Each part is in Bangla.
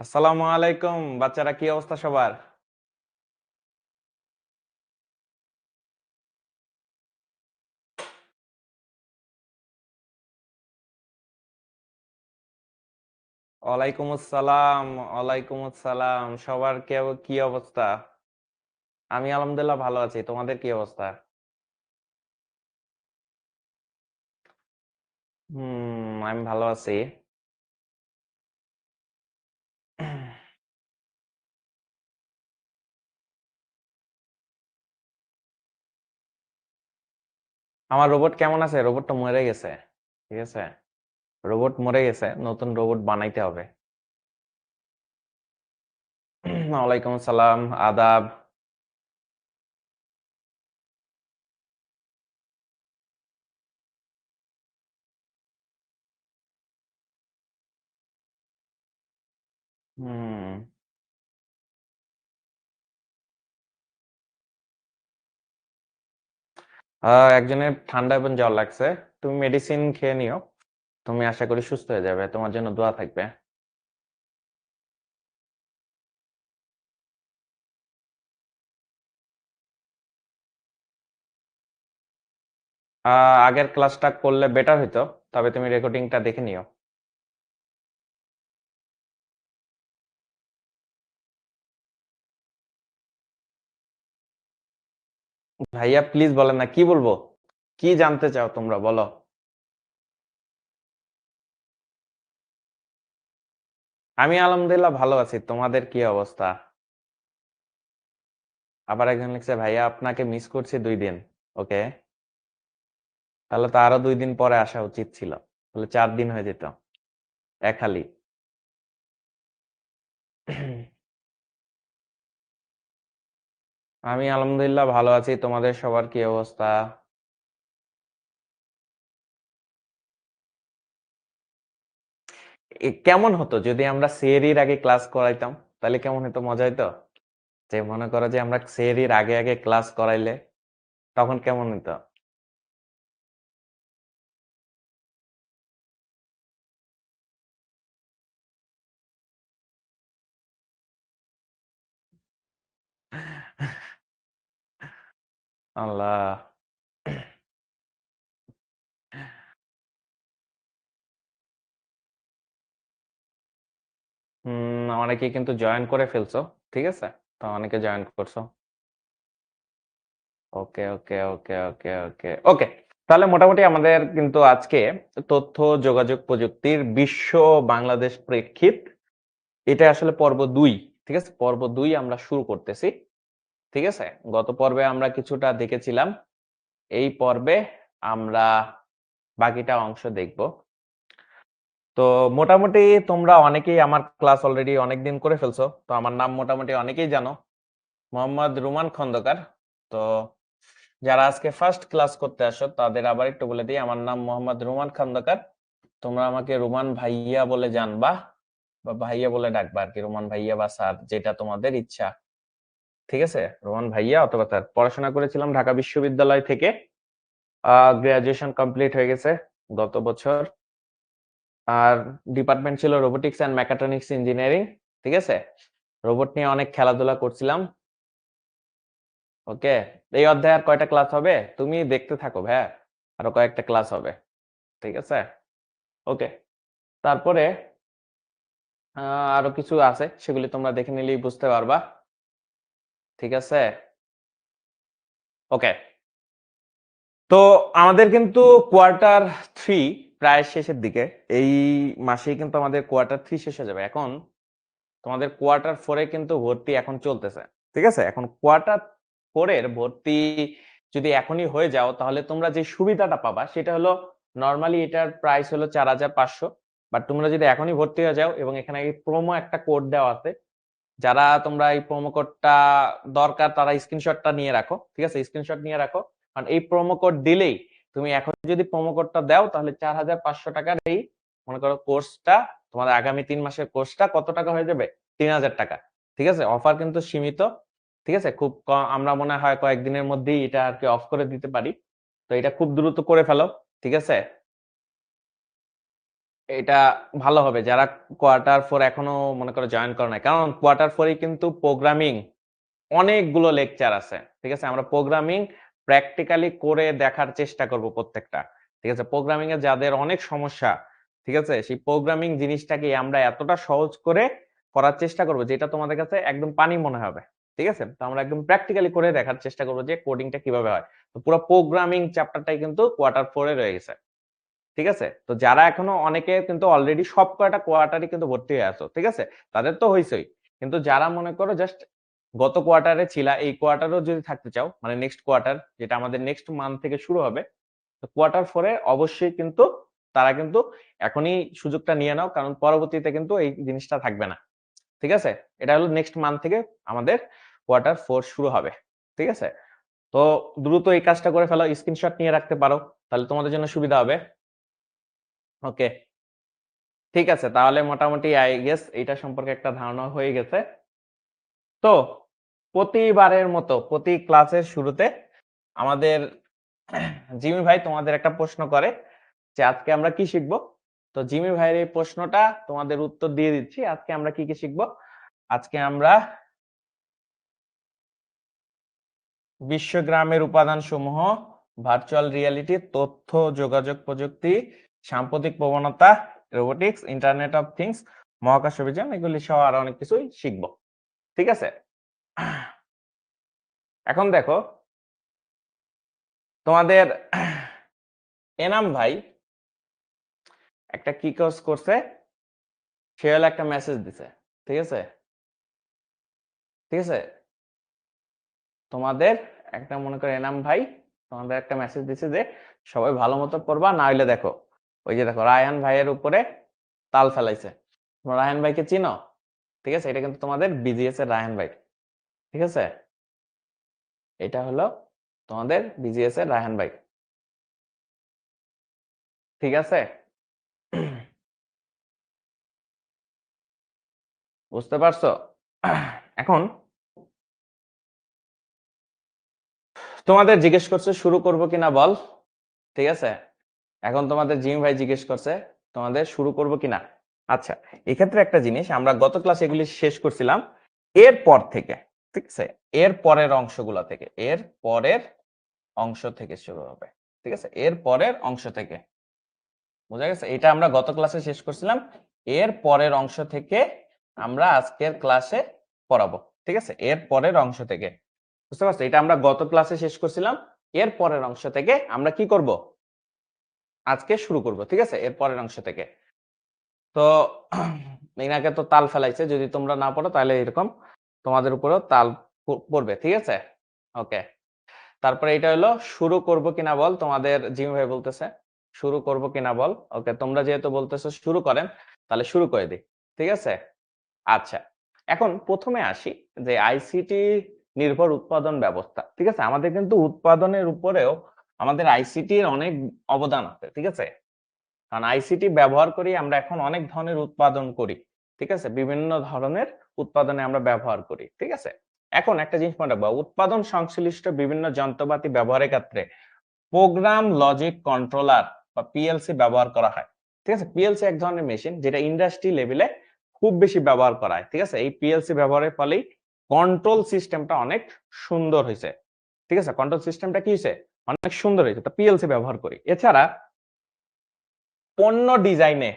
আসসালামু আলাইকুম বাচ্চারা, কি অবস্থা সবার? ওয়ালাইকুম আসসালাম। ওয়ালাইকুম আসসালাম। সবার কি অবস্থা? আমি আলহামদুলিল্লাহ ভালো আছি। তোমাদের কি অবস্থা? আমি ভালো আছি। আমার রোবট কেমন আছে? রোবট তো মরে গেছে। ঠিক আছে, রোবট মরে গেছে, নতুন রোবট বানাইতে হবে। ওয়ালাইকুম আসসালাম, আদাব। হুম একজনের ঠান্ডা এবং জ্বর লাগছে। তুমি মেডিসিন খেয়ে নিও। তুমি আশা করি সুস্থ হয়ে যাবে, তোমার জন্য দোয়া থাকবে। আগের ক্লাসটা করলে বেটার হইতো, তবে তুমি রেকর্ডিংটা দেখে নিও। ভাইয়া প্লিজ বলেন না, কি বলবো? কি জানতে চাও তোমরা, বলো। আমি আলহামদুলিল্লাহ ভালো আছি, তোমাদের কি অবস্থা? আবার একজন লিখছে, ভাইয়া আপনাকে মিস করছি 2 দিন। ওকে, তাহলে তো আরো 2 দিন পরে আসা উচিত ছিল, তাহলে 4 দিন হয়ে যেত এক হালি। আমি আলহামদুলিল্লাহ ভালো আছি, তোমাদের সবার কি অবস্থা? কেমন হতো যদি আমরা সেহরির আগে ক্লাস করাইতাম? তাহলে কেমন হতো, মজা হতো। যে মনে করো যে আমরা সেহরির আগে আগে ক্লাস করাইলে তখন কেমন হতো? আল্লাহ। অনেকে কিন্তু জয়েন করে ফেলছো। ঠিক আছে, তো অনেকে জয়েন করছো। ওকে ওকে ওকে ওকে ওকে ওকে। তাহলে মোটামুটি আমাদের কিন্তু আজকে তথ্য যোগাযোগ প্রযুক্তির বিশ্ব বাংলাদেশ প্রেক্ষিত, এটা আসলে পর্ব 2। ঠিক আছে, পর্ব 2 আমরা শুরু করতেছি। ঠিক আছে, গত পর্বে আমরা কিছুটা দেখেছিলাম, এই পর্বে আমরা বাকিটা অংশ দেখব। তো মোটামুটি তোমরা অনেকেই আমার ক্লাস অলরেডি অনেকদিন করে ফেলছো, তো আমার নাম মোটামুটি অনেকেই জানো, মোহাম্মদ রুমান খন্দকার। তো যারা আজকে ফার্স্ট ক্লাস করতে আসো তাদের আবার একটু বলে দিই, আমার নাম মোহাম্মদ রুমান খন্দকার। তোমরা আমাকে রুমান ভাইয়া বলে জানবা, বা ভাইয়া বলে ডাকবা আর কি, রুমান ভাইয়া বা স্যার, যেটা তোমাদের ইচ্ছা। ঠিক আছে, রুমান ভাইয়া অথবা স্যার। পড়াশোনা করেছিলাম ঢাকা বিশ্ববিদ্যালয় থেকে, গ্রাজুয়েশন কমপ্লিট হয়ে গেছে গত বছর। আর ডিপার্টমেন্ট ছিল রোবোটিক্স অ্যান্ড মেকাট্রনিক্স ইঞ্জিনিয়ারিং। ঠিক আছে, রোবট নিয়ে অনেক খেলাধুলা করছিলাম। ওকে, এই অধ্যায়ে আর কয়টা ক্লাস হবে তুমি দেখতে থাকো ভাইয়া, আরো কয়েকটা ক্লাস হবে। ঠিক আছে, ওকে। তারপরে আরো কিছু আছে, সেগুলি তোমরা দেখে নিলেই বুঝতে পারবা। ঠিক আছে, ওকে। তো আমাদের কিন্তু কোয়ার্টার 3 প্রায় শেষের দিকে। এই মাসেই কিন্তু আমাদের কোয়ার্টার 3 শেষ হয়ে যাবে। এখন তোমাদের কোয়ার্টার 4 কিন্তু ভর্তি এখন চলতেছে। ঠিক আছে, এখন কোয়ার্টার 4 ভর্তি যদি এখনই হয়ে যাও, তাহলে তোমরা যে সুবিধাটা পাবা সেটা হলো, নর্মালি এটার প্রাইস হলো 4,500। বাট তোমরা যদি এখনই ভর্তি হয়ে যাও, এবং এখানে এই প্রোমো একটা কোড দেওয়া আছে, যারা তোমরা এই প্রোমো কোডটা দরকার তারা স্ক্রিনশটটা নিয়ে রাখো। ঠিক আছে, স্ক্রিনশট নিয়ে রাখো, কারণ এই প্রোমো কোড দিলেই, তুমি এখন যদি প্রোমো কোডটা দাও, তাহলে 4,500 টাকার এই, মনে করো কোর্সটা, তোমাদের আগামী 3 মাসের কোর্সটা কত টাকা হয়ে যাবে? 3,000 টাকা। ঠিক আছে, অফার কিন্তু সীমিত। ঠিক আছে, খুব কম, আমরা মনে হয় কয়েকদিনের মধ্যেই এটা আর কি অফ করে দিতে পারি। তো এটা খুব দ্রুত করে ফেলো। ঠিক আছে, এটা ভালো হবে যারা কোয়ার্টার 4 এখনো মনে করো জয়েন করে নাই, কারণ কোয়ার্টার 4 কিন্তু প্রোগ্রামিং অনেকগুলো লেকচার আছে। ঠিক আছে, আমরা প্রোগ্রামিং প্র্যাকটিক্যালি করে দেখার চেষ্টা করব প্রত্যেকটা। ঠিক আছে, প্রোগ্রামিং এ যাদের অনেক সমস্যা, ঠিক আছে, সেই প্রোগ্রামিং জিনিসটাকে আমরা এতটা সহজ করে করার চেষ্টা করব যেটা তোমাদের কাছে একদম পানি মনে হবে। ঠিক আছে, তো আমরা একদম প্র্যাকটিক্যালি করে দেখার চেষ্টা করব যে কোডিংটা কিভাবে হয়। তো পুরো প্রোগ্রামিং চ্যাপ্টারটাই কিন্তু কোয়ার্টার 4 এ রয়ে গেছে। ঠিক আছে, তো যারা এখনো অনেকে কিন্তু অলরেডি সব কয়টা কোয়ার্টারই কিন্তু ভর্তি হয়ে আছো, ঠিক আছে, তাদের তো হইছেই। কিন্তু যারা মনে করো জাস্ট গত কোয়ার্টারে ছিলা, এই কোয়ার্টারও যদি থাকতে চাও, মানে নেক্সট কোয়ার্টার যেটা আমাদের নেক্সট মান্থ থেকে শুরু হবে, তো কোয়ার্টার 4 এ অবশ্যই কিন্তু তারা কিন্তু এখনই সুযোগটা নিয়ে নাও, কারণ পরবর্তীতে কিন্তু এই জিনিসটা থাকবে না। ঠিক আছে, এটা হলো নেক্সট মান্থ থেকে আমাদের কোয়ার্টার 4 শুরু হবে। ঠিক আছে, তো দ্রুত এই কাজটা করে ফেলো, স্ক্রিনশট নিয়ে রাখতে পারো, তাহলে তোমাদের জন্য সুবিধা হবে। ওকে, ঠিক আছে, তাহলে মোটামুটি আই গেস এটা সম্পর্কে একটা ধারণা হয়ে গেছে। তো প্রতিবারের মতো প্রতি ক্লাসের শুরুতে আমাদের জিমি ভাই তোমাদের একটা প্রশ্ন করে যে আজকে আমরা কি শিখবো। তো জিমি ভাইয়ের এই প্রশ্নটা তোমাদের উত্তর দিয়ে দিচ্ছি। আজকে আমরা কি কি শিখবো? আজকে আমরা বিশ্বগ্রামের উপাদান সমূহ, ভার্চুয়াল রিয়েলিটি, তথ্য যোগাযোগ প্রযুক্তি, সাম্প্রতিক প্রবণতা, রোবোটিক্স, ইন্টারনেট অফ থিংস, মহাকাশ অভিযান, এগুলি সহ আরো অনেক কিছুই শিখবো। ঠিক আছে, এখন দেখো তোমাদের এনাম ভাই একটা কি কাজ করছে, সে হলো একটা মেসেজ দিছে। ঠিক আছে, ঠিক আছে, তোমাদের একটা মনে করে এনাম ভাই তোমাদের একটা মেসেজ দিছে যে সবাই ভালো মতো পড়বা, না হইলে দেখো ওই যে দেখো রায়হান ভাইয়ের উপরে তাল ফেলাইছে। তোমরা রায়হান ভাইকে চিনো? ঠিক আছে, এটা কিন্তু তোমাদের বিজিএস এর রায়হান ভাই। ঠিক আছে, এটা হলো তোমাদের বিজিএস এর রায়হান ভাই। ঠিক আছে, বুঝতে পারছো? এখন তোমাদের জিজ্ঞেস করছে শুরু করব কিনা বল। ঠিক আছে, এখন তোমাদের জিম ভাই জিজ্ঞেস করছে তোমাদের শুরু করব কিনা। আচ্ছা, এক্ষেত্রে একটা জিনিস, আমরা গত ক্লাসে এগুলি শেষ করছিলাম এর পর থেকে। ঠিক আছে, এর পরের অংশগুলো থেকে, এর পরের অংশ থেকে শুরু হবে। ঠিক আছে, এর পরের অংশ থেকে, বোঝা গেছে? এটা আমরা গত ক্লাসে শেষ করছিলাম, এর পরের অংশ থেকে আমরা আজকের ক্লাসে পড়াবো। ঠিক আছে, এর পরের অংশ থেকে, বুঝতে পারছো? এটা আমরা গত ক্লাসে শেষ করছিলাম, এর পরের অংশ থেকে আমরা কি করব, আজকে শুরু করব। ঠিক আছে, এর পরের অংশ থেকে। তো ইনাকে তো তাল ফেলাইছে, যদি তোমরা না পড়ো তাহলে এরকম তোমাদের উপরেও তাল পড়বে। ঠিক আছে, ওকে, তারপরে এটা হলো শুরু করব কিনা বল, তোমাদের জিম ভাই বলতেছে শুরু করব কিনা বল। ওকে, তোমরা যেহেতু বলতেছো শুরু করেন, তাহলে শুরু করে দিই। ঠিক আছে, আচ্ছা, এখন প্রথমে আসি যে আইসিটি নির্ভর উৎপাদন ব্যবস্থা। ঠিক আছে, আমাদের কিন্তু উৎপাদনের উপরেও আমাদের আইসিটির অনেক অবদান আছে। ঠিক আছে, কারণ আইসিটি ব্যবহার করি আমরা এখন অনেক ধরনের উৎপাদন করি। ঠিক আছে, বিভিন্ন ধরনের উৎপাদনে আমরা ব্যবহার করি। ঠিক আছে, এখন একটা জিনিস মনে রাখবো, উৎপাদন সংশ্লিষ্ট বিভিন্ন যন্ত্রপাতি ব্যবহারের ক্ষেত্রে প্রোগ্রাম লজিক কন্ট্রোলার বা পিএলসি ব্যবহার করা হয়। ঠিক আছে, পিএলসি এক ধরনের মেশিন যেটা ইন্ডাস্ট্রি লেভেলে খুব বেশি ব্যবহার করা হয়। ঠিক আছে, এই পিএলসি ব্যবহারের ফলেই কন্ট্রোল সিস্টেমটা অনেক সুন্দর হয়েছে। ঠিক আছে, কন্ট্রোল সিস্টেমটা কি হয়েছে, অনেক সুন্দর হয়েছে, তো পিএলসি ব্যবহার করি। এছাড়া পণ্য ডিজাইনে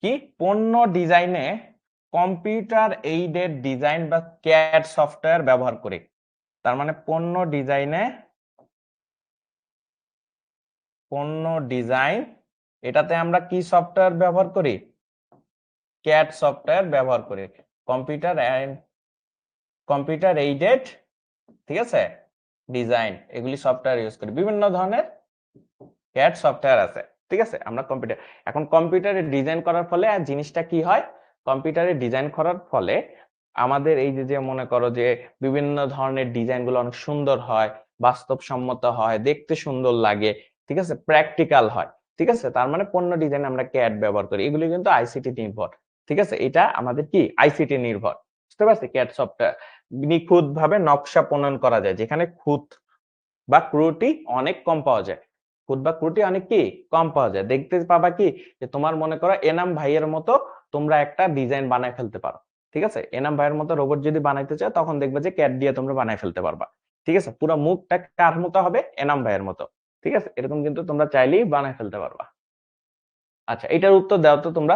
কি, পণ্য ডিজাইনে কম্পিউটার এইডেড ডিজাইন বা ক্যাড সফটওয়্যার ব্যবহার করি। তার মানে পণ্য ডিজাইন এটাতে আমরা কি সফটওয়্যার ব্যবহার করি, ক্যাড সফটওয়্যার ব্যবহার করি। কম্পিউটার এইডেড, ঠিক আছে, ডিজাইন, এগুলি সফটওয়্যার ইউজ করি, বিভিন্ন ধরনের ক্যাড সফটওয়্যার আছে। ঠিক আছে, আমরা কম্পিউটার, এখন কম্পিউটারে ডিজাইন করার ফলে আর জিনিসটা কি হয়, কম্পিউটারে ডিজাইন করার ফলে আমাদের এই যে মনে করো যে বিভিন্ন ধরনের ডিজাইন গুলো অনেক সুন্দর হয়, বাস্তবসম্মত হয়, দেখতে সুন্দর লাগে। ঠিক আছে, প্র্যাকটিক্যাল হয়। ঠিক আছে, তার মানে পণ্য ডিজাইন আমরা ক্যাড ব্যবহার করি, এগুলি কিন্তু আইসিটি নির্ভর। ঠিক আছে, এটা আমাদের কি আইসিটি নির্ভর, বুঝতে পারছি? ক্যাড সফটওয়্যার নিখুঁত ভাবে নকশা প্রণয়ন করা যায়, যেখানে খুঁত বা ত্রুটি অনেক কম পাওয়া যায়। খুঁত বা ত্রুটি অনেক কি কম পাওয়া যায়। দেখতে পাবা কি যে তোমার মনে করো এনাম ভাইয়ের মতো তোমরা একটা ডিজাইন বানায় ফেলতে পারো। ঠিক আছে, এনাম ভাইয়ের মতো রোবট যদি বানাইতে চাও তখন দেখবে যে ক্যাড দিয়ে তোমরা বানায় ফেলতে পারবা। ঠিক আছে, পুরো মুখটা কার মতো হবে, এনাম ভাইয়ের মতো। ঠিক আছে, এরকম কিন্তু তোমরা চাইলেই বানায় ফেলতে পারবা। আচ্ছা, এটার উত্তর দাও তো তোমরা।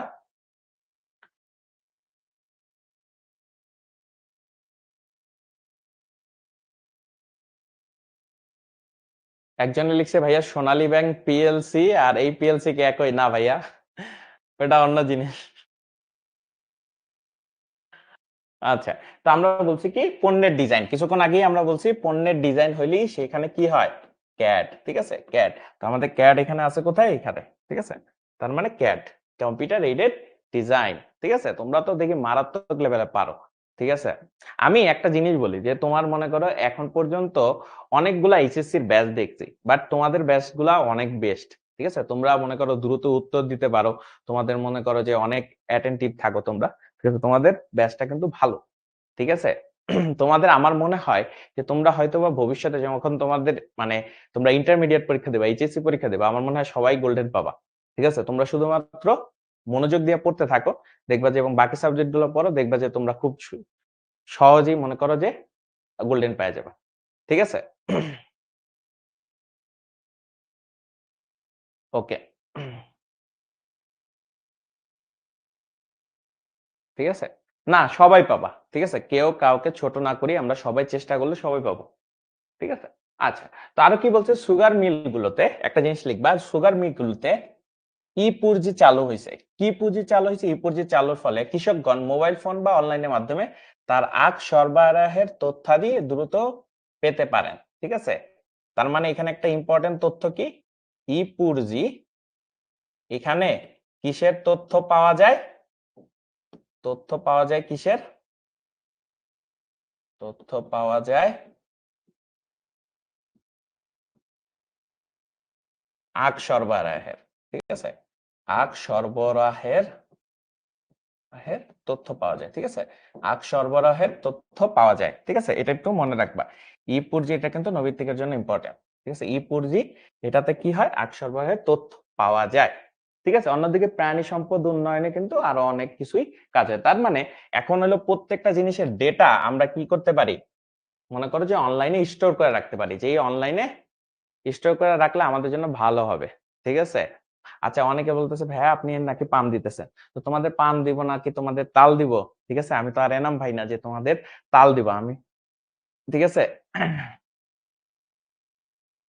একজনে লিখছে ভাইয়া সোনালী ব্যাংক পিএলসি, আর এই পিএলসি কি একই? না ভাইয়া, এটা অন্য জিনিস। আচ্ছা, তো আমরা বলছি কি পণ্যের ডিজাইন, কিছুক্ষণ আগেই আমরা বলছি পণ্যের ডিজাইন হইলেই সেখানে কি হয়, ক্যাড। ঠিক আছে, ক্যাড। তো আমাদের ক্যাড এখানে আছে কোথায়, এখানে। ঠিক আছে, তার মানে ক্যাড, কম্পিউটার এইডেড ডিজাইন। ঠিক আছে, তোমরা তো দেখি মারাত্মক লেভেলে পারো। ঠিক আছে, আমি একটা জিনিস বলি যে তোমার মনে করো এখন পর্যন্ত অনেকগুলা এইচএসসির ব্যাচ দেখছি, বাট তোমাদের ব্যাচ গুলা অনেক বেস্ট। ঠিক আছে, তোমরা মনে করো দ্রুত উত্তর দিতে পারো, তোমাদের মনে করো যে অনেক অ্যাটেন্টিভ থাকো তোমরা। ঠিক আছে, তোমাদের ব্যাচটা কিন্তু ভালো। ঠিক আছে, তোমাদের আমার মনে হয় যে তোমরা হয়তো বা ভবিষ্যতে যখন তোমাদের মানে তোমরা ইন্টারমিডিয়েট পরীক্ষা দেবা, এইচএসসি পরীক্ষা দেবা, আমার মনে হয় সবাই গোল্ডেন পাবা। ঠিক আছে, তোমরা শুধুমাত্র মনোযোগ দিয়ে পড়তে থাকো, দেখবা যে, এবং বাকি সাবজেক্ট গুলো পড়ো, দেখবা যে তোমরা খুব সহজেই মনে করো যে গোল্ডেন পেয়ে যাবে। ঠিক আছে, ওকে। ঠিক আছে, না সবাই পাবা। ঠিক আছে, কেউ কাউকে ছোট না করি, আমরা সবাই চেষ্টা করলে সবাই পাবো। ঠিক আছে, আচ্ছা। তো আরো কি বলছে, সুগার মিল গুলোতে একটা জিনিস লিখবা, সুগার মিল গুলোতে ই পুঁজি চালু হয়েছে। কি পুঁজি চালু হয়েছে? ই পুঁজি চালুর ফলে কৃষকগণ মোবাইল ফোন বা অনলাইনের মাধ্যমে তার আখ সরবরাহের তথ্যাদি দ্রুত পেতে পারেন। ঠিক আছে, তার মানে এখানে একটা ইম্পর্টেন্ট তথ্য কি, ই পুঁজি, এখানে কিসের তথ্য পাওয়া যায়? তথ্য পাওয়া যায় কিসের? তথ্য পাওয়া যায় আখ সরবরাহের। ঠিক আছে, আখ সরবরাহের তথ্য পাওয়া যায়। ঠিক আছে, আখ সরবরাহের তথ্য পাওয়া যায়। ঠিক আছে, এটা একটু মনে রাখবা। ই পুরজি এটা কিন্তু নৈতিকের জন্য ইম্পর্টেন্ট। ঠিক আছে, ই পুরজি এটাতে কি হয়, আখ সরবরাহের তথ্য পাওয়া যায়। ঠিক আছে, অন্যদিকে প্রাণী সম্পদ উন্নয়নে কিন্তু আরো অনেক কিছুই কাজ হয়। তার মানে এখন হলো প্রত্যেকটা জিনিসের ডেটা আমরা কি করতে পারি, মনে করো যে অনলাইনে স্টোর করে রাখতে পারি, যে এই অনলাইনে স্টোর করে রাখলে আমাদের জন্য ভালো হবে। ঠিক আছে, আচ্ছা, অনেকে বলতেছে ভাইয়া আপনি নাকি পাম দিতেছেন, তো তোমাদের পাম দিব নাকি তোমাদের তাল দিব? ঠিক আছে, আমি তো আর এনাম ভাই না যে তোমাদের তাল দিব আমি। ঠিক আছে,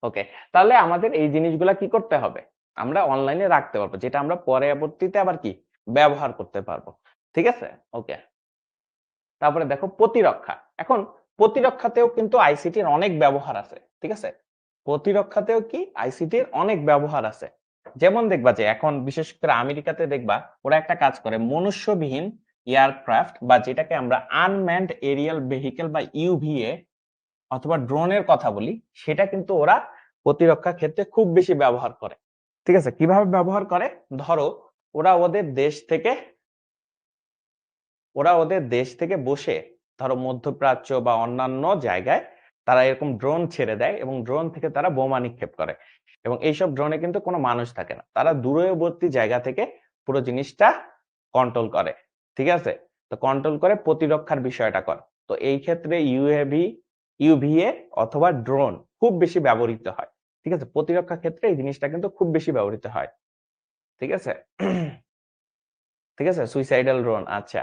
ওকে। তাহলে আমাদের এই জিনিসগুলা কি করতে হবে, আমরা অনলাইনে রাখতে পারবো, যেটা আমরা পরবর্তীতে আবার কি ব্যবহার করতে পারবো। ঠিক আছে, ওকে। তারপরে দেখো প্রতিরক্ষা। এখন প্রতিরক্ষাতেও কিন্তু আইসিটির অনেক ব্যবহার আছে। ঠিক আছে, প্রতিরক্ষাতেও কি আইসিটির অনেক ব্যবহার আছে। যেমন দেখবা যে এখন বিশেষ করে আমেরিকাতে দেখবা ওরা একটা কাজ করে, মনুষ্যবিহীন এয়ারক্রাফট বা যেটাকে আমরা আনম্যান্ড এরিয়াল ভেহিকেল বা ইউভিএ অথবা ড্রোনের কথা বলি, সেটা কিন্তু ওরা প্রতিরক্ষা ক্ষেত্রে খুব বেশি ব্যবহার করে। ঠিক আছে, কিভাবে ব্যবহার করে, ধরো ওরা ওদের দেশ থেকে বসে, ধরো মধ্যপ্রাচ্য বা অন্যান্য জায়গায় তারা এরকম ড্রোন ছেড়ে দেয় এবং ড্রোন থেকে তারা বোমা নিক্ষেপ করে। এবং এইসব ড্রোনে কিন্তু কোনো মানুষ থাকে না, তারা দূরবর্তী জায়গা থেকে পুরো জিনিসটা কন্ট্রোল করে। ঠিক আছে, তো কন্ট্রোল করে প্রতিরক্ষার বিষয়টা করে। তো এই ক্ষেত্রে ইউভিএ অথবা ড্রোন খুব বেশি ব্যবহৃত হয়। ঠিক আছে, প্রতিরক্ষা ক্ষেত্রে এই জিনিসটা কিন্তু খুব বেশি ব্যবহৃত হয়। ঠিক আছে, ঠিক আছে, সুইসাইডাল ড্রোন, আচ্ছা,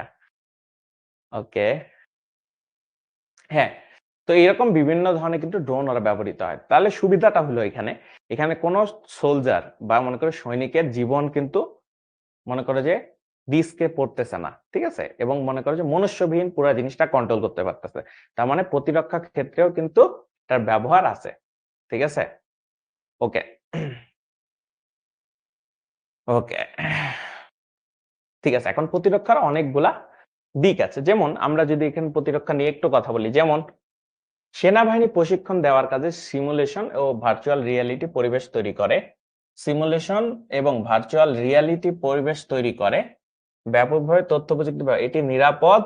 ওকে। হ্যাঁ, তো এরকম বিভিন্ন ধরনের কিন্তু ড্রোন ওরা ব্যবহৃত হয়। তাহলে সুবিধাটা হলো এখানে, এখানে কোনো সোলজার বা মনে করো সৈনিকের জীবন কিন্তু মনে করো যে রিস্কে পড়তেছে না। ঠিক আছে, এবং মনে করো যে মনুষ্যবিহীন পুরো জিনিসটা কন্ট্রোল করতে পারতেছে। তার মানে প্রতিরক্ষা ক্ষেত্রেও কিন্তু তার ব্যবহার আছে। ঠিক আছে, ওকে, ওকে, ঠিক আছে। এখন প্রতিরক্ষার অনেকগুলা দিক আছে, যেমন আমরা যদি এখানে প্রতিরক্ষা নিয়ে একটু কথা বলি, যেমন সেনাবাহিনী প্রশিক্ষণ দেওয়ার কাজে সিমুলেশন ও ভার্চুয়াল রিয়েলিটি পরিবেশ তৈরি করে। সিমুলেশন এবং ভার্চুয়াল রিয়েলিটি পরিবেশ তৈরি করে ব্যাপকভাবে তথ্য প্রযুক্তি এটি নিরাপদ,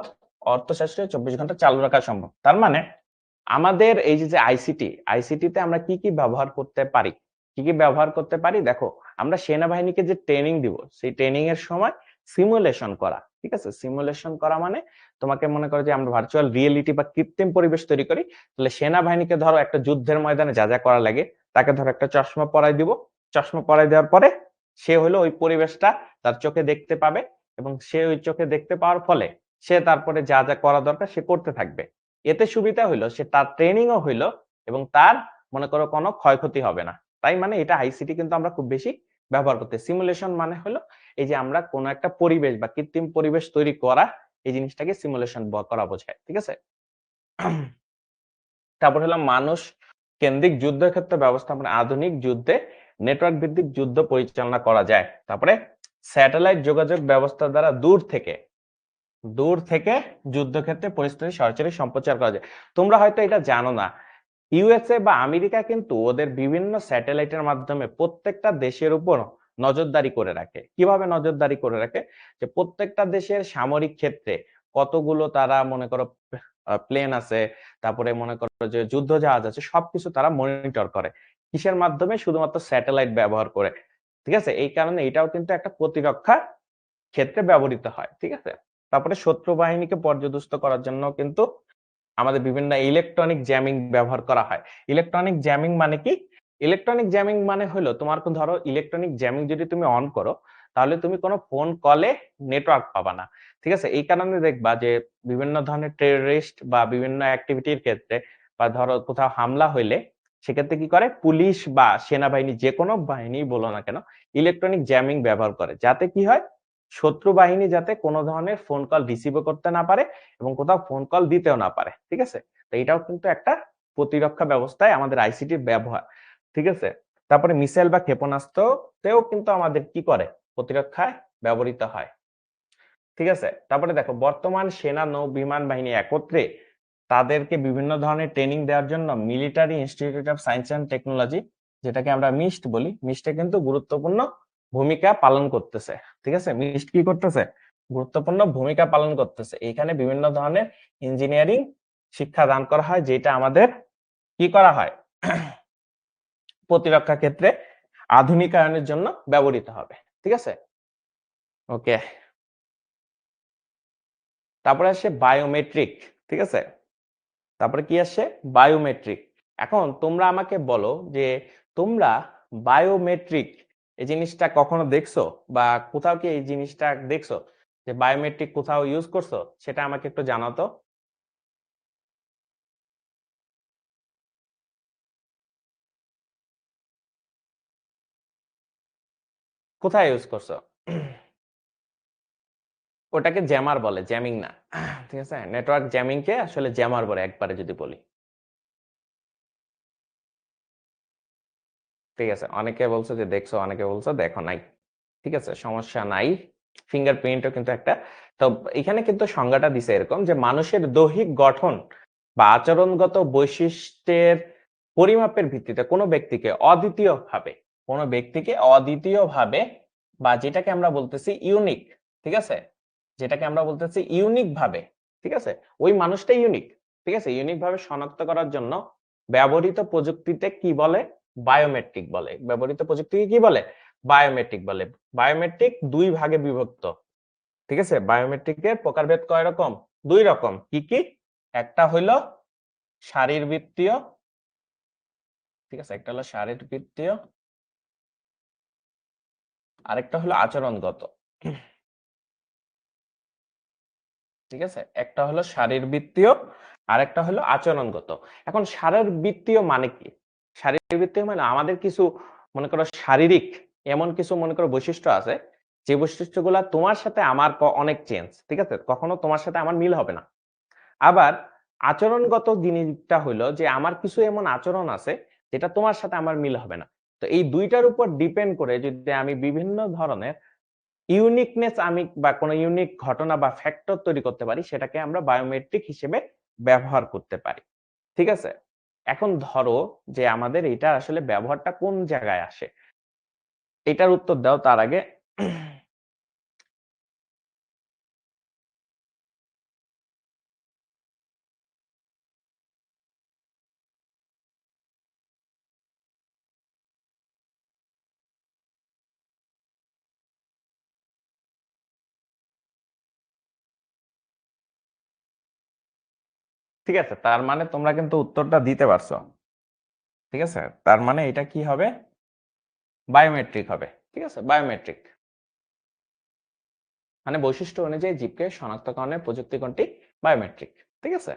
অর্থশাস্ত্রে 24 ঘন্টা চালু রাখা সম্ভব। তার মানে আমাদের এই যে আইসিটি, আইসিটি তে আমরা কি কি ব্যবহার করতে পারি, কি কি ব্যবহার করতে পারি? দেখো, আমরা সেনাবাহিনীকে যে ট্রেনিং দিব, সেই ট্রেনিং এর সময় সিমুলেশন করা, ঠিক আছে? সিমুলেশন করা মানে তোমাকে মনে করো যে আমরা ভার্চুয়াল রিয়েলিটি বা কৃত্রিম পরিবেশ তৈরি করি। তাহলে সেনাবাহিনীকে ধরো একটা যুদ্ধের ময়দানে যা যা করা লাগে, তাকে ধরো একটা চশমা পরাই দিব। চশমা পরাই দেওয়ার পরে সে হলো ওই পরিবেশটা তার চোখে দেখতে পাবে, এবং সে ওই চোখে দেখতে পাওয়ার ফলে সে তারপরে যা যা করা দরকার সে করতে থাকবে। এতে সুবিধা হইলো সে তার ট্রেনিংও হইলো, এবং তার মনে করো কোনো ক্ষয়ক্ষতি হবে না। তাই মানে এটা আইসিটি কিন্তু আমরা খুব বেশি ব্যবহার করতে। সিমুলেশন মানে হলো এই যে আমরা কোনো একটা পরিবেশ বা কৃত্রিম পরিবেশ তৈরি করা, এই জিনিসটাকে সিমুলেশন করা বোঝায়, ঠিক আছে? তারপর হলো মানুষ কেন্দ্রিক যুদ্ধক্ষেত্র ব্যবস্থাপনা। আধুনিক যুদ্ধে নেটওয়ার্ক ভিত্তিক যুদ্ধ পরিচালনা করা যায়। তারপরে স্যাটেলাইট যোগাযোগ ব্যবস্থা দ্বারা দূর থেকে যুদ্ধক্ষেত্রে পরিস্থিতি সরাসরি সম্প্রচার করা যায়। তোমরা হয়তো এটা জানো না, ইউএসএ বা আমেরিকা কিন্তু ওদের বিভিন্ন স্যাটেলাইটের মাধ্যমে প্রত্যেকটা দেশের উপর নজরদারি করে রাখে। কিভাবে নজরদারি করে রাখে? যে প্রত্যেকটা দেশের সামরিক ক্ষেত্রে কতগুলো তারা মনে করো প্লেন আছে, তারপরে মনে করো যে যুদ্ধ জাহাজ আছে, সবকিছু তারা মনিটর করে। কিসের মাধ্যমে? শুধুমাত্র স্যাটেলাইট ব্যবহার করে, ঠিক আছে? এই কারণে এটাও কিন্তু একটা প্রতিরক্ষা ক্ষেত্রে ব্যবহৃত হয়, ঠিক আছে? তারপরে শত্রু বাহিনীকে পর্যদস্ত করার জন্য কিন্তু আমাদের বিভিন্ন ইলেকট্রনিক জ্যামিং ব্যবহার করা হয়। ইলেকট্রনিক জ্যামিং মানে কি? ইলেকট্রনিক জ্যামিং মানে হলো তোমার ধরো ইলেকট্রনিক জ্যামিং যদি তুমি অন করো, তাহলে তুমি কোনো ফোন কলে নেটওয়ার্ক পাবা না, ঠিক আছে? এই কারণে দেখবা যে বিভিন্ন ধরনের টেররিস্ট বা বিভিন্ন অ্যাক্টিভিটির ক্ষেত্রে বা ধরো কোথাও হামলা হইলে সেক্ষেত্রে কি করে, পুলিশ বা সেনাবাহিনী যে কোনো বাহিনী বলো না কেন, ইলেকট্রনিক জ্যামিং ব্যবহার করে, যাতে কি হয়, শত্রু বাহিনী যাতে কোনো ধরনের ফোন কল রিসিভও করতে না পারে এবং কোথাও ফোন কল দিতেও না পারে, ঠিক আছে? তো এটাও কিন্তু একটা প্রতিরক্ষা ব্যবস্থায় আমাদের আইসিটির ব্যবহার, ঠিক আছে? তারপরে মিসাইল বা ক্ষেপণাস্ত্রতেও কিন্তু আমাদের কি করে, প্রতিরক্ষায় ব্যবহৃত হয়, ঠিক আছে? তারপরে দেখো, বর্তমান সেনা নৌ বিমান বাহিনী একত্রে তাদেরকে বিভিন্ন ধরনের ট্রেনিং দেওয়ার জন্য military institute of science and technology, যেটাকে আমরা মিস্ট বলি, মিস্টে কিন্তু গুরুত্বপূর্ণ ভূমিকা পালন করতেছে, ঠিক আছে? মিস্ট কি করতেছে? গুরুত্বপূর্ণ ভূমিকা পালন করতেছে। এখানে বিভিন্ন ধরনের ইঞ্জিনিয়ারিং শিক্ষা দান করা হয়, যেটা আমাদের কি করা হয়, প্রতিরক্ষা ক্ষেত্রে আধুনিকায়নের জন্য ব্যবহৃত হবে, ঠিক আছে? ওকে। তারপরে আসে বায়োমেট্রিক, ঠিক আছে? তারপরে কি আসে? বায়োমেট্রিক। এখন তোমরা আমাকে বলো যে তোমরা বায়োমেট্রিক এই জিনিসটা কখনো দেখছো, বা কোথাও কি এই জিনিসটা দেখছো যে বায়োমেট্রিক কোথাও ইউজ করছো? সেটা আমাকে একটু জানাও তো। কোথায় ইউজ করছো? ওটাকে জ্যামার বলে, জ্যামিং না, ঠিক আছে? নেটওয়ার্ক জ্যামিং কে আসলে জ্যামার বলে একবারে যদি বলি, ঠিক আছে? অনেকে বলছো যে দেখছো, অনেকে বলছো দেখো নাই, ঠিক আছে? সমস্যা নাই। ফিঙ্গারপ্রিন্টও কিন্তু একটা, তো এখানে কিন্তু সংজ্ঞাটা দিছে এরকম যে মানুষের দৈহিক গঠন বা আচরণগত বৈশিষ্ট্যের পরিমাপের ভিত্তিতে কোনো ব্যক্তিকে অদ্বিতীয় ভাবে বা যেটাকে আমরা বলতেছি ইউনিক, ঠিক আছে? যেটাকে আমরা বলতেছি ইউনিক ভাবে, ঠিক আছে? ওই মানুষটা ইউনিক, ঠিক আছে? ইউনিক ভাবে শনাক্ত করার জন্য ব্যবহৃত প্রযুক্তিতে কি বলে? বায়োমেট্রিক বলে। ব্যবহৃত প্রযুক্তিকে কি বলে? বায়োমেট্রিক বলে। বায়োমেট্রিক দুই ভাগে বিভক্ত, ঠিক আছে? বায়োমেট্রিকের প্রকারভেদ কয় রকম? দুই রকম। কি কি? একটা হইলো শারীরবৃত্তীয়, ঠিক আছে? একটা হলো শারীরবৃত্তীয়, আরেকটা হলো আচরণগত, ঠিক আছে? একটা হলো শারীরবৃত্তীয়, আরেকটা হলো আচরণগত। এখন শারীরবৃত্তীয় মানে কি? শারীরবৃত্তীয় মানে আমাদের কিছু মনে করো শারীরিক এমন কিছু মনে করো বৈশিষ্ট্য আছে, যে বৈশিষ্ট্যগুলা তোমার সাথে আমার অনেক চেঞ্জ, ঠিক আছে? কখনো তোমার সাথে আমার মিল হবে না। আবার আচরণগত জিনিসটা হলো যে আমার কিছু এমন আচরণ আছে যেটা তোমার সাথে আমার মিল হবে না। তো এই দুইটার উপর ডিপেন্ড করে যদি আমি বিভিন্ন ধরনের ইউনিকনেস আমি বা কোনো ইউনিক ঘটনা বা ফ্যাক্টর তৈরি করতে পারি, সেটাকে আমরা বায়োমেট্রিক হিসেবে ব্যবহার করতে পারি, ঠিক আছে? এখন ধরো যে আমাদের এটা আসলে ব্যবহারটা কোন জায়গায় আসে, এটার উত্তর দাও তার আগে। ঠিক আছে, তার মানে তোমরা কিন্তু উত্তরটা দিতে পারছো। ঠিক আছে, তার মানে এটা কি হবে, বায়োমেট্রিক হবে। ঠিক আছে, বায়োমেট্রিক মানে বৈশিষ্ট্য অনুযায়ী জীবকে শনাক্তকরণের প্রযুক্তি কোনটি, বায়োমেট্রিক। ঠিক আছে,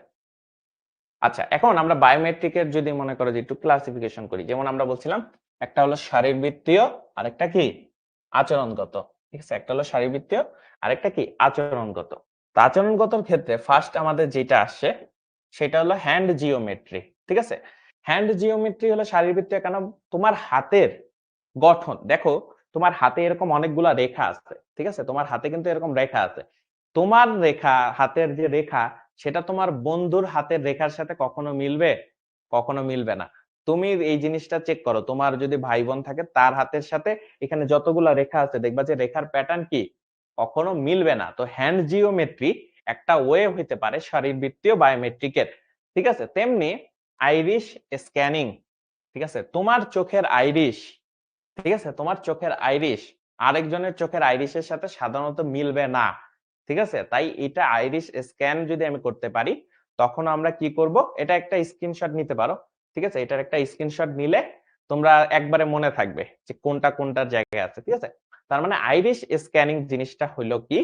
আচ্ছা এখন আমরা বায়োমেট্রিকের যদি মনে করো যে একটু ক্লাসিফিকেশন করি, যেমন আমরা বলছিলাম একটা হলো শারীরবৃত্তীয় আরেকটা কি আচরণগত। ঠিক আছে, একটা হলো শারীরবৃত্তীয় আরেকটা কি আচরণগত। তো আচরণগতর ক্ষেত্রে ফার্স্ট আমাদের যেটা আসছে সেটা হলো হ্যান্ড জিওমেট্রি। ঠিক আছে, হ্যান্ড জিওমেট্রি হলো শারীরবৃত্তীয়, কেন তোমার হাতের গঠন দেখো, তোমার হাতে এরকম অনেকগুলা রেখা আছে। ঠিক আছে, তোমার হাতে কিন্তু এরকম রেখা আছে, তোমার রেখা হাতের যে রেখা সেটা তোমার বন্ধুর হাতের রেখার সাথে কখনো মিলবে, কখনো মিলবে না। তুমি এই জিনিসটা চেক করো, তোমার যদি ভাই বোন থাকে তার হাতের সাথে এখানে যতগুলা রেখা আছে দেখবা যে রেখার প্যাটার্ন কি কখনো মিলবে না। তো হ্যান্ড জিওমেট্রি একটা ওয়ে হইতে পারে শারীরবৃত্তীয় বায়োমেট্রিকের। ঠিক আছে, তেমনি আইরিশ স্ক্যানিং। ঠিক আছে, তোমার চোখের আইরিশ, ঠিক আছে, তোমার চোখের আইরিশ আরেকজনের চোখের আইরিশের সাথে সাধারণত মিলবে না। ঠিক আছে, তাই এটা আইরিশ স্ক্যান যদি আমি করতে পারি তখন আমরা কি করব, এটা একটা স্ক্রিনশট নিতে পারো। ঠিক আছে, এটার একটা স্ক্রিনশট নিলে তোমরা একবারে মনে থাকবে যে কোনটা কোনটার জায়গায় আছে। ঠিক আছে, তার মানে আইরিশ স্ক্যানিং জিনিসটা হলো কি,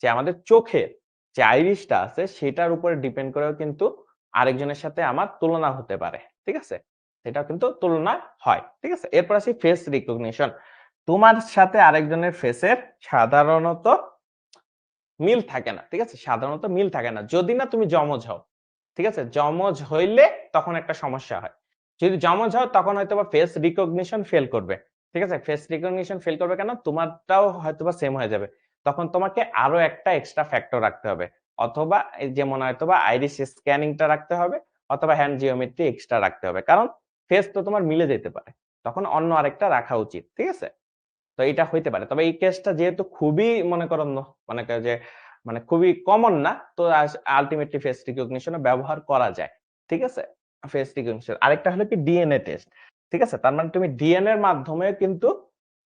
যে আমাদের চোখের যে আইরিশটা আছে সেটার উপরে ডিপেন্ড করেও কিন্তু আরেকজনের সাথে আমার তুলনা হতে পারে। ঠিক আছে, এটা কিন্তু তুলনা হয়। ঠিক আছে, এরপর আসি ফেস রিকগনিশন। তোমার সাথে আরেকজনের ফেসের সাধারণত মিল থাকে না। ঠিক আছে, সাধারণত মিল থাকে না যদি না তুমি যমজ হও। ঠিক আছে, যমজ হইলে তখন একটা সমস্যা হয়। যদি যমজ হও তখন হয়তোবা ফেস রিকগনিশন ফেল করবে। ঠিক আছে, ফেস রিকগনিশন ফেল করবে কেন, তোমারটাও হয়তোবা সেম হয়ে যাবে। তখন তোমাকে আরো একটা এক্সট্রা ফ্যাক্টর রাখতে হবে, অথবা যেমন হয়তোবা আইরিশ স্ক্যানিংটা রাখতে হবে, অথবা হ্যান্ড জিওমেট্রি এক্সট্রা রাখতে হবে, কারণ ফেস তো তোমার মিলে যেতে পারে, তখন অন্য আরেকটা রাখা উচিত। ঠিক আছে, তো এটা হইতে পারে, তবে এই কেসটা যেহেতু খুবই মনে করো মনে করো যে মানে খুবই কমন না, তো আলটিমেটলি ফেস রিকগনিশন ব্যবহার করা যায়। ঠিক আছে, ফেস রিকগনিশন আরেকটা হলো কি ডিএনএ টেস্ট। ঠিক আছে, তার মানে তুমি ডিএনএ এর মাধ্যমে কিন্তু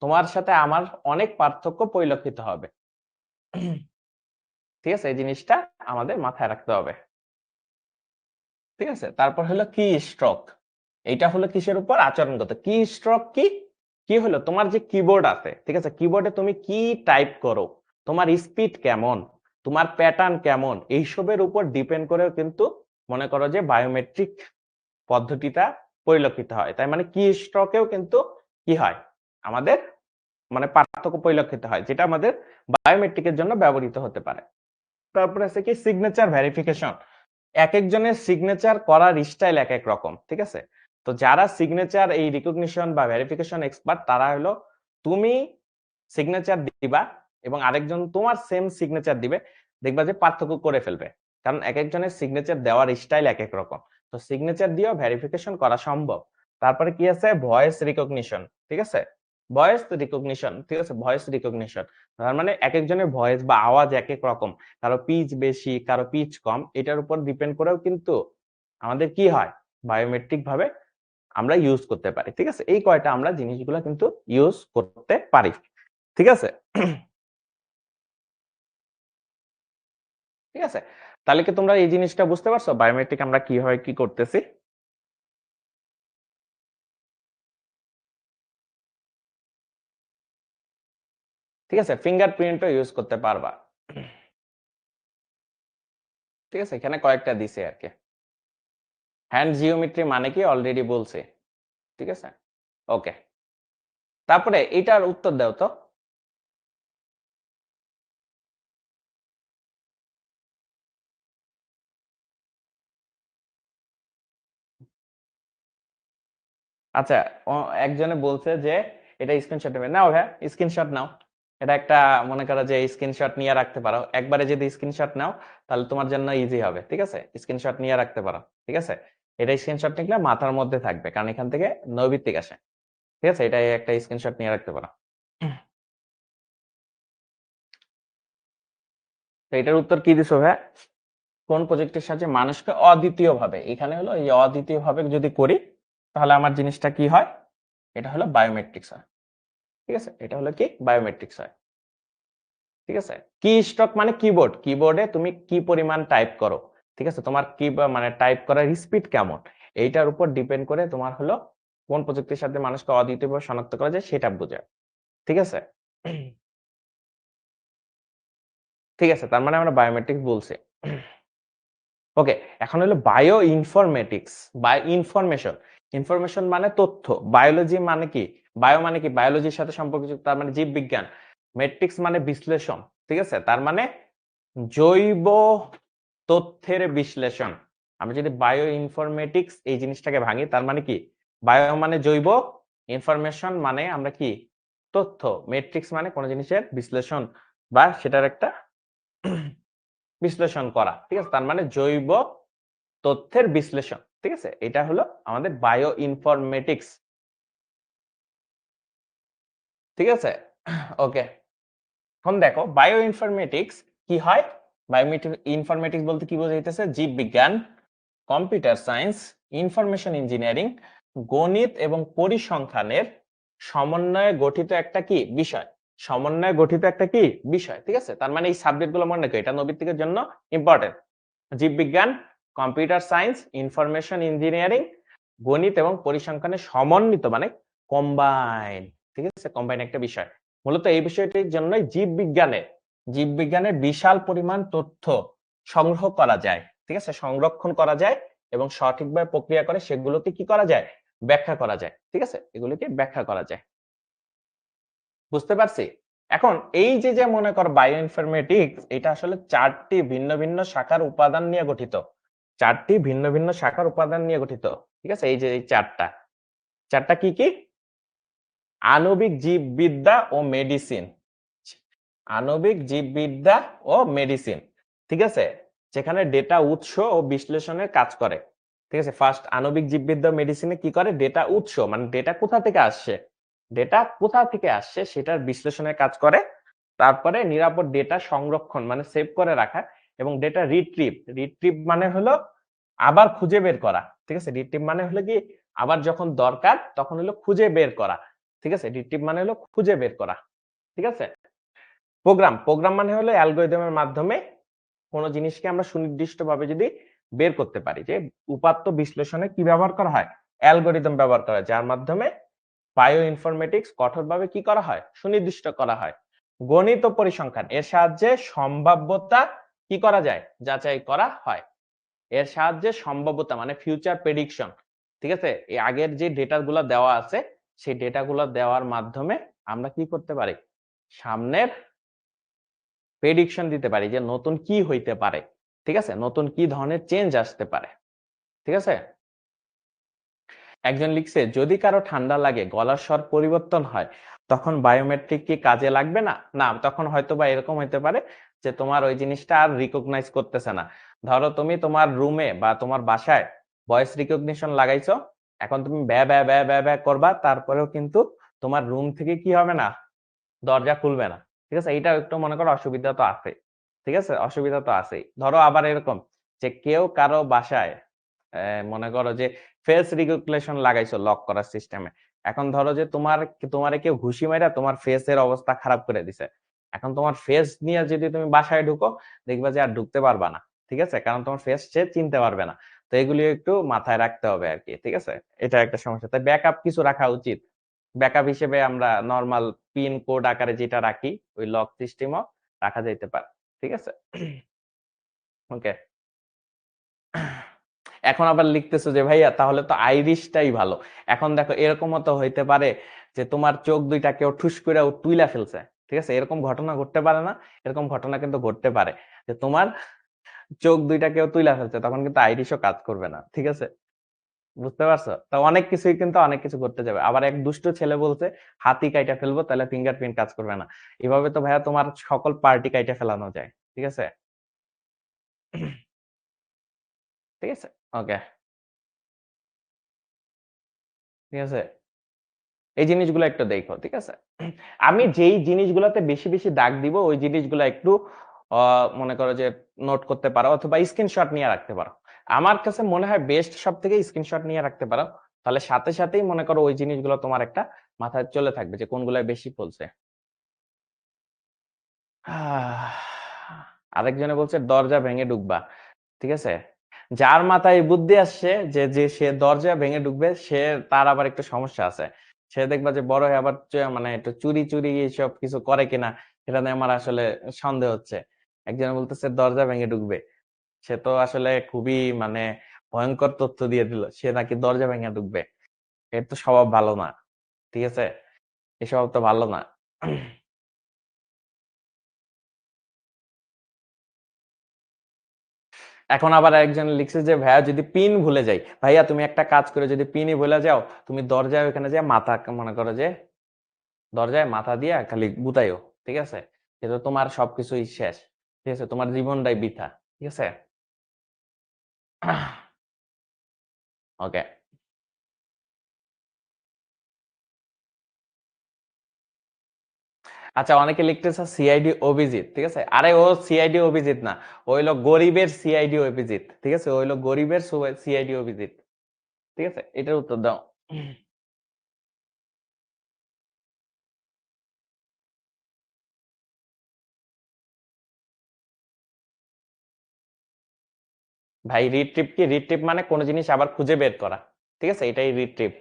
তোমার সাথে আমার অনেক পার্থক্য পরিলক্ষিত হবে। ঠিক আছে, এই জিনিসটা আমাদের মাথায় রাখতে হবে। ঠিক আছে, তারপর হলো কি স্ট্রোক। এইটা হলো কিসের উপর, আচরণগত। কি স্ট্রোক কি, কি হলো তোমার যে কিবোর্ড আছে, ঠিক আছে, কিবোর্ডে তুমি কি টাইপ করো, তোমার স্পিড কেমন, তোমার প্যাটার্ন কেমন, এইসবের উপর ডিপেন্ড করেও কিন্তু মনে করো যে বায়োমেট্রিক পদ্ধতিটা পরিলক্ষিত হয়। তাই মানে কি স্ট্রোকেও কিন্তু কি হয়, আমাদের মানে পার্থক্য পরিলক্ষিত হয়, যেটা আমাদের বায়োমেট্রিকের জন্য ব্যবহৃত হতে পারে। তারপরে আছে কি সিগনেচার ভেরিফিকেশন। এক একজনের সিগনেচার করার স্টাইল এক এক রকম। ঠিক আছে, তো যারা সিগনেচার এই রিকগনিশন বা ভেরিফিকেশন এক্সপার্ট তারা হলো, তুমি সিগনেচার দিবা এবং আরেকজন তোমার সেম সিগনেচার দিবে, দেখবা যে পার্থক্য করে ফেলবে, কারণ এক একজনের সিগনেচার দেওয়ার স্টাইল এক এক রকম। তো সিগনেচার দিয়েও ভেরিফিকেশন করা সম্ভব। তারপরে কি আছে, ভয়েস রিকগনিশন। ঠিক আছে, ভয়েস রিকগনিশন, ঠিক আছে, ভয়েস রিকগনিশন তার মানে এক একজনের ভয়েস বা আওয়াজ এক এক রকম, কারো পিচ বেশি কারো পিচ কম, এটার উপর ডিপেন্ড করেও কিন্তু আমাদের কি হয়, বায়োমেট্রিক ভাবে আমরা ইউজ করতে পারি। ঠিক আছে, এই কয়টা আমরা জিনিসগুলো কিন্তু ইউজ করতে পারি। ঠিক আছে, ঠিক আছে, তাহলে কি তোমরা এই জিনিসটা বুঝতে পারছো বায়োমেট্রিক আমরা কিভাবে কি করতেছি। ঠিক আছে, ফিঙ্গারপ্রিন্টও ইউজ করতে পারবা। ঠিক আছে, এখানে কয়েকটা দিছে আর কি। হ্যান্ড জিওমেট্রি মানে কি অলরেডি বলছে। ঠিক আছে, ওকে, তারপরে এটার উত্তর দাও তো। আচ্ছা, একজনে বলছে যে এটা স্ক্রিনশট নেবে, নাও হ্যাঁ স্ক্রিনশট নাও। এটা একটা মনে করো যে স্ক্রিনশট নিয়ে রাখতে পারো, একবারে যদি স্ক্রিনশট নাও তাহলে তোমার জন্য ইজি হবে। ঠিক আছে, স্ক্রিনশট নিয়ে রাখতে পারো। ঠিক আছে, এটা স্ক্রিনশট নিলে মাথার মধ্যে থাকবে, কারণ এখান থেকে নৈবিত্তিক আসে। ঠিক আছে, এটাই একটা স্ক্রিনশট নিয়ে রাখতে পারো। তো এটার উত্তর কি দিছো ভাই, কোন প্রজেক্টের সাহায্যে মানুষকে অদ্বিতীয় ভাবে, এখানে হলো এই অদ্বিতীয় ভাবে যদি করি তাহলে আমার জিনিসটা কি হয়, এটা হলো বায়োমেট্রিক্স হয়। ঠিক আছে, এটা হলো কি বায়োমেট্রিক্স হয়। ঠিক আছে, কি স্ট্রোক মানে কিবোর্ড, কিবোর্ডে তুমি কি পরিমাণ টাইপ করো, ঠিক আছে, তোমার কি মানে টাইপ করার স্পিড কেমন, এইটার উপর ডিপেন্ড করে তোমার হলো কোন প্রযুক্তির সাথে মানুষকে অদ্বিতীয়ভাবে শনাক্ত করা যায় সেটা বোঝায়। ঠিক আছে, ঠিক আছে, তার মানে আমরা বায়োমেট্রিক্স বলছি। ওকে, এখন হলো bio informatics. Bio information, information মানে তথ্য, বায়োলজি মানে কি, বায়ো মানে কি বায়োলজির সাথে সম্পর্কযুক্ত, তার মানে জীববিজ্ঞান, মেট্রিক্স মানে বিশ্লেষণ। ঠিক আছে, তার মানে জৈব তথ্যের বিশ্লেষণ। আমি যদি বায়ো ইনফরমেটিক্স এই জিনিসটাকে ভাঙি, তার মানে কি বায়ো মানে জৈব, ইনফরমেশন মানে আমরা কি তথ্য, মেট্রিক্স মানে কোন জিনিসের বিশ্লেষণ বা সেটার একটা বিশ্লেষণ করা। ঠিক আছে, তার মানে জৈব তথ্যের বিশ্লেষণ। ঠিক আছে, এটা হলো আমাদের বায়ো ইনফরমেটিক্স। ঠিক আছে, ওকে, এখন দেখো বায়ো ইনফরমেটিক্স কি হয়। বায়ো ইনফরমেটিক্স বলতে কি বোঝাইতেছে, জীববিজ্ঞান, কম্পিউটার সায়েন্স, ইনফরমেশন ইঞ্জিনিয়ারিং, গণিত এবং পরিসংখ্যানের সমন্বয়ে গঠিত একটা কি বিষয়, সমন্বয়ে গঠিত একটা কি বিষয়। ঠিক আছে, তার মানে এই সাবজেক্ট গুলো মনে রাখো, এটা নৈতিকের জন্য ইম্পর্টেন্ট। জীববিজ্ঞান, কম্পিউটার সায়েন্স, ইনফরমেশন ইঞ্জিনিয়ারিং, গণিত এবং পরিসংখ্যানের সমন্বিত মানে কম্বাইন। ঠিক আছে, কম্বাইন একটা বিষয়। মূলত এই বিষয়টির জন্যই জীববিজ্ঞানের বিশাল পরিমাণ তথ্য সংগ্রহ করা যায়। ঠিক আছে, সংরক্ষণ করা যায় এবং সঠিকভাবে প্রক্রিয়া করে সেগুলোকে কি করা যায়, ব্যাখ্যা করা যায়। ঠিক আছে, এগুলোকে ব্যাখ্যা করা যায়। বুঝতে পারছি। এখন এই যে মনে কর বায়ো ইনফরমেটিক্স, এটা আসলে চারটি ভিন্ন ভিন্ন শাখার উপাদান নিয়ে গঠিত, চারটি ভিন্ন ভিন্ন শাখার উপাদান নিয়ে গঠিত। ঠিক আছে, এই যে এই চারটা, চারটা কি কি, আণবিক জীববিদ্যা ও মেডিসিন, আণবিক জীববিদ্যা ও মেডিসিন। ঠিক আছে, যেখানে ডেটা উৎস ও বিশ্লেষণের কাজ করে। ঠিক আছে, ফার্স্ট আণবিক জীববিদ্যা মেডিসিনে কি করে, ডেটা উৎস মানে ডেটা কোথা থেকে আসছে, ডেটা কোথা থেকে আসছে সেটার বিশ্লেষণের কাজ করে। তারপরে নিরাপদ ডেটা সংরক্ষণ মানে সেভ করে রাখা, এবং ডেটা রিট্রিভ মানে হলো আবার খুঁজে বের করা। ঠিক আছে, রিট্রিভ মানে হলো কি আবার যখন দরকার তখন হলো খুঁজে বের করা। ঠিক আছে, রিট্রিভ মানে হলো খুঁজে বের করা। ঠিক আছে, প্রোগ্রাম মানে হলো অ্যালগরিদমের মাধ্যমে কোন জিনিসকে আমরা সুনির্দিষ্টভাবে যদি বের করতে পারি, যে উপাত্ত বিশ্লেষণে কি ব্যবহার করা হয়, অ্যালগরিদম ব্যবহার করা হয়, যার মাধ্যমে বায়ো ইনফরমেটিক্স কঠোরভাবে কি করা হয়, সুনির্দিষ্ট করা হয়। গণিত ও পরিসংখ্যান, এর সাহায্যে সম্ভাব্যতা কি করা যায়, যাচাই করা হয়। এর সাহায্যে সম্ভাব্যতা মানে ফিউচার প্রেডিকশন। ঠিক আছে, এই আগের যে ডেটা গুলো দেওয়া আছে সেই ডেটা গুলো দেওয়ার মাধ্যমে আমরা কি করতে পারি, সামনের প্রেডিকশন দিতে পারি যে নতুন কি হইতে পারে। ঠিক আছে, নতুন কি ধরনের চেঞ্জ আসতে পারে। ঠিক আছে, একজন লিখছে যদি কারো ঠান্ডা লাগে, গলার স্বর পরিবর্তন হয়, তখন বায়োমেট্রিক কি কাজে লাগবে না, না তখন হয়তো বা এরকম হইতে পারে যে তোমার ওই জিনিসটা আর রিকগনাইজ করতেছে না। ধরো তুমি তোমার রুমে বা তোমার বাসায় ভয়েস রিকগনিশন লাগাইছো, এখন তুমি ব্যা ব্যা ব্যা ব্যা ব্যা করবা, তারপরেও কিন্তু তোমার রুম থেকে কি হবে না, দরজা খুলবে না। ঠিক আছে, এইটা একটু মনে করো অসুবিধা তো আছে। ঠিক আছে, অসুবিধা তো আছেই। ধরো আবার এরকম যে কেউ কারো বাসায় মনে করো যে ফেস রিকগনিশন লাগাইছো লক করার সিস্টেমে, এখন ধরো যে তোমারে কেউ ঘুষি মাইরা তোমার ফেসের অবস্থা খারাপ করে দিছে, এখন তোমার ফেস নিয়ে যদি তুমি বাসায় ঢুকো, দেখবা যে আর ঢুকতে পারবা না। ঠিক আছে, কারণ তোমার ফেস সে চিনতে পারবে না। তো এগুলি একটু মাথায় রাখতে হবে আর কি। ঠিক আছে, এটা একটা সমস্যা, তাই ব্যাকআপ কিছু রাখা উচিত। ব্যাকআপ হিসেবে আমরা নরমাল পিন কোড আকারে যেটা রাখি, ওই লক সিস্টেমও রাখা যাইতে পারে। ঠিক আছে, ওকে। এখন আবার লিখতেছো যে ভাইয়া তাহলে তো আইরিশটাই ভালো। এখন দেখো এরকমও তো হইতে পারে যে তোমার চোখ দুইটা কেউ ঠুস করে তুইলা ফেলছে। ঠিক আছে, এরকম ঘটনা ঘটতে পারে না, এরকম ঘটনা কিন্তু ঘটতে পারে যে তোমার চোখ দুইটা কেউ তুইলা ফেলছে, তখন কিন্তু আইরিশও কাজ করবে না। ঠিক আছে, বুঝতে পারছো, তো অনেক কিছুই কিন্তু অনেক কিছু করতে যাবে। আবার এক দুষ্ট ছেলে বলছে হাতি কাইটা ফেলবো, তাহলে ফিঙ্গারপ্রিন্ট কাজ করবে না। এভাবে তো ভাইয়া তোমার সকল পার্টি কাইটা ফেলানো যায়। ঠিক আছে, ঠিক আছে, ওকে, ঠিক আছে, এই জিনিসগুলো একটু দেখো। ঠিক আছে, আমি যেই জিনিসগুলোতে বেশি বেশি দাগ দিব ওই জিনিসগুলো একটু মনে করো যে নোট করতে পারো অথবা স্ক্রিনশট নিয়ে রাখতে পারো। আমার কাছে মনে হয় বেস্ট সব থেকে স্ক্রিনশট নিয়ে রাখতে পারো, তাহলে সাথে সাথেই মনে করো ওই জিনিসগুলো তোমার একটা মাথায় চলে থাকবে যে কোনগুলো বেশি ফলছে। আরেকজনে বলছে দরজা ভেঙে ঢুকবা, ঠিক আছে? যার মাথায় বুদ্ধি আসছে যে যে সে দরজা ভেঙে ঢুকবে, তার আবার একটু সমস্যা আছে। সে দেখবা যে বড় হয়ে আবার মানে একটু চুরি এইসব কিছু করে কিনা সেটা নিয়ে আমার আসলে সন্দেহ হচ্ছে। একজন বলতেছে দরজা ভেঙে ঢুকবে। সে তো আসলে খুবই মানে ভয়ঙ্কর তথ্য দিয়ে দিল। সে নাকি দরজা ভেঙে ঢুকবে। এর তো স্বভাব ভালো না। ঠিক আছে? এই স্বভাব তো ভালো না। এখন আবার একজন লিখছে যে ভাইয়া যদি পিন ভুলে যাই, ভাইয়া তুমি একটা কাজ করে যদি পিনই ভুলে যাও, তুমি দরজায় ওখানে যে মাথা মনে করো যে দরজায় মাথা দিয়ে খালি গুতাইও। ঠিক আছে? কিন্তু তোমার সবকিছুই শেষ। ঠিক আছে? তোমার জীবনটাই বৃথা। ঠিক আছে? ওকে। আচ্ছা, অনেকে লিখতেছে সিআইডি অভিজিৎ। ঠিক আছে? আরে ও সিআইডি অভিজিৎ না, ও হইলো গরিবের সিআইডি অভিজিৎ। ঠিক আছে? ও হইলো গরিবের সিআইডি অভিজিৎ। ঠিক আছে? এটার উত্তর দাও। ভাই রিট্রিপ কি? রিট্রিপ মানে কোন জিনিস আবার খুঁজে বের করা। ঠিক আছে? এটাই রিট্রিপ।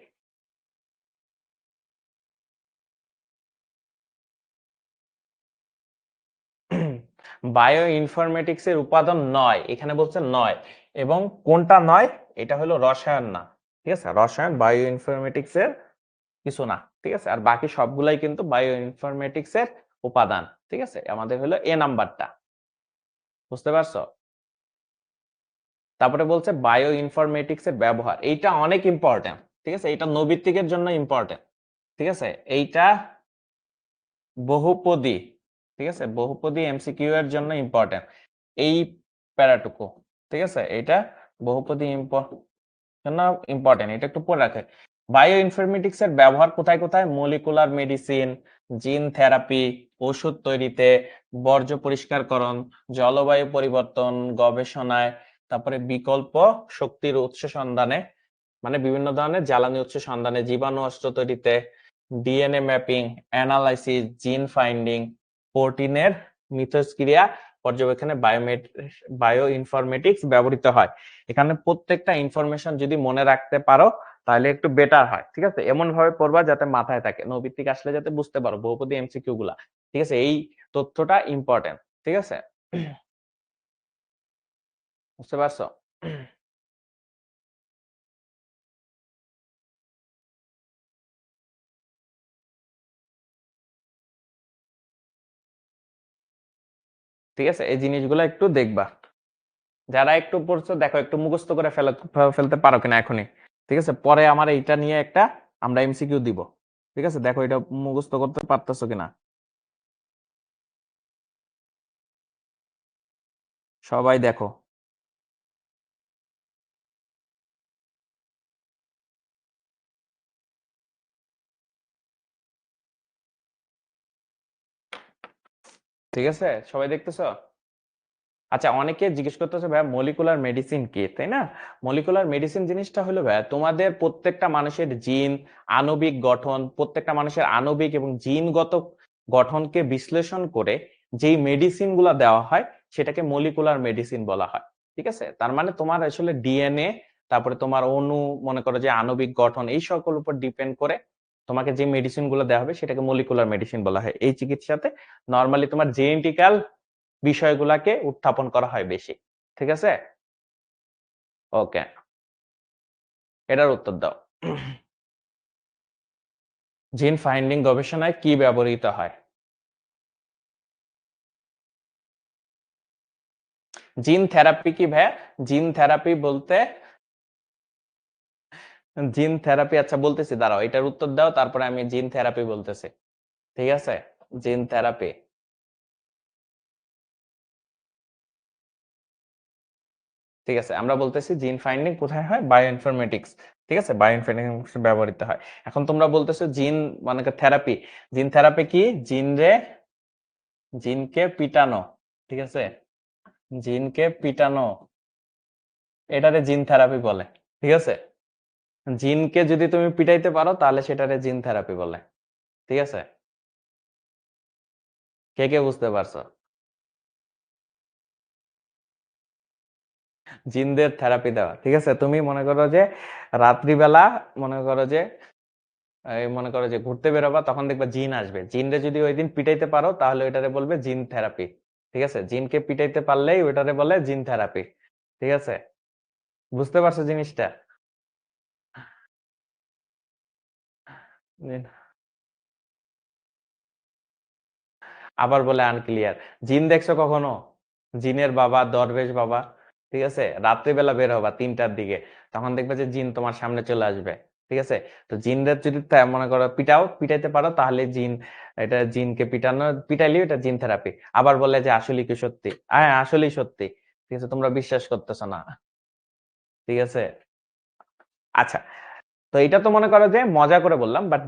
বায়ো ইনফরমেটিক্স এর উপাদান নয়, এখানে বলছে নয়। এবং কোনটা নয়? এটা হলো রসায়ন না। ঠিক আছে? রসায়ন বায়ো ইনফরমেটিক্স এর কিছু না। ঠিক আছে? আর বাকি সবগুলাই কিন্তু বায়ো ইনফরমেটিক্স এর উপাদান। ঠিক আছে? আমাদের হলো এ নাম্বারটা। বুঝতে পারছো? তারপরে বলছে বায়ো ইনফরমেটিক্স এর ব্যবহার, এইটা অনেক ইম্পর্টেন্ট। ঠিক আছে? এটা নৈবিত্তিকের জন্য ইম্পর্টেন্ট। ঠিক আছে? এইটা বহুপদী। ঠিক আছে? বহুপদী এমসিকিউ এর জন্য ইম্পর্টেন্ট এই প্যারাটুকু। ঠিক আছে? এটা বহুপদী জন্য ইম্পর্টেন্ট, এটা একটু পড়ে রাখে। বায়ো ইনফরমেটিক্স এর ব্যবহার কোথায় কোথায়? মলিকুলার মেডিসিন, জিন থেরাপি, ওষুধ তৈরিতে, বর্জ্য পরিষ্কারকরণ, জলবায়ু পরিবর্তন গবেষণায়, তারপরে বিকল্প শক্তির উৎস সন্ধানে, মানে বিভিন্ন ধরনের জ্বালানি উৎস সন্ধানে, জীবাণু অস্ত্র তৈরিতে, ডিএনএ ম্যাপিং, অ্যানালাইসিস, জিন ফাইন্ডিং, প্রোটিনের মিথস্ক্রিয়া পর্যবেক্ষণে বায়ো ইনফরমেটিক্স ব্যবহৃত হয়। এখানে প্রত্যেকটা ইনফরমেশন যদি মনে রাখতে পারো তাহলে একটু বেটার হয়। ঠিক আছে? এমন ভাবে পড়বা যাতে মাথায় থাকে, নৈবিত্তিক আসলে যাতে বুঝতে পারো বহুপদী এমসিকিউ গুলা। ঠিক আছে? এই তথ্যটা ইম্পর্টেন্ট। ঠিক আছে? বুঝতে পারছো? ঠিক আছে? এই জিনিসগুলো একটু দেখবা। যারা একটু পড়ছো দেখো একটু মুখস্থ করে ফেলতে পারো কিনা এখনই। ঠিক আছে? পরে আমার এইটা নিয়ে একটা আমরা এমসিকিউ দিব। ঠিক আছে? দেখো এটা মুখস্থ করতে পারতেছো কিনা। সবাই দেখো। ঠিক আছে? সবাই দেখতেছো? আচ্ছা, অনেকে জিজ্ঞেস করতেছে ভাইয়া মলিকুলার মেডিসিন কি, তাই না? মলিকুলার মেডিসিন জিনিসটা হলো ভাইয়া তোমাদের প্রত্যেকটা মানুষের জিন, আণবিক গঠন, প্রত্যেকটা মানুষের আণবিক এবং জিনগত গঠনকে বিশ্লেষণ করে যেই মেডিসিন গুলা দেওয়া হয় সেটাকে মলিকুলার মেডিসিন বলা হয়। ঠিক আছে? তার মানে তোমার আসলে ডিএনএ, তারপরে তোমার অণু, মনে করো যে আণবিক গঠন, এই সকল উপর ডিপেন্ড করে তোমাকে যে মেডিসিন গুলো দেওয়া হবে সেটাকে মলিকুলার মেডিসিন বলা হয়। এই চিকিৎসাতে নর্মালি তোমার জেনেটিক্যাল বিষয়গুলাকে উত্থাপন করা হয় বেশি। ঠিক আছে? ওকে, এটার উত্তর দাও। জিন ফাইন্ডিং গবেষণায় কি ব্যবহৃত হয়? জিন থেরাপি কি ভাইয়া? জিন থেরাপি বলতে জিন থেরাপি, আচ্ছা বলতেছি, দাঁড়াও এটার উত্তর দাও তারপরে আমি জিন থেরাপি বলতেছি। ঠিক আছে? Gene therapy. ঠিক আছে, আমরা বলতেছি জিন ফাইন্ডিং কোথায় হয়? Bio informatics. ঠিক আছে? বায়ো ইনফরমেটিক্স ব্যবহৃত হয়। এখন তোমরা বলতেছো জিন মানে থেরাপি। জিন থেরাপি কি? জিনকে পিটানো। ঠিক আছে? জিনকে পিটানো, এটারে জিন থেরাপি বলে। ঠিক আছে? জিনকে যদি তুমি পিটাইতে পারো তাহলে সেটারে জিন থেরাপি বলে। ঠিক আছে? কে কে বুঝতে পারছো? জিনদের থেরাপি দেওয়া, ঠিক আছে? তুমি মনে করো যে রাত্রিবেলা মনে করো যে মনে করো যে ঘুরতে বেরোবা, তখন দেখবা জিন আসবে। জিনরে যদি ওই দিন পিটাইতে পারো তাহলে ওইটারে বলবে জিন থেরাপি। ঠিক আছে? জিনকে পিটাইতে পারলেই ওইটারে বলে জিন থেরাপি। ঠিক আছে? বুঝতে পারছো জিনিসটা? জিন- আবার বলে আনক্লিয়ার। জিন দেখছো কখনো? জিনের বাবা দরবেশ বাবা, ঠিক আছে? রাত্রিবেলা বের হবা 3টার দিকে, তখন দেখবে যে জিন তোমার সামনে চলে আসবে। ঠিক আছে? তো জিনদের যদি মনে করো পিটাইতে পারো তাহলে জিন, এটা জিনকে পিটাইলে এটা জিন থেরাপি। আবার বলে যে আসলে কি সত্যি? হ্যাঁ আসলেই সত্যি। ঠিক আছে, তোমরা বিশ্বাস করতেছো না। ঠিক আছে, আচ্ছা। তো এটা তো মনে করো যে মজা করে বললাম, বাট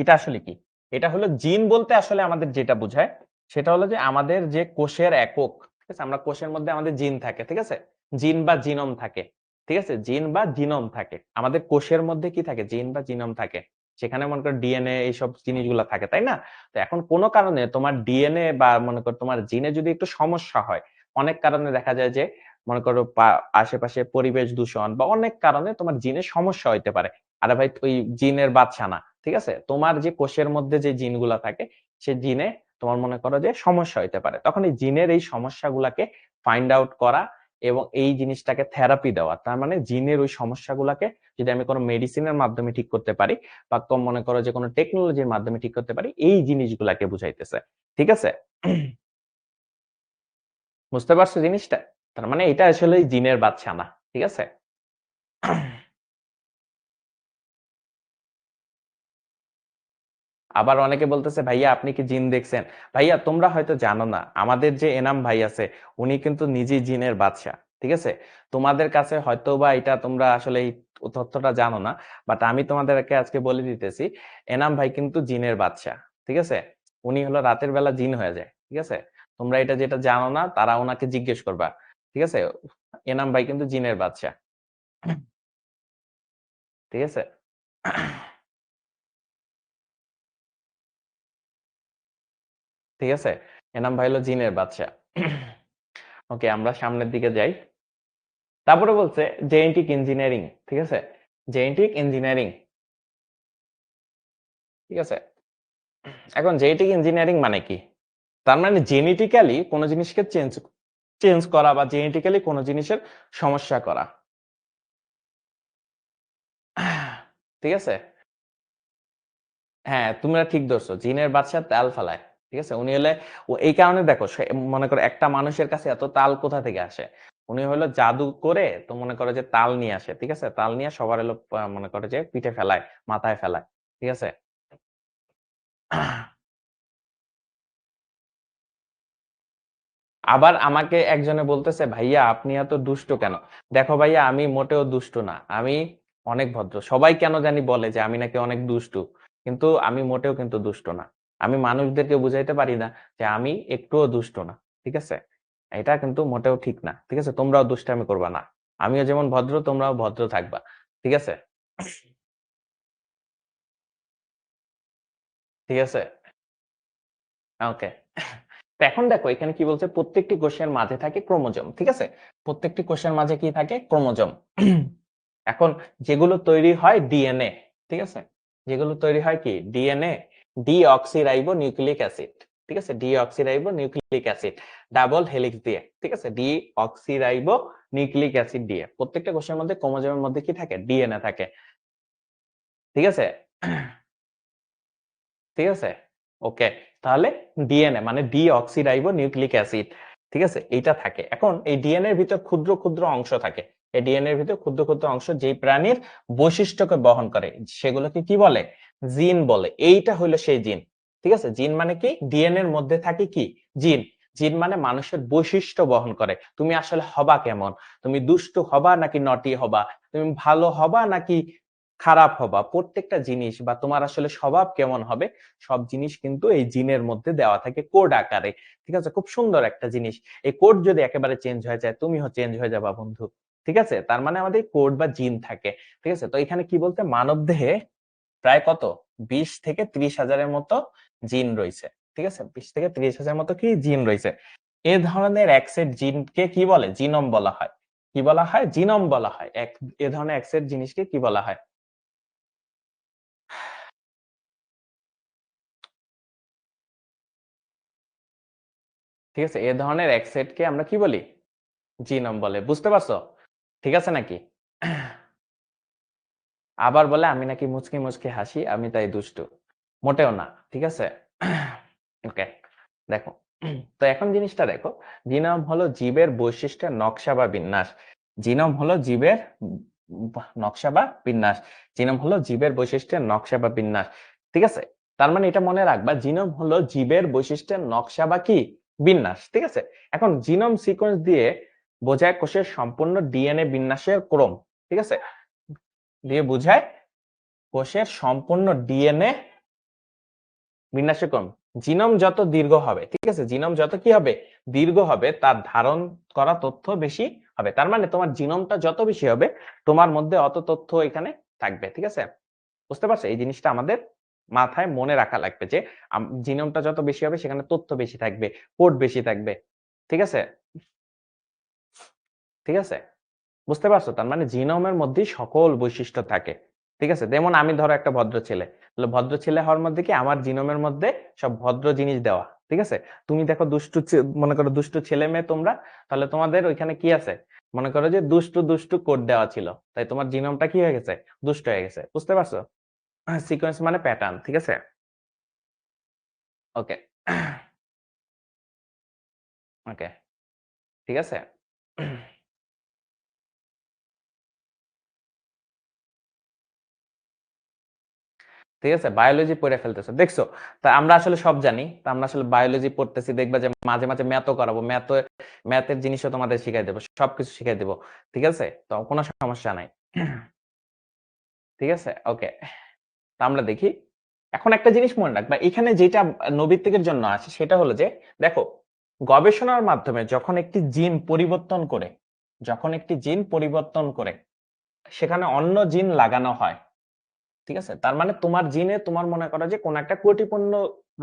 এটা আসলে কি? এটা হলো জিন বলতে আসলে আমাদের যেটা বোঝায় সেটা হলো যে আমাদের যে কোষের একক, ঠিক আছে? আমরা কোষের মধ্যে আমাদের জিন থাকে, ঠিক আছে? জিন বা জিনোম থাকে, ঠিক আছে? জিন বা জিনোম থাকে আমাদের কোষের মধ্যে, কি থাকে? জিন বা জিনোম থাকে। সেখানে মনে করো ডিএনএ এইসব জিনিসগুলো থাকে, তাই না? তো এখন কোনো কারণে তোমার ডিএনএ বা মনে করো তোমার জিনে যদি একটু সমস্যা হয়, অনেক কারণে দেখা যায় যে মনে করো আশেপাশে পরিবেশ দূষণ বা অনেক কারণে তোমার জিনে সমস্যা হইতে পারে। আরে ভাই ওই জিনের বাদশা না, ঠিক আছে? তোমার যে কোষের মধ্যে যে জিনগুলা থাকে সে জিনে তোমার মনে করো যে সমস্যা হইতে পারে, তখন এই জিনের এই সমস্যাগুলাকে ফাইন্ড আউট করা এবং এই জিনিসটাকে থেরাপি দেওয়া। তার মানে জিনের ওই সমস্যাগুলাকে যদি আমি কোনো মেডিসিনের মাধ্যমে ঠিক করতে পারি বা কম মনে করো যে কোনো টেকনোলজির মাধ্যমে ঠিক করতে পারি, এই জিনিসগুলাকে বুঝাইতেছে। ঠিক আছে? বুঝতে পারছো জিনিসটা? তার মানে এটা আসলে জিনের বাদশা না। ঠিক আছে? আবার অনেকে বলতেছে ভাইয়া আপনি কি জিন দেখছেন? ভাইয়া তোমরা হয়তো জানো না, আমাদের যে এনাম ভাই আছে উনি কিন্তু নিজেই জিনের বাদশা। ঠিক আছে? তোমাদের কাছে হয়তো বা এটা তোমরা আসলে এই তথ্যটা জানো না, বাট আমি তোমাদেরকে আজকে বলে দিতেছি, এনাম ভাই কিন্তু জিনের বাদশা। ঠিক আছে? উনি হলো রাতের বেলা জিন হয়ে যায়। ঠিক আছে? তোমরা এটা যেটা জানো না তারা ওনাকে জিজ্ঞেস করবা। ঠিক আছে? এনাম ভাই কিন্তু জিনের বাদশা। ঠিক আছে? ঠিক আছে? এনাম ভাই হলো জিনের বাদশা। ওকে, আমরা সামনের দিকে যাই। তারপরে বলছে জেনেটিক ইঞ্জিনিয়ারিং। ঠিক আছে? জেনেটিক ইঞ্জিনিয়ারিং, ঠিক আছে? এখন জেনেটিক ইঞ্জিনিয়ারিং মানে কি? তার মানে জেনেটিক্যালি কোন জিনিসকে চেঞ্জ চেঞ্জ করা বা জেনেটিক্যালি কোন জিনিসের সমস্যা করা। ঠিক আছে? হ্যাঁ তোমরা ঠিক ধরছো, জিনের বাদশা তাল ফালায়। ঠিক আছে? উনি হলে এই কারণে দেখো মনে করো একটা মানুষের কাছে এত তাল কোথা থেকে আসে? উনি হলো জাদু করে তো মনে করো যে তাল নিয়ে আসে। ঠিক আছে? তাল নিয়ে সবার হলো মনে করো যে পিঠে ফেলায়, মাথায় ফেলায়। ঠিক আছে? আবার আমাকে একজনে বলতেছে ভাইয়া আপনি এত দুষ্ট কেন? দেখো ভাইয়া আমি মোটেও দুষ্ট না, আমি অনেক ভদ্র। সবাই কেন জানি বলে যে আমি নাকি অনেক দুষ্টু, কিন্তু আমি মোটেও কিন্তু দুষ্ট না। আমি মানুষদেরকে বুঝাইতে পারি না যে আমি একটুও দুষ্ট না। ঠিক আছে? এটা কিন্তু মোটেও ঠিক না। ঠিক আছে? তোমরাও দুষ্টামি করবা না। আমিও যেমন ভদ্র তোমরাও ভদ্র থাকবা। ঠিক আছে? ঠিক আছে? ওকে। তো এখন দেখো এখানে কি বলছে, প্রত্যেকটি কোষের মাঝে থাকে ক্রোমোজোম। ঠিক আছে? প্রত্যেকটি কোষের মাঝে কি থাকে? ক্রোমোজোম। এখন যেগুলো তৈরি হয় ডিএনএ, ঠিক আছে? যেগুলো তৈরি হয় কি? DNA, deoxyribo nucleic acid. ঠিক আছে? Deoxyribo nucleic acid double helix দিয়ে। ঠিক আছে? ডিঅক্সিরাইবো নিউক্লিক অ্যাসিড দিয়ে প্রত্যেকটা কোষের মধ্যে ক্রোমোজোমের মধ্যে কি থাকে? ডিএনএ থাকে। ঠিক আছে? ঠিক আছে? ওকে, তাহলে ডিএনএ মানে ডিঅক্সিরাইবো নিউক্লিক অ্যাসিড। ঠিক আছে? এইটা থাকে। এখন এই ডিএনএ এর ভিতর ক্ষুদ্র ক্ষুদ্র অংশ থাকে। এই ডিএনএ এর ভিতর ক্ষুদ্র ক্ষুদ্র অংশ যেই প্রাণীর বৈশিষ্ট্যকে বহন করে সেগুলোকে কি বলে? জিন বলে। এইটা হলো সেই জিন। ঠিক আছে? জিন মানে কি? ডিএনএ এর মধ্যে থাকে কি? জিন। জিন মানে মানুষের বৈশিষ্ট্য বহন করে। তুমি আসলে হবা কেমন? তুমি দুষ্টু হবা নাকি নটি হবা? তুমি ভালো হবা নাকি খারাপ হবা? প্রত্যেকটা জিনিস বা তোমার আসলে স্বভাব কেমন হবে, সব জিনিস কিন্তু এই জিনের মধ্যে দেওয়া থাকে কোড আকারে। ঠিক আছে? খুব সুন্দর একটা জিনিস। এই কোড যদি একেবারে চেঞ্জ হয়ে যায় তুমিও চেঞ্জ হয়ে যাবা বন্ধু। ঠিক আছে? তার মানে আমাদের কোড বা জিন থাকে। ঠিক আছে? তো এখানে কি বলতে, মানব দেহে প্রায় কত 20 থেকে 30 হাজারের মতো জিন রয়েছে। ঠিক আছে? 20 থেকে 30 হাজার মতো কি জিন রয়েছে। এ ধরনের এক সেট জিনকে কি বলে? জিনোম বলা হয়। কি বলা হয়? জিনোম বলা হয়। এ ধরনের এক্স এর জিনিসকে কি বলা হয়? ঠিক আছে? এ ধরনের এক সেটকে আমরা কি বলি? জিনোম বলে। বুঝতে পারছো? ঠিক আছে নাকি? আবার বলে আমি নাকি মুচকি, মুচকি হাসি, আমি তাই দুষ্টু। মোটেও না। ঠিক আছে? ওকে। দেখো। তো এখন জিনিসটা দেখো। জিনোম হলো জীবের বৈশিষ্ট্যের নকশা বা বিন্যাস। জিনোম হলো জীবের নকশা বা বিন্যাস। জিনোম হলো জীবের বৈশিষ্ট্যের নকশা বা বিন্যাস। ঠিক আছে? তার মানে এটা মনে রাখবা, জিনোম হলো জীবের বৈশিষ্ট্যের নকশা বা কি? বিন্যাস। ঠিক আছে? এখন জিনোম সিকোয়েন্স দিয়ে বোঝায় কোষের সম্পূর্ণ ডিএনএ বিন্যাসের ক্রম। ঠিক আছে? দিয়ে বোঝায় কোষের সম্পূর্ণ ডিএনএ বিন্যাসের ক্রম। জিনোম যত দীর্ঘ হবে, ঠিক আছে, জিনোম যত কি হবে? দীর্ঘ হবে, তার ধারণ করা তথ্য বেশি হবে। তার মানে তোমার জিনোমটা যত বেশি হবে, তোমার মধ্যে অত তথ্য এখানে থাকবে। ঠিক আছে? বুঝতে পারছো? এই জিনিসটা আমাদের মাথায় মনে রাখা লাগবে যে জিনোমটা যত বেশি হবে সেখানে তথ্য বেশি থাকবে, কোড বেশি থাকবে। ঠিক আছে? ঠিক আছে? বুঝতে পারছো? তার মানে জিনোমের মধ্যেই সকল বৈশিষ্ট্য থাকে। ঠিক আছে? যেমন আমি ধরো একটা ভদ্র ছেলে, তাহলে ভদ্র ছেলে হওয়ার মধ্যে কি আমার জিনোমের মধ্যে সব ভদ্র জিনিস দেওয়া। ঠিক আছে? তুমি দেখো দুষ্টু মনে করো দুষ্টু ছেলে মেয়ে তোমরা, তাহলে তোমাদের ওইখানে কি আছে? মনে করো যে দুষ্টু দুষ্টু কোড দেওয়া ছিল, তাই তোমার জিনোমটা কি হয়ে গেছে? দুষ্ট হয়ে গেছে। বুঝতে পারছো? সিকোয়েন্স মানে প্যাটার্ন। ঠিক আছে? ওকে। ওকে। ঠিক আছে? ঠিক আছে, বায়োলজি পড়ে ফেলতেছো দেখছো। তা আমরা আসলে সব জানি, তা আমরা আসলে বায়োলজি পড়তেছি, দেখবা যে মাঝে মাঝে ম্যাথও করাবো, ম্যাথের জিনিসও তোমাদের শিখাই দেবো, সবকিছু শিখাই দেবো। ঠিক আছে, তো কোনো সমস্যা নাই। ঠিক আছে, ওকে। তা আমরা দেখি। এখন একটা জিনিস মনে রাখবা, এখানে যেটা নৈবিত্তিকের জন্য আছে সেটা হলো যে, দেখো, গবেষণার মাধ্যমে যখন একটি জিন পরিবর্তন করে সেখানে অন্য জিন লাগানো হয়। ঠিক আছে, তার মানে তোমার জিনে তোমার মনে করো যে কোন একটা ত্রুটিপূর্ণ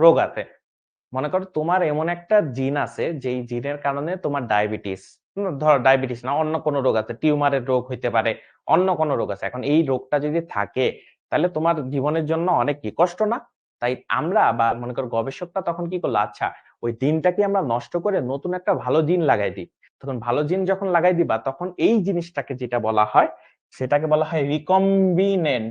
রোগ আছে। মনে করো তোমার এমন একটা জিন আছে যেই জিনের কারণে তোমার ডায়াবেটিস, ধরো ডায়াবেটিস না, অন্য কোনো রোগ আছে, টিউমারের রোগ হইতে পারে, অন্য কোনো রোগ আছে। এখন এই রোগটা যদি থাকে, তাহলে তোমার জীবনের জন্য অনেক কি কষ্ট না? তাই আমরা বা মনে করো গবেষকরা তখন কি করলো, আচ্ছা ওই জিনটাকে আমরা নষ্ট করে নতুন একটা ভালো জিন লাগাই দিই। তখন ভালো জিন যখন লাগাই দিবা, তখন এই জিনিসটাকে যেটা বলা হয় সেটাকে বলা হয় রিকম বিনেট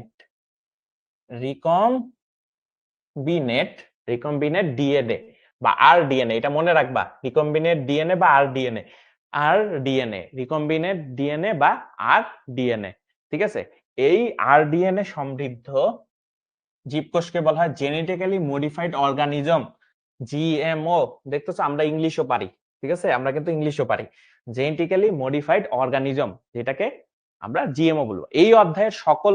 রিকম্বিনেট ডিএনএ বা আর ডিএনএ। এটা মনে রাখবা, রিকম্বিনেট ডিএনএ বা আর ডিএনএ। আর ডিএনএ, রিকম্বিনেট ডিএনএ বা আর ডিএনএ। ঠিক আছে? এই আর ডিএনএ সমৃদ্ধ জীবকোষকে বলা হয় জেনেটিক্যালি মডিফাইড অর্গানিজম, জিএমও। দেখতেছো আমরা ইংলিশও পারি। ঠিক আছে, আমরা কিন্তু ইংলিশও পারি। জেনেটিক্যালি মডিফাইড অর্গানিজম, যেটাকে আমরা জিএমও বলবো। এই অধ্যায়ের সকল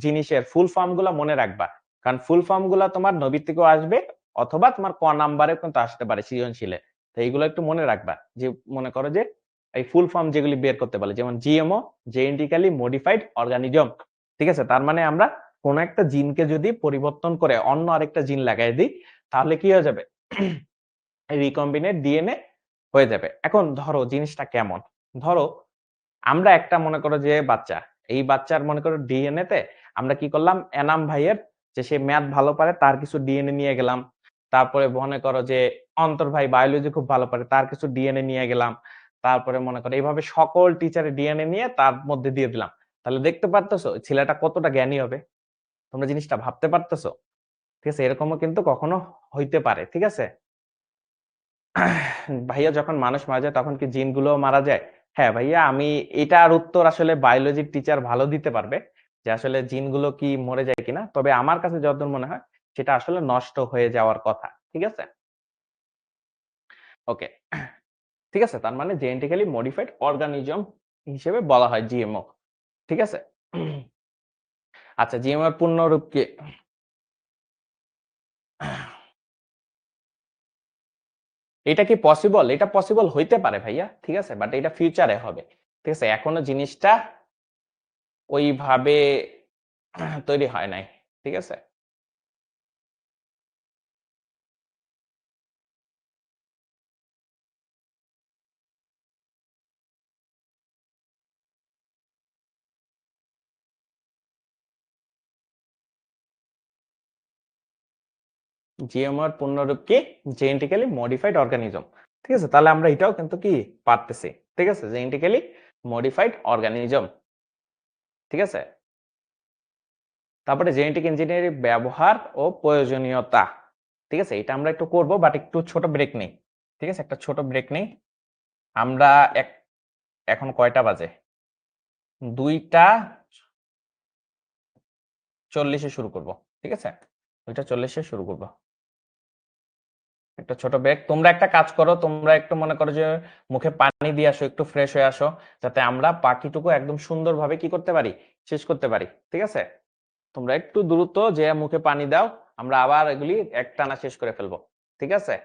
জিনিসের ফুল ফর্ম গুলা মনে রাখবা, কারণ ফুল ফর্ম গুলা তোমার নবী থেকেও আসবে, অথবা তোমার ক নাম্বারে কিন্তু আসতে পারে সৃজনশীলে। তো এইগুলো একটু মনে রাখবা, যে মনে করো যে এই ফুল ফর্ম যেগুলি বের করতে পারে, যেমন জিএমও, জেনেটিক্যালি মডিফাইড অর্গানিজম। ঠিক আছে, তার মানে আমরা কোন একটা জিনকে যদি পরিবর্তন করে অন্য আরেকটা জিন লাগাই দিই, তাহলে কি হয়ে যাবে? রিকম্বিনেট ডিএনএ হয়ে যাবে। এখন ধরো জিনিসটা কেমন, ধরো আমরা একটা মনে করো যে বাচ্চা, এই বাচ্চার মনে করো ডিএনএ তে আমরা কি করলাম, এনাম ভাইয়ের যে সে ম্যাথ ভালো পারে তার কিছু ডিএনএ নিয়ে গেলাম। তারপরে মনে করো যে অন্তর ভাই বায়োলজি খুব ভালো পারে, তার কিছু ডিএনএ নিয়ে গেলাম। তারপরে মনে করো এইভাবে সকল টিচারের ডিএনএ নিয়ে তার মধ্যে দিয়ে দিলাম। তাহলে দেখতে পারতেছো ছেলেটা কতটা জ্ঞানী হবে? তোমরা জিনিসটা ভাবতে পারতেছো? ঠিক আছে, এরকমও কিন্তু কখনো হইতে পারে। ঠিক আছে? ভাইয়া, যখন মানুষ মারা যায় তখন কি জিনগুলো মারা যায়? হ্যাঁ ভাইয়া, আমি এটার উত্তর আসলে বায়োলজির টিচার ভালো দিতে পারবে, যে আসলে জিনগুলো কি মরে যায় কিনা। তবে আমার কাছে যতদূর মনে হয় সেটা আসলে নষ্ট হয়ে যাওয়ার কথা। ঠিক আছে? ওকে। ঠিক আছে, তার মানে জেনেটিক্যালি মডিফাইড অর্গানিজম হিসেবে বলা হয় জিএমও। ঠিক আছে? আচ্ছা, জিএমও এর পূর্ণ রূপ কি? এটা কি পসিবল? এটা পসিবল হইতে পারে ভাইয়া। ঠিক আছে, বাট এটা ফিউচারে হবে। ঠিক আছে, এখনো জিনিসটা ওইভাবে তৈরি হয় নাই। ঠিক আছে? জিএমও এর পূর্ণরূপ কি? Genetically modified organism. ঠিক আছে, তাহলে আমরা এটাও কিন্তু কি পারতেছি। ঠিক আছে, জেনেটিক্যালি মডিফাইড অর্গানিজম। ঠিক আছে, তারপরে জেনেটিক ইঞ্জিনিয়ারিং ব্যবহার ও প্রয়োজনীয়তা। ঠিক আছে, এটা আমরা একটু করব, বাট একটু ছোট ব্রেক নেই। ঠিক আছে, একটা ছোট ব্রেক নেই। আমরা এখন কয়টা বাজে? 2:40 শুরু করব। ঠিক আছে, 2:40 শুরু করব। একটা ছোট ব্রেক। তোমরা একটা কাজ করো, তোমরা একটু মনে করো যে মুখে পানি দিয়ে আসো, একটু ফ্রেশ হয়ে আসো, যাতে আমরা বাকিটুকু একদম সুন্দরভাবে কি করতে পারি, শেষ করতে পারি। ঠিক আছে, তোমরা একটু দ্রুত যে মুখে পানি দাও, আমরা আবার এগুলি একটানা শেষ করে ফেলবো। ঠিক আছে।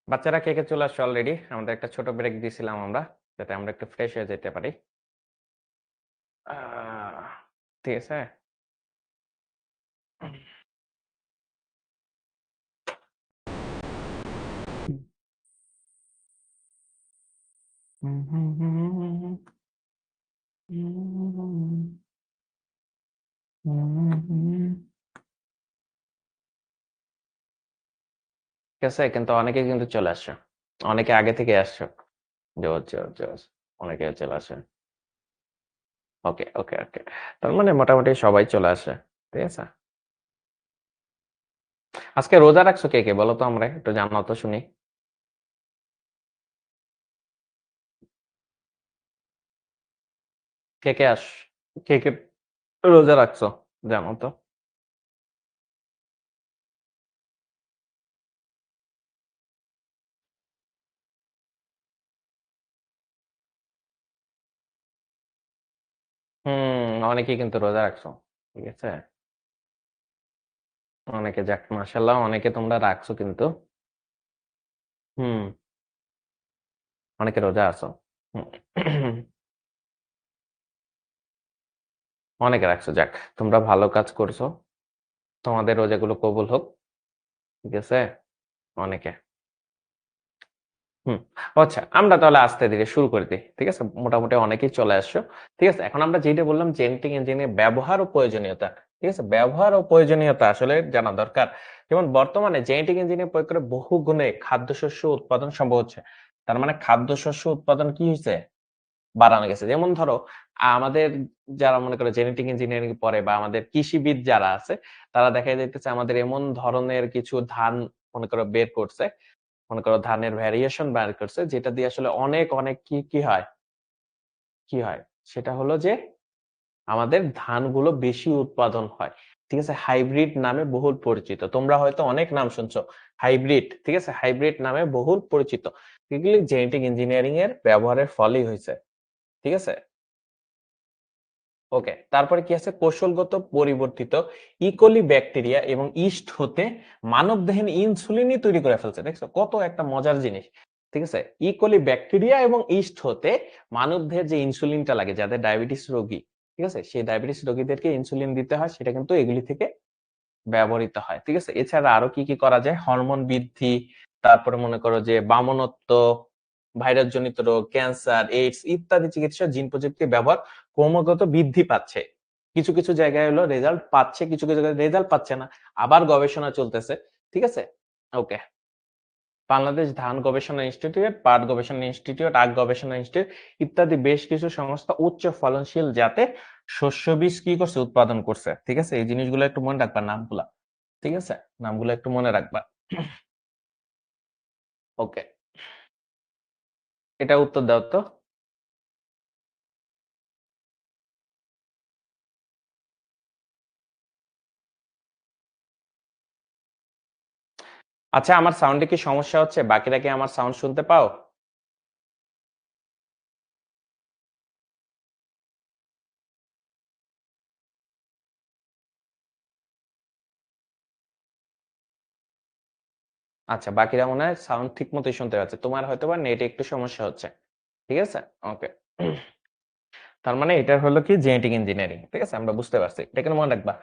বাচ্চারা কে কে চলে আসছো অলরেডি? আমাদের একটা ছোট ব্রেক দিয়েছিলাম আমরা, যাতে আমরা একটু ফ্রেশ হয়ে যেতে পারি। ঠিক আছে? ঠিক আছে, কিন্তু অনেকে কিন্তু চলে আসছো, অনেকে আগে থেকে আসছো। জোস জোস জোস, অনেকে চলে আসে। ওকে ওকে ওকে, তার মানে মোটামুটি সবাই চলে আসে। ঠিক আছে, আজকে রোজা রাখছো কে কে বলো তো, আমরা একটু জানাও তো শুনি। কে কে আস কে কে রোজা রাখছো জানো তো। অনেকেই কিন্তু রোজা রাখছো। ঠিক আছে, অনেকে, যাক মাশাআল্লাহ, অনেকে তোমরা রাখছো কিন্তু। হুম, অনেকে রোজা আছো। হুম, অনেকে রাখছো, যাক তোমরা ভালো কাজ করছো, তোমাদের রোজাগুলো কবুল হোক। ঠিক আছে, অনেকে। হুম, আচ্ছা আমরা তাহলে আস্তে ধীরে শুরু করে দিই। ঠিক আছে, মোটামুটি অনেকেই চলে আসছো। ঠিক আছে, এখন আমরা যেটা বললাম জেনেটিক ইঞ্জিনিয়ারিং ব্যবহার ও প্রয়োজনীয়তা। ঠিক আছে, ব্যবহার ও প্রয়োজনীয়তা আসলে জানা দরকার। যেমন বর্তমানে জেনেটিক ইঞ্জিনিয়ারিং প্রয়োগ করে বহু গুণে খাদ্যশস্য উৎপাদন সম্ভব হচ্ছে। তার মানে খাদ্যশস্য উৎপাদন কি হয়েছে, বাড়ানো গেছে। যেমন ধরো আমাদের যারা মনে করো জেনেটিক ইঞ্জিনিয়ারিং পড়ে বা আমাদের কৃষিবিদ যারা আছে, তারা দেখা যাইতেছে আমাদের এমন ধরনের কিছু ধান মনে করো বের করছে, মনে করো ধানের ভ্যারিয়েশন বার করছে, যেটা দিয়ে আসলে অনেক অনেক কি হয় সেটা হলো যে আমাদের ধানগুলো বেশি উৎপাদন হয়। ঠিক আছে, হাইব্রিড নামে বহুল পরিচিত, তোমরা হয়তো অনেক নাম শুনছো হাইব্রিড। ঠিক আছে, হাইব্রিড নামে বহুল পরিচিত, এগুলি জেনেটিক ইঞ্জিনিয়ারিং এর ব্যবহারের ফলেই হয়েছে। ঠিক আছে, ওকে, তারপরে কি আছে, কৌশলগত পরিবর্তিত ইকোলি ব্যাকটেরিয়া এবং ইস্ট হতে মানবদেহে ইনসুলিনই তৈরি করে ফেলছে। দেখছো কত একটা মজার জিনিস। ঠিক আছে, ইকোলি ব্যাকটেরিয়া এবং ইস্ট হতে মানবদেহের যে ইনসুলিনটা লাগে, যাদের ডায়াবেটিস রোগী, ঠিক আছে, সেই ডায়াবেটিস রোগীদেরকে ইনসুলিন দিতে হয়, সেটা কিন্তু এগুলি থেকে ব্যবহৃত হয়। ঠিক আছে, এছাড়া আরো কি কি করা যায়, হরমোন বৃদ্ধি, তারপরে মনে করো যে বামনত্ব, ভাইরাস জনিত রোগ, ক্যান্সার, এইডস ইত্যাদি চিকিৎসা জিন প্রযুক্তির ব্যবহার ক্রমাগত বৃদ্ধি পাচ্ছে। কিছু কিছু জায়গায় হলো রেজাল্ট পাচ্ছে, কিছু কিছু জায়গায় রেজাল্ট পাচ্ছে না, আবার গবেষণা চলতেছে। ঠিক আছে, ওকে, বাংলাদেশ ধান গবেষণা ইনস্টিটিউট, পাট গবেষণা ইনস্টিটিউট, আখ গবেষণা ইনস্টিটিউট ইত্যাদি বেশ কিছু সংস্থা উচ্চ ফলনশীল জাতে শস্য বীজ কি করছে, উৎপাদন করছে। ঠিক আছে, এই জিনিসগুলো একটু মনে রাখবা, নামগুলা। ঠিক আছে, নামগুলো একটু মনে রাখবা। ওকে, এটা উত্তর দাও তো। আচ্ছা, আমার সাউন্ডে কি সমস্যা হচ্ছে? বাকিরা কি আমার সাউন্ড শুনতে পাও? আচ্ছা, বাকিরা মনে হয় সাউন্ড ঠিক মতোই শুনতে পাচ্ছে, তোমার হয়তো বা নেটে একটু সমস্যা হচ্ছে। ঠিক আছে, ওকে, তার মানে এটা হলো কি জেনেটিক ইঞ্জিনিয়ারিং। ঠিক আছে, আমরা বুঝতে পারছি, এটা কেন মনে রাখবা।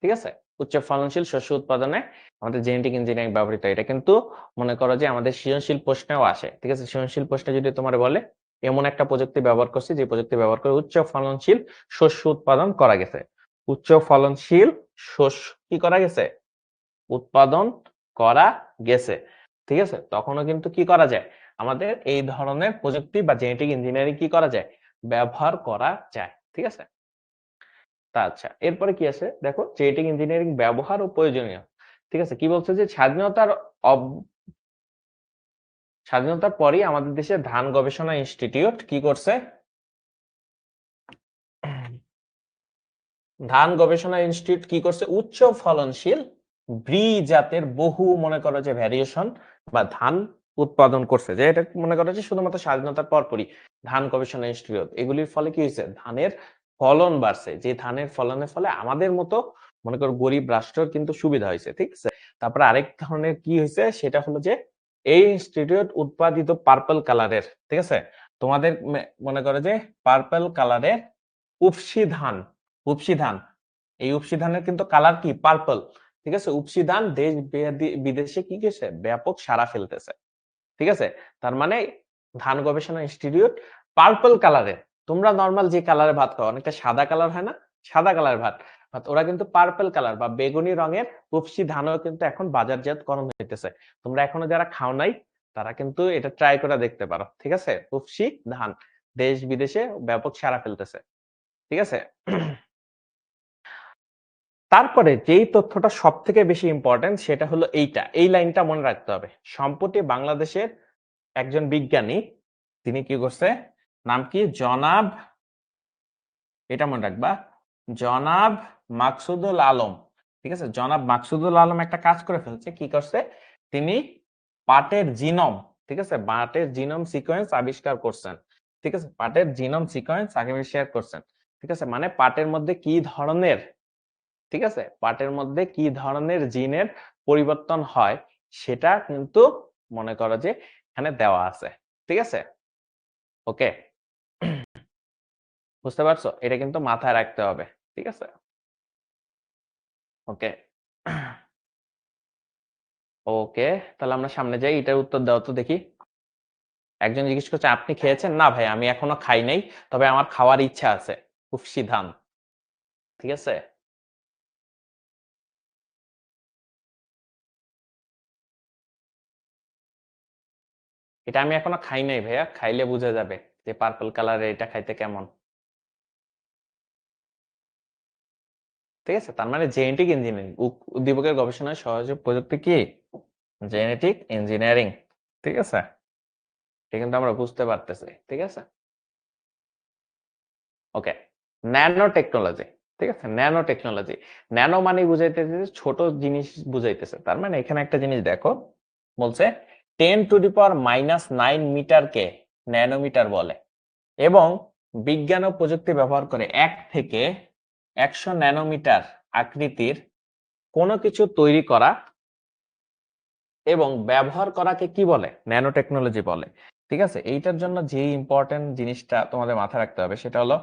ঠিক আছে, উচ্চ ফলনশীল শস্য উৎপাদনে আমাদের জেনেটিক ইঞ্জিনিয়ারিং ব্যবহৃত, এটা কিন্তু মনে করো যে আমাদের সৃজনশীল প্রশ্নেও আসে। ঠিক আছে, সৃজনশীল প্রশ্নে যদি তোমার বলে এমন একটা প্রযুক্তি ব্যবহার করছি, যে প্রযুক্তি ব্যবহার করে উচ্চ ফলনশীল শস্য উৎপাদন করা গেছে, উচ্চ ফলনশীল শস্য কি করা গেছে, উৎপাদন করা গেছে। ঠিক আছে, তখনও কিন্তু কি করা যায়, আমাদের এই ধরনের প্রযুক্তি বা জেনেটিক ইঞ্জিনিয়ারিং কি করা যায়, ব্যবহার করা যায়। ঠিক আছে, তা আচ্ছা, এরপরে কি আছে দেখো, জেনেটিক ইঞ্জিনিয়ারিং ব্যবহার ও প্রয়োজনীয়। ঠিক আছে, কি বলছে যে স্বাধীনতার পরই আমাদের দেশে ধান গবেষণা ইনস্টিটিউট কি করছে, ধান গবেষণা ইনস্টিটিউট কি করছে, উচ্চ ফলনশীল ব্রি জাতের বহু মনে করো যে ভ্যারিয়েশন বা ধান উৎপাদন করছে, যে এটা মনে করো যে শুধুমাত্র স্বাধীনতার পরপরই ধান গবেষণা ইনস্টিটিউট, এগুলির ফলে কি হয়েছে, ধানের ফলন বাড়ছে, যে ধানের ফলনের ফলে আমাদের মতো মনে করো গরিব রাষ্ট্রের কিন্তু সুবিধা হয়েছে। ঠিক আছে, তারপরে আরেক ধরনের কি হয়েছে, সেটা হলো যে এই ইনস্টিটিউট উৎপাদিত পার্পল কালারের, ঠিক আছে, তোমাদের মনে করো যে পার্পল কালারের উপসি ধান, উপসি ধান, এই উপসি ধানের কিন্তু কালার কি পার্পল, ঠিক আছে, উপসি ধান দেশ বিদেশে কি গেছে ব্যাপক সাড়া ফেলতেছে, ঠিক আছে। তার মানে ধান গবেষণা ইনস্টিটিউট পার্পল কালারের, তোমরা নরমাল যে কালারে ভাত খাও অনেকটা সাদা কালার হয় না, সাদা কালার ভাত, ওরা কিন্তু পার্পল কালার বা বেগুনি রঙের উপসি ধানও কিন্তু এখন বাজারজাতকরণ হইতেছে। তোমরা এখনো যারা খাও নাই তারা কিন্তু এটা ট্রাই করে দেখতে পারো, ঠিক আছে। উপসি ধান দেশ বিদেশে ব্যাপক সাড়া ফেলতেছে, ঠিক আছে। তারপরে যেই তথ্যটা সব থেকে বেশি ইম্পর্টেন্ট সেটা হলো এইটা, এই লাইনটা মনে রাখতে হবে। সম্প্রতি বাংলাদেশের একজন বিজ্ঞানী, তিনি কি করছে, নাম কি, জনাব, এটা মনে রাখবা, জনাব মাকসুদুল আলম, ঠিক আছে, জনাব মাকসুদুল আলম একটা কাজ করে ফেলছে, কি করছে, তিনি পাটের জিনোম, ঠিক আছে, পাটের জিনোম সিকোয়েন্স আবিষ্কার করছেন, ঠিক আছে, পাটের জিনোম সিকোয়েন্স আবিষ্কার করছেন, ঠিক আছে, মানে পাটের মধ্যে কি ধরনের, ঠিক আছে, পাটের মধ্যে কি ধরনের জিনের পরিবর্তন হয় সেটা কিন্তু মনে করো যে এখানে দেওয়া আছে, ঠিক আছে। ওকে, বুঝতে পারছো, এটা কিন্তু মাথায় রাখতে হবে, ঠিক আছে। ওকে, ওকে, তাহলে আমরা সামনে যাই, এটার উত্তর দাও তো দেখি। একজন জিজ্ঞেস করছে আপনি খেয়েছেন, না ভাই আমি এখনো খাই নাই, তবে আমার খাওয়ার ইচ্ছা আছে, উফসি ধান, ঠিক আছে। এটা আমি এখনো খাই নাই ভাইয়া, খাইলে বোঝা যাবে যে পার্পল কালারের এটা খাইতে কেমন, ঠিক আছে। তার মানে জেনেটিক ইঞ্জিনিয়ারিং, উদ্দীপকের গবেষণায় সহযোগী প্রযুক্তি কি, জেনেটিক ইঞ্জিনিয়ারিং, ঠিক আছে, এটা কিন্তু আমরা বুঝতে পারতেছি, ঠিক আছে। ওকে, ন্যানো টেকনোলজি, ঠিক আছে, ন্যানো টেকনোলজি, ন্যানো মানে বুঝাইতেছে ছোট জিনিস বুঝাইতেছে। তার মানে এখানে একটা জিনিস দেখো, বলছে 10⁻⁹ মিটারকে ন্যানোমিটার বলে এবং বিজ্ঞান ও প্রযুক্তি ব্যবহার করে 1 থেকে 100 ন্যানোমিটার আকৃতির কোনো কিছু তৈরি করা এবং ব্যবহার করাকে কি বলে, ন্যানো টেকনোলজি বলে, ঠিক আছে। এইটার জন্য যে ইম্পর্টেন্ট জিনিসটা তোমাদের মাথায় রাখতে হবে সেটা হলো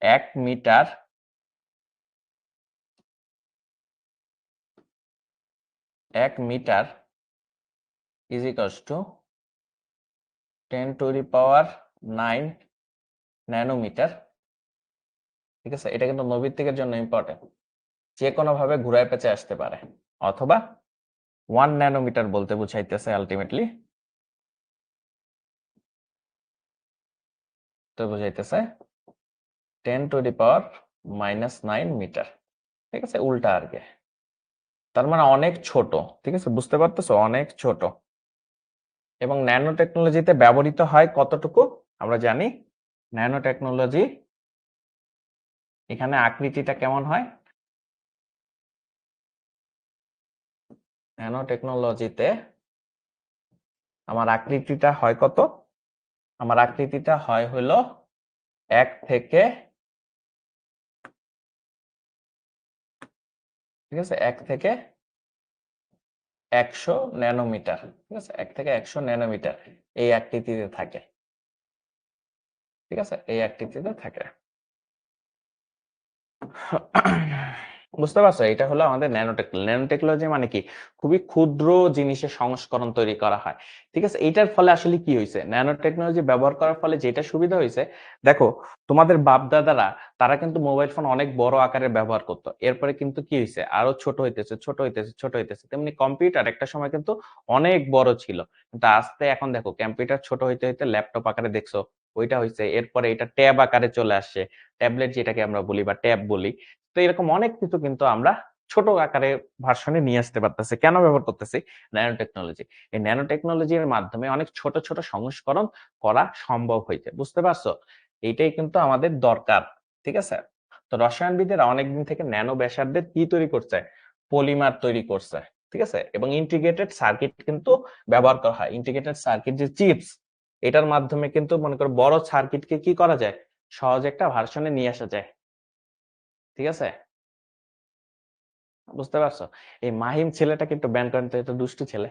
1 metre, 1 metre is equals to 10⁹ nanometre, ঠিক আছে। এটা কিন্তু নৈবিত্তিকের জন্য ইম্পর্টেন্ট, যে কোনো ভাবে ঘুরায় পেঁচে আসতে পারে, অথবা 1 ন্যানোমিটার বলতে বুঝাইতেছে আলটিমেটলি, তো বুঝাইতেছে 10⁻⁹ মিটার, ঠিক আছে, উল্টা আর কি। তার মানে অনেক ছোট, ঠিক আছে, বুঝতে পারতেছো, অনেক ছোট। এবং ন্যানো টেকনোলজিতে ব্যবহৃত হয় কতটুকু আমরা জানি, ন্যানো টেকনোলজি এখানে আকৃতিটা কেমন হয়, ন্যানো টেকনোলজিতে আমার আকৃতিটা হয় কত, আমার আকৃতিটা হয় হলো 1 থেকে, ঠিক আছে, 1 থেকে 100 ন্যানোমিটার, ঠিক আছে, 1 থেকে 100 ন্যানোমিটার এই আকৃতিতে থাকে, ঠিক আছে, এই আকৃতিতে থাকে। বুঝতে পারছো, এটা হলো আমাদের ন্যানোটেকনোলজি। ন্যানোটেকনোলজি মানে কি, খুবই ক্ষুদ্র জিনিসের সংস্করণ তৈরি করা হয়, ঠিক আছে। এইটার ফলে আসলে কি হয়েছে, ন্যানো টেকনোলজি ব্যবহার করার ফলে যেটা সুবিধা হয়েছে, দেখো তোমাদের বাপ দাদারা তারা কিন্তু মোবাইল ফোন অনেক বড় আকারে ব্যবহার করতো, এরপরে কিন্তু কি হয়েছে আরো ছোট হইতেছে, ছোট হইতেছে, ছোট হইতেছে। তেমনি কম্পিউটার একটা সময় কিন্তু অনেক বড় ছিল, কিন্তু আস্তে এখন দেখো কম্পিউটার ছোট হইতে হইতে ল্যাপটপ আকারে দেখছো ওইটা হয়েছে, এরপরে এটা ট্যাব আকারে চলে আসছে, ট্যাবলেট যেটাকে আমরা বলি বা ট্যাব বলি। তো এরকম অনেক কিছু কিন্তু আমরা ছোট আকারে ভার্সনে নিয়ে আসতে পারতেছি, কেন ব্যবহার করতেছি, ন্যানো টেকনোলজি। এই ন্যানো টেকনোলজির মাধ্যমে অনেক ছোট ছোট সংস্করণ করা সম্ভব হয়েছে, বুঝতে পারছো, এইটাই কিন্তু আমাদের দরকার, ঠিক আছে। তো রসায়নবিদেরা অনেকদিন থেকে ন্যানো ব্যাসার্ধের কি তৈরি করছে, পলিমার তৈরি করছে, ঠিক আছে। এবং ইন্টিগ্রেটেড সার্কিট কিন্তু ব্যবহার করা হয়, ইন্টিগ্রেটেড সার্কিট যে চিপস, এটার মাধ্যমে কিন্তু মনে করো বড় সার্কিটকে কি করা যায়, সহজে একটা ভার্সনে নিয়ে আসা যায়, ঠিক আছে। বুঝতে পারছো, এই মাহিম ছেলেটা কিন্তু ব্যান করেন তো, এটা দুষ্টু ছেলে।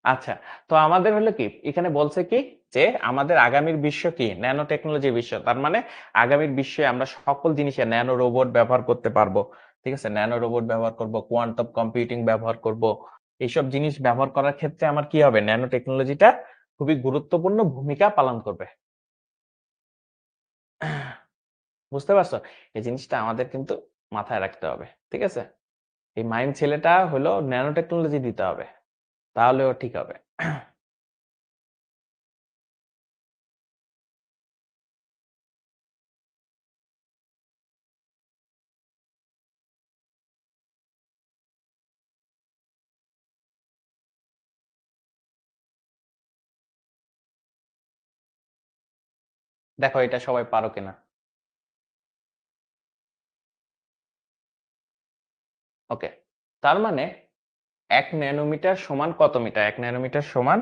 আচ্ছা, তো আমাদের হলো কি এখানে বলছে কি যে আমাদের আগামীর বিশ্ব কি ন্যানো টেকনোলজি বিশ্ব। তার মানে আগামীর বিশ্বে আমরা সকল জিনিসে ন্যানো রোবট ব্যবহার করতে পারবো। ঠিক আছে? ন্যানো রোবট ব্যবহার করব, কোয়ান্টাম কম্পিউটিং ব্যবহার করব। এইসব জিনিস ব্যবহার করার ক্ষেত্রে আমার কি হবে? ন্যানো টেকনোলজিটা খুবই গুরুত্বপূর্ণ ভূমিকা পালন করবে। বুঝতে পারছো? এই জিনিসটা আমাদের কিন্তু মাথায় রাখতে হবে। ঠিক আছে? এই মাইন্ড ছেলেটা হলো ন্যানো টেকনোলজি দিতে হবে। তাহলেও ঠিক হবে। দেখো এটা সবাই পারো কিনা। ওকে, তার মানে 1 ন্যানোমিটার সমান কত মিটার? 1 ন্যানোমিটার সমান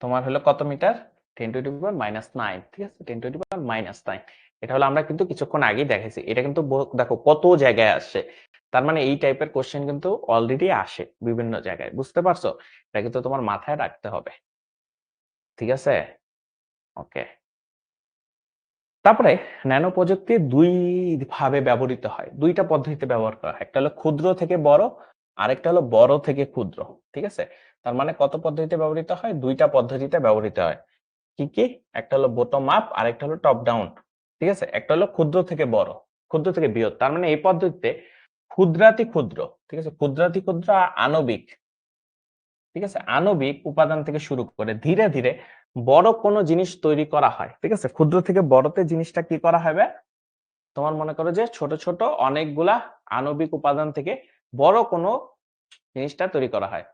তোমার হলো কত মিটার? 10⁻⁹ ঠিক আছে, 10⁻⁹ এটা হলো আমরা কিন্তু কিছুক্ষণ আগেই দেখাইছি। এটা কিন্তু দেখো কত জায়গায় আসছে। তার মানে এই টাইপের কোশ্চেন কিন্তু অলরেডি আসে বিভিন্ন জায়গায়, বুঝতে পারছো? এটা কিন্তু তোমার মাথায় রাখতে হবে। ঠিক আছে? ওকে, তারপরে ন্যানো প্রযুক্তি দুই ভাবে ব্যবহৃত হয়, দুইটা পদ্ধতিতে ব্যবহার করা হয়। একটা হলো ক্ষুদ্র থেকে বড়, আরেকটা হলো বড় থেকে ক্ষুদ্র। ঠিক আছে? তার মানে কত পদ্ধতিতে ব্যবহৃত হয়? দুইটা পদ্ধতিতে ব্যবহৃত হয়। কি কি? একটা হলো বোটম আপ আর একটা হলো টপ ডাউন। ঠিক আছে? একটা হলো ক্ষুদ্র থেকে বড়, ক্ষুদ্র থেকে বৃহৎ। তার মানে এই পদ্ধতিতে ক্ষুদ্রাতি ক্ষুদ্র, ঠিক আছে, ক্ষুদ্রাতি ক্ষুদ্র আণবিক, ঠিক আছে, আণবিক উপাদান থেকে শুরু করে ধীরে ধীরে বড় কোনো জিনিস তৈরি করা হয়। ঠিক আছে? ক্ষুদ্র থেকে বড়তে জিনিসটা কি করা হবে? তোমার মনে করো যে ছোট ছোট অনেকগুলা আণবিক উপাদান থেকে বড় কোনো জিনিসটা তৈরি করা হয়।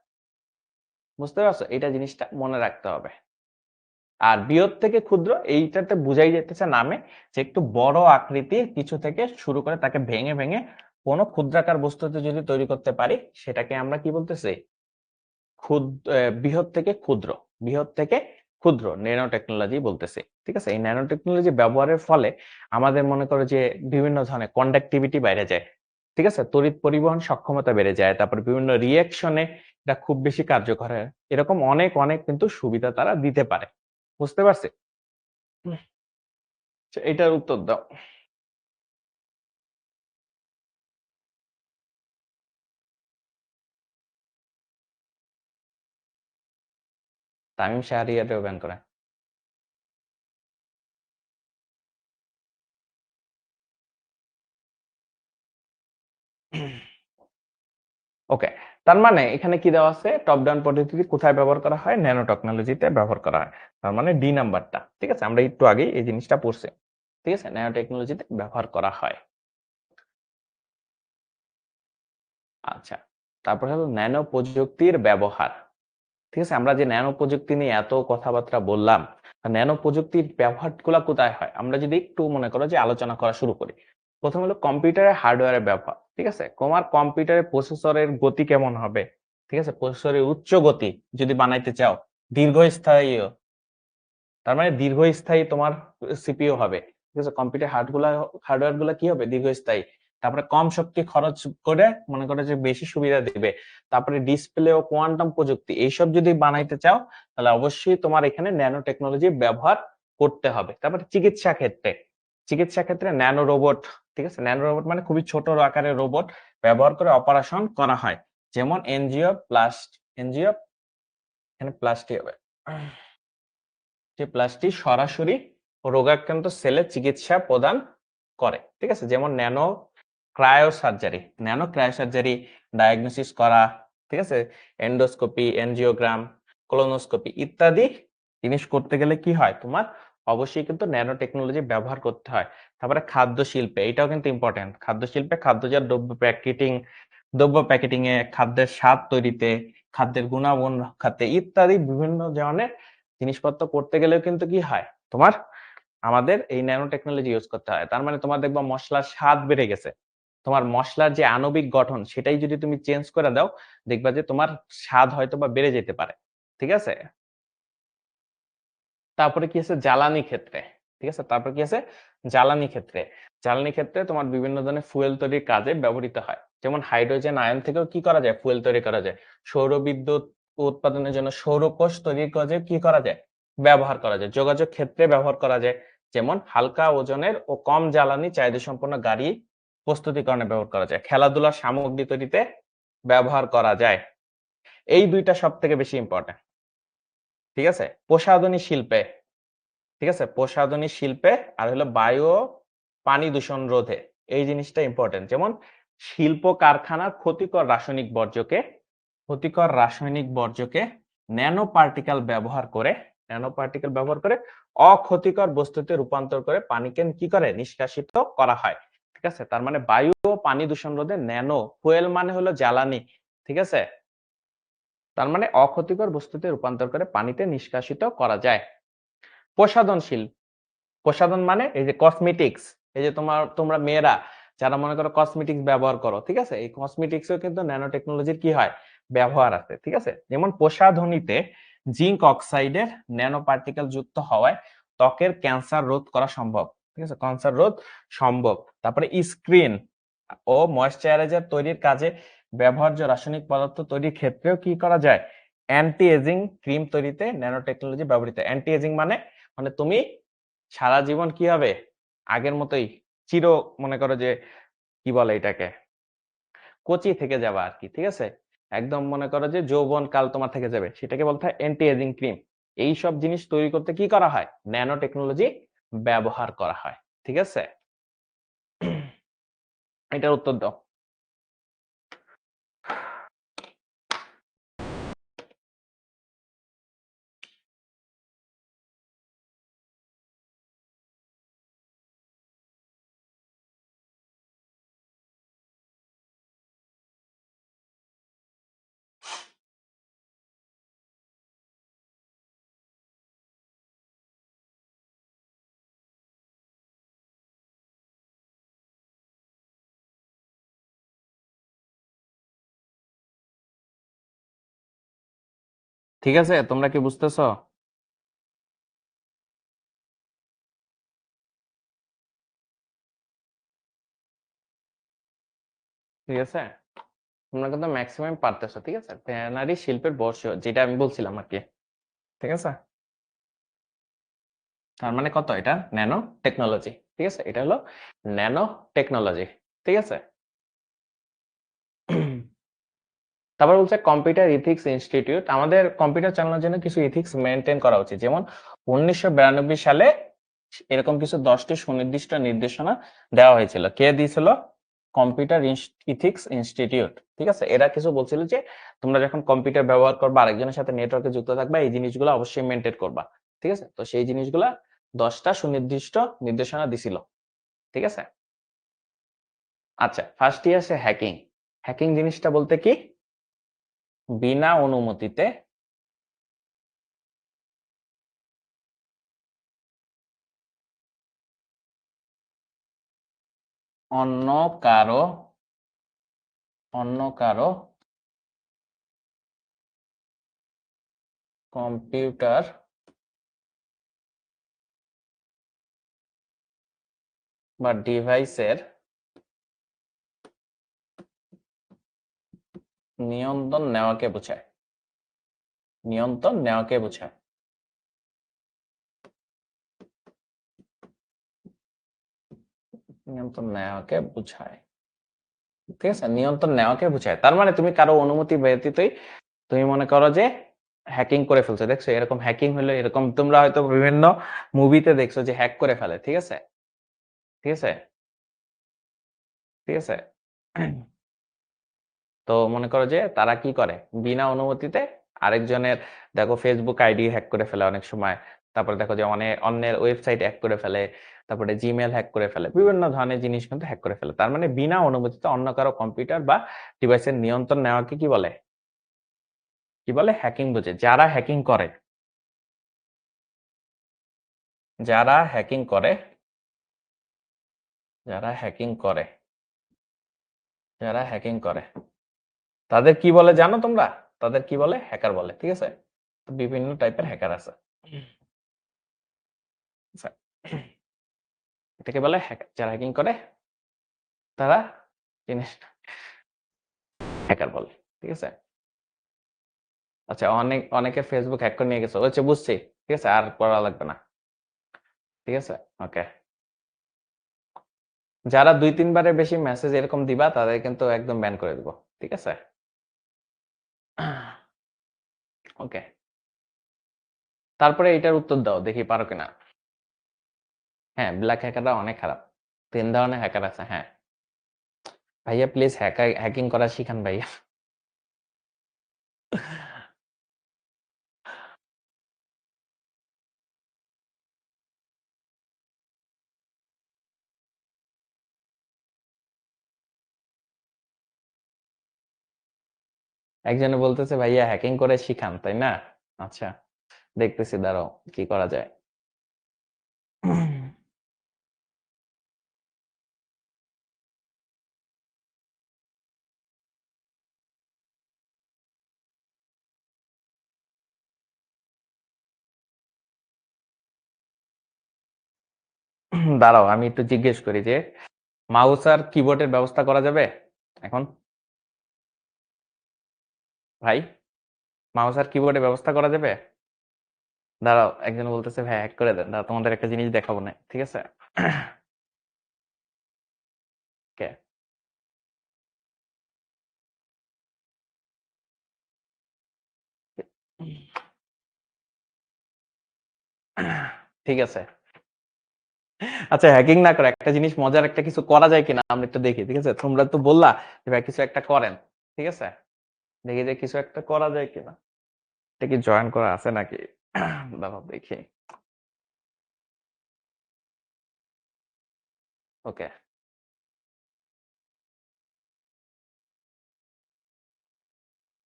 বুঝতে পারছো? এটা জিনিসটা মনে রাখতে হবে। আর বৃহৎ থেকে ক্ষুদ্র এইটাতে বুঝাই যাইতেছে নামে যে একটু বড় আকৃতির কিছু থেকে শুরু করে তাকে ভেঙে ভেঙে কোনো ক্ষুদ্রাকার বস্তুতে যদি তৈরি করতে পারি সেটাকে আমরা কি বলতেছি? বৃহৎ থেকে ক্ষুদ্র, বৃহৎ থেকে ক্ষুদ্র ন্যানো টেকনোলজি বলতেছি। ঠিক আছে? এই ন্যানো টেকনোলজি ব্যবহারের ফলে আমাদের মনে করো যে বিভিন্ন ধরনের কন্ডাক্টিভিটি বেড়ে যায়। ঠিক আছে? তড়িৎ পরিবহন সক্ষমতা বেড়ে যায়, তারপর বিভিন্ন রিঅ্যাকশনে এটা খুব বেশি কার্যকর হয়। এরকম অনেক অনেক কিন্তু সুবিধা তারা দিতে পারে। বুঝতে পারছি? হুম, এটার উত্তর দাও। তামিম শাহরিয়ারেও ব্যান করে। ওকে, তার মানে এখানে কি দেওয়া আছে? টপ ডাউন পদ্ধতি কোথায় ব্যবহার করা হয়? ন্যানো টেকনোলজিতে ব্যবহার করা হয়। তার মানে ডি নাম্বারটা। ঠিক আছে? আমরা একটু আগে এই জিনিসটা পড়ছি। ঠিক আছে? ন্যানো টেকনোলজিতে ব্যবহার করা হয়। আচ্ছা, তারপরে হলো ন্যানো প্রযুক্তির ব্যবহার। ঠিক আছে? আমরা যে ন্যানো প্রযুক্তি নিয়ে এত কথাবার্তা বললাম, ন্যানো প্রযুক্তির ব্যবহারগুলো কোথায় হয়? আমরা যদি একটু মনে করো যে আলোচনা করা শুরু করি। প্রথম হলো কম্পিউটারের হার্ডওয়্যারের ব্যবহার। ঠিক আছে? তোমার কম্পিউটারের প্রসেসরের গতি কেমন হবে? ঠিক আছে? প্রসেসরের উচ্চ গতি যদি বানাইতে চাও, দীর্ঘস্থায়ী, তার মানে দীর্ঘস্থায়ী তোমার সিপিইউ হবে। ঠিক আছে? কম্পিউটার হার্ডওয়্যার গুলা কি হবে? দীর্ঘস্থায়ী। তারপরে কম শক্তি খরচ করে মনে করো যে বেশি সুবিধা দিবে। তারপরে ডিসপ্লে ও কোয়ান্টাম প্রযুক্তি এইসব যদি বানাইতে চাও তাহলে অবশ্যই তোমার এখানে ন্যানো টেকনোলজি ব্যবহার করতে হবে। তারপরে চিকিৎসা ক্ষেত্রে ন্যানো রোবট। ঠিক আছে? ন্যানো রোবট মানে খুবই ছোট আকারের রোবট ব্যবহার করে অপারেশন করা হয়। যেমন এনজিও, এখানে প্লাস্টি হবে, যে প্লাস্টিক সরাসরি রোগাক্রান্ত সেলে চিকিৎসা প্রদান করে। ঠিক আছে? যেমন ন্যানো ক্রায়োসার্জারি ডায়াগনোসিস করা, ঠিক আছে, এন্ডোস্কোপি, এনজিওগ্রাম, কোলোনোস্কোপি ইত্যাদি জিনিস করতে গেলে কি হয়? তোমার অবশ্যই কিন্তু ন্যানো টেকনোলজি ব্যবহার করতে হয়। তারপরে খাদ্য শিল্পে এটাও কিন্তু ইম্পর্টেন্ট। খাদ্য শিল্পে খাদ্যজাত দ্রব্য প্যাকেটিং এ, খাদ্যের স্বাদ তৈরিতে, খাদ্যের গুণাগুণ রক্ষাতে ইত্যাদি বিভিন্ন ধরনের জিনিসপত্র করতে গেলেও কিন্তু কি হয়? তোমার আমাদের এই ন্যানো টেকনোলজি ইউজ করতে হয়। তার মানে তোমার দেখবা মশলার স্বাদ বেড়ে গেছে। তোমার মশলার যে আণবিক গঠন সেটাই যদি তুমি চেঞ্জ করে দাও, দেখবা যে তোমার স্বাদ হয়তো বা বেড়ে যেতে পারে। ঠিক আছে? তারপরে কি আছে? জ্বালানি ক্ষেত্রে। ঠিক আছে। তারপর কি আছে, জ্বালানি ক্ষেত্রে। জ্বালানি ক্ষেত্রে তোমার বিভিন্ন ধরনের ফুয়েল তৈরির কাজে ব্যবহৃত হয়। যেমন হাইড্রোজেন আয়ন থেকেও কি করা যায়, ফুয়েল তৈরি করা যায়। সৌর বিদ্যুৎ উৎপাদনের জন্য সৌরকোষ তৈরির কাজে কি করা যায়, ব্যবহার করা যায়। যোগাযোগ ক্ষেত্রে ব্যবহার করা যায়, যেমন হালকা ওজনের ও কম জ্বালানি চাহিদা সম্পন্ন গাড়ি প্রস্তুতিকরণে ব্যবহার করা যায়। খেলাধুলার সামগ্রী তৈরিতে ব্যবহার করা যায়। এই দুইটা সব থেকে বেশি ইম্পর্টেন্ট। ঠিক আছে। প্রসাধনী শিল্পে, ঠিক আছে, প্রসাধনী শিল্পে আর হলো বায়ু ও পানি দূষণ রোধে, এই জিনিসটা ইম্পর্টেন্ট। যেমন শিল্প কারখানার ক্ষতিকর রাসায়নিক বর্জ্যকে ন্যানো পার্টিকেল ব্যবহার করে অক্ষতিকর বস্তুতে রূপান্তর করে পানিকে কি করে, নিষ্কাশিত করা হয়। ঠিক আছে। তার মানে বায়ু ও পানি দূষণ রোধে ন্যানো, ফুয়েল মানে হলো জ্বালানি, ঠিক আছে। তার মানে অক্ষতিকর বস্তুতে রূপান্তর করে পানিতে নিষ্কাশিত করা যায়। প্রসাধনশীল, প্রসাধন মানে এই যে কসমেটিক্স, এই যে তোমরা মেয়েরা যারা মনে করো কসমেটিক্স ব্যবহার করো, ঠিক আছে, এই কসমেটিক্সেও কিন্তু ন্যানো টেকনোলজির কি হয়, ব্যবহার আছে। ঠিক আছে। যেমন প্রসাধনীতে জিঙ্ক অক্সাইডের ন্যানো পার্টিকেল যুক্ত হওয়ায় ত্বকের ক্যান্সার রোধ করা সম্ভব। ঠিক আছে, ক্যান্সার রোধ সম্ভব। তারপরে স্ক্রিন ও ময়েশ্চারাইজার তৈরির কাজে ব্যবহার্য রাসায়নিক পদার্থ তৈরির ক্ষেত্রেও কি করা যায়, অ্যান্টি এজিং ক্রিম তৈরিতে ন্যানো টেকনোলজি ব্যবহৃত। অ্যান্টি এজিং মানে তুমি সারা জীবন কি হবে, আগের মতোই মনে করো যে কি বলে এটাকে, কচি থেকে যাবা আর কি। ঠিক আছে। একদম মনে করো যে যৌবন কাল তোমার থেকে যাবে, সেটাকে বলতে হয় অ্যান্টি এজিং ক্রিম। এই সব জিনিস তৈরি করতে কি করা হয়, ন্যানো টেকনোলজি ব্যবহার করা হয়। ঠিক আছে। এটার উত্তর দাও। ঠিক আছে, তোমরা কি বুঝতেছো? ঠিক আছে, তোমরা কিন্তু ম্যাক্সিমাম পারতেছো। ঠিক আছে। ট্যানারি শিল্পের বর্ষ, যেটা আমি বলছিলাম আর কি। ঠিক আছে। তার মানে কত, এটা ন্যানো টেকনোলজি। ঠিক আছে, এটা হলো ন্যানো টেকনোলজি। ঠিক আছে। তারপর বলছে কম্পিউটার ইথিক্স ইনস্টিটিউট, আমাদের কম্পিউটার চালানোর জন্য কিছু ইথিক্স মেনটেন করা উচিত। যেমন 1992 সালে এরকম কিছু 10টি সুনির্দিষ্ট নির্দেশনা দেওয়া হয়েছিল। কে দিয়েছিল? Computer ethics institute. ঠিক আছে। এরা কিছু বলছিল যে তোমরা যখন কম্পিউটার ব্যবহার করবা, আরেকজনের সাথে নেটওয়ার্কে যুক্ত থাকবা, এই জিনিসগুলো অবশ্যই মেনটেন করবা। ঠিক আছে। তো সেই জিনিসগুলা 10টা সুনির্দিষ্ট নির্দেশনা দিছিল। ঠিক আছে। আচ্ছা, ফার্স্ট ইয়ার হ্যাকিং। হ্যাকিং জিনিসটা বলতে কি, বিনা অনুমতিতে অন্য কারো কম্পিউটার বা ডিভাইসের নিয়ন্ত্রণ নেওয়াকে বোঝায়। নিয়ন্ত্রণ নেওয়াকে বোঝায়। নিয়ন্ত্রণ নেওয়াকে বোঝায়। ঠিক আছে, নিয়ন্ত্রণ নেওয়াকে বোঝায়। তার মানে তুমি কারো অনুমতি ব্যতীতই তুমি মনে করো যে হ্যাকিং করে ফেলছো। দেখছো এরকম হ্যাকিং হলো, এরকম তোমরা হয়তো বিভিন্ন মুভিতে দেখছো যে হ্যাক করে ফেলে। ঠিক আছে। ঠিক আছে। ঠিক আছে। তো মনে করো যে তারা কি করে, বিনা অনুমতিতে আরেকজনের, দেখো ফেসবুক আইডি হ্যাক করে ফেলে অনেক সময়। তারপরে দেখো যে অনেক অন্যের ওয়েবসাইট হ্যাক করে ফেলে। তারপরে জিমেল হ্যাক করে ফেলে, বিভিন্ন ধরনের জিনিস কিন্তু হ্যাক করে ফেলে। তার মানে বিনা অনুমতিতে অন্য কারো কম্পিউটার বা ডিভাইসের নিয়ন্ত্রণ নেওয়াকে কি বলে, হ্যাকিং বোঝে। যারা হ্যাকিং করে, যারা হ্যাকিং করে যারা হ্যাকিং করে যারা হ্যাকিং করে তাদের কি বলে জানো তোমরা? তাদের কি বলে, হ্যাকার বলে। ঠিক আছে। তো বিভিন্ন টাইপের হ্যাকার আছে। আচ্ছা, এটাকে বলে হ্যাকার। যারা হ্যাকিং করে তারা জিনিস হ্যাকার বলে। ঠিক আছে? আচ্ছা, অনেকের ফেসবুক হ্যাক করে নিয়ে গেছে। হচ্ছে বুঝছি। ঠিক আছে? আর পড়া লাগবে না। ঠিক আছে? ওকে। যারা ২-৩ বারের বেশি মেসেজ এরকম দিবা তাদের কিন্তু একদম ব্যান করে দিব। ঠিক আছে? ওকে। তারপরে এটার উত্তর দাও। দেখি পারো কিনা। হ্যাঁ, ব্ল্যাক হ্যাকাররা অনেক খারাপ। ৩ ধরনের হ্যাকার আছে। হ্যাঁ। ভাইয়া প্লিজ হ্যাকিং করা শিখান ভাইয়া। একজনে বলতেছে ভাইয়া হ্যাকিং করে শিখান, তাই না? আচ্ছা, দেখতেছি দাঁড়াও কি করা যায়। দাঁড়াও আমি একটু জিজ্ঞেস করি যে মাউস আর কিবোর্ডের ব্যবস্থা করা যাবে এখন? ভাই, মাউস আর কিবোর্ডের ব্যবস্থা করা যাবে? দাঁড়াও, একজন বলতেছে ভাই হ্যাক করে দেন। দাঁড়াও তোমাদের একটা জিনিস দেখাবো না। ঠিক আছে? কে? ঠিক আছে। আচ্ছা, হ্যাকিং না করে একটা জিনিস মজার একটা কিছু করা যায় কিনা আমরা একটু দেখি। ঠিক আছে? তোমরা তো বললা যে ভাই কিছু একটা করেন। ঠিক আছে? দেখি যে কিছু একটা করা যায় কিনা। এটা কি জয়েন করা আছে নাকি? দাঁড়াও দেখি। ওকে।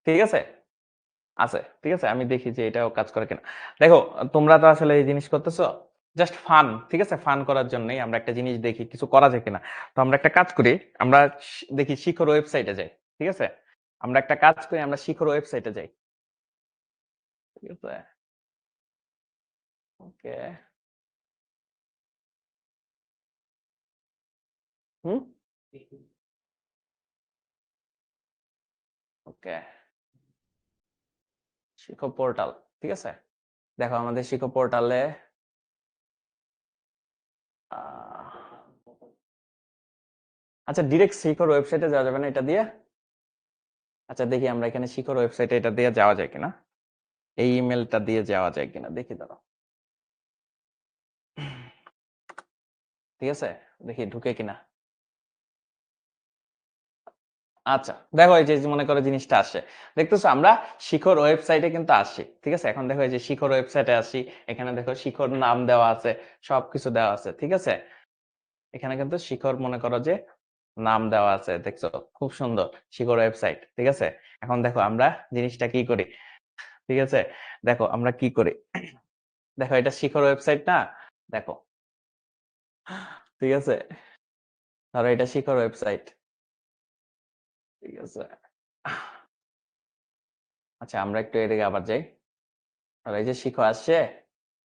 ঠিক আছে? আছে। ঠিক আছে? আমি দেখি যে এটাও কাজ করে কিনা। দেখো, তোমরা তো আসলে এই জিনিস করতেছো জাস্ট ফান। ঠিক আছে? ফান করার জন্যই আমরা একটা জিনিস দেখি কিছু করা যায় কিনা। তো আমরা একটা কাজ করি। আমরা দেখি শিখর ওয়েবসাইটে যাই। ঠিক আছে? আমরা একটা কাজ করি, আমরা শিখর ওয়েবসাইটে যাই। ঠিক আছে? ওকে। হুম? ওকে। শিখো পোর্টাল। ঠিক আছে? দেখো আমাদের শিখো পোর্টালে আহ আচ্ছা, ডিরেক্ট শিখর ওয়েবসাইটে যাওয়া যাবে না এটা দিয়ে? আচ্ছা, দেখি আমরা এখানে শিখর ওয়েবসাইটে এটা দিয়ে যাওয়া যায় কিনা। এই ইমেলটা দিয়ে যাওয়া যায় কিনা দেখি দাঁড়াও। ঠিক আছে? দেখি ঢুকে কিনা। আচ্ছা, দেখো এই যে মনে করো জিনিসটা আসে। দেখতেছো আমরা শিখর ওয়েবসাইটে কিন্তু আসি। ঠিক আছে? এখন দেখো এই যে শিখর ওয়েবসাইটে আসি। এখানে দেখো শিখর নাম দেওয়া আছে, সবকিছু দেওয়া আছে। ঠিক আছে? এখানে কিন্তু শিখর মনে করো যে নাম দেওয়া আছে। দেখছো? খুব সুন্দর শিখর ওয়েবসাইট। ঠিক আছে? এখন দেখো আমরা জিনিসটা কি করি। ঠিক আছে? দেখো আমরা কি করি। দেখো এটা শিখর ওয়েবসাইট না? দেখো। ঠিক আছে? ধরো এটা শিখর ওয়েবসাইট। ঠিক আছে? আচ্ছা, আমরা একটু এদিকে আবার যাই। আর এই যে শিখো আসছে,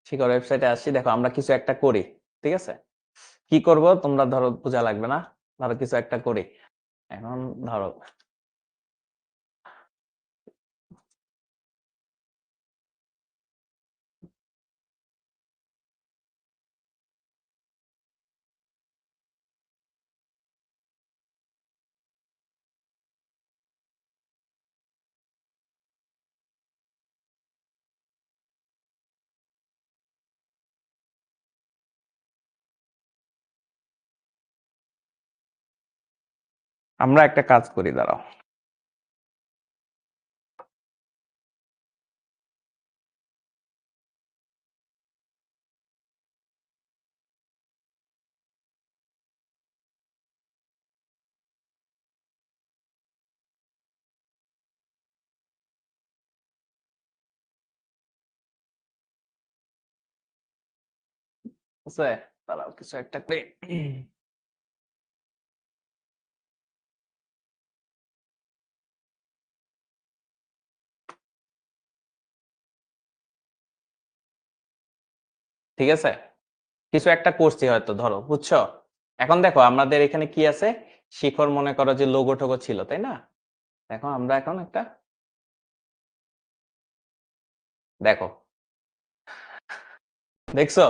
শিখর ওয়েবসাইটে আসছি। দেখো আমরা কিছু একটা করি। ঠিক আছে? কি করব তোমরা ধরো বোঝা লাগবে না। ধরো কিছু একটা করি। এখন ধরো আমরা একটা কাজ করি দাঁড়াও। বুঝছে? দাঁড়াও কিছু একটা করি। ঠিক আছে? কিছু একটা করছি হয়তো, ধরো, বুঝছো? এখন দেখো আমাদের এখানে কি আছে, শিখর মনে করো যে লোগো টোগো ছিল, তাই না? দেখো আমরা এখন একটা, দেখো, দেখছো,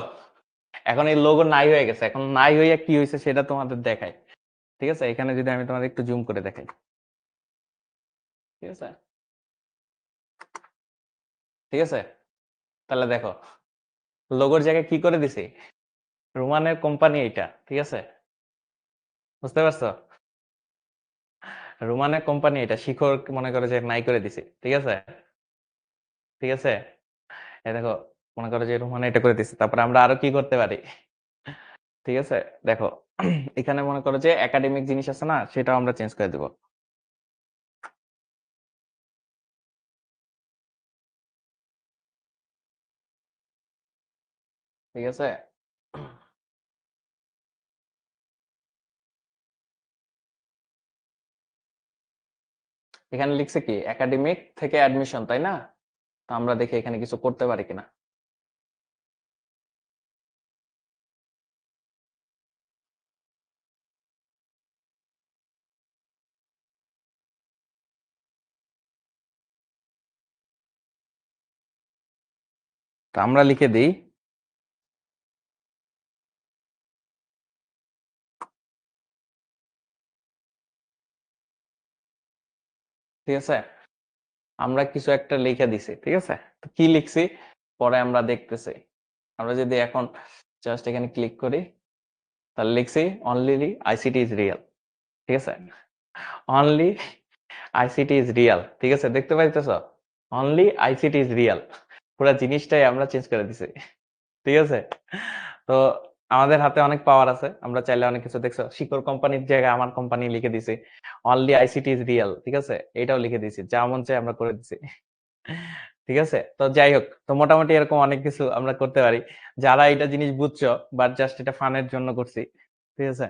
এখন এই লোগো নাই হয়ে গেছে। এখন নাই হইয়া কি হয়েছে সেটা তোমাদের দেখাই, ঠিক আছে? এখানে যদি আমি তোমাদের একটু জুম করে দেখাই, ঠিক আছে, ঠিক আছে, তাহলে দেখো লোগোর জায়গায় কি করে দিছি, রোমানের কোম্পানি এইটা, ঠিক আছে, বুঝতে পারছো? রোমানের কোম্পানি এটা, শিখর মনে করো যে নাই করে দিছি, ঠিক আছে, ঠিক আছে। এই দেখো, মনে করো যে রোমান এটা করে দিছি, তারপরে আমরা আরো কি করতে পারি, ঠিক আছে, দেখো এখানে মনে করো যে একাডেমিক জিনিস আছে না, সেটাও আমরা চেঞ্জ করে দিব, ঠিক আছে। এখানে লিখছে কি একাডেমিক থেকে অ্যাডমিশন, তাই না? তো আমরা দেখি এখানে কিছু করতে পারি কিনা। তো আমরা লিখে দিই, ঠিক আছে, আমরা কিছু একটা লিখে দিছি, ঠিক আছে। তো কি লিখছি পরে আমরা দেখতেছি। আমরা যদি এখন জাস্ট এখানে ক্লিক করি, তাহলে লিখছি অনলি আইসিটি ইজ রিয়েল, ঠিক আছে, অনলি আইসিটি ইজ রিয়েল, ঠিক আছে, দেখতে পাইতেছ, অনলি আইসিটি ইজ রিয়েল, পুরো জিনিসটাই আমরা চেঞ্জ করে দিছি, ঠিক আছে। তো আমাদের হাতে অনেক পাওয়ার আছে, আমরা চাইলে অনেক কিছু, দেখছো, শিকর কোম্পানির জায়গায় আমার কোম্পানি লিখে দিছি, অনলি আইসিটি ইজ রিয়েল, ঠিক আছে, এটাও লিখে দিছি, যা মন চাই আমরা করে দিছি, ঠিক আছে। তো যাই হোক, তো মোটামুটি এরকম অনেক কিছু আমরা করতে পারি, যারা এটা জিনিস বুঝছো, বাট জাস্ট এটা ফানের জন্য করছি, ঠিক আছে।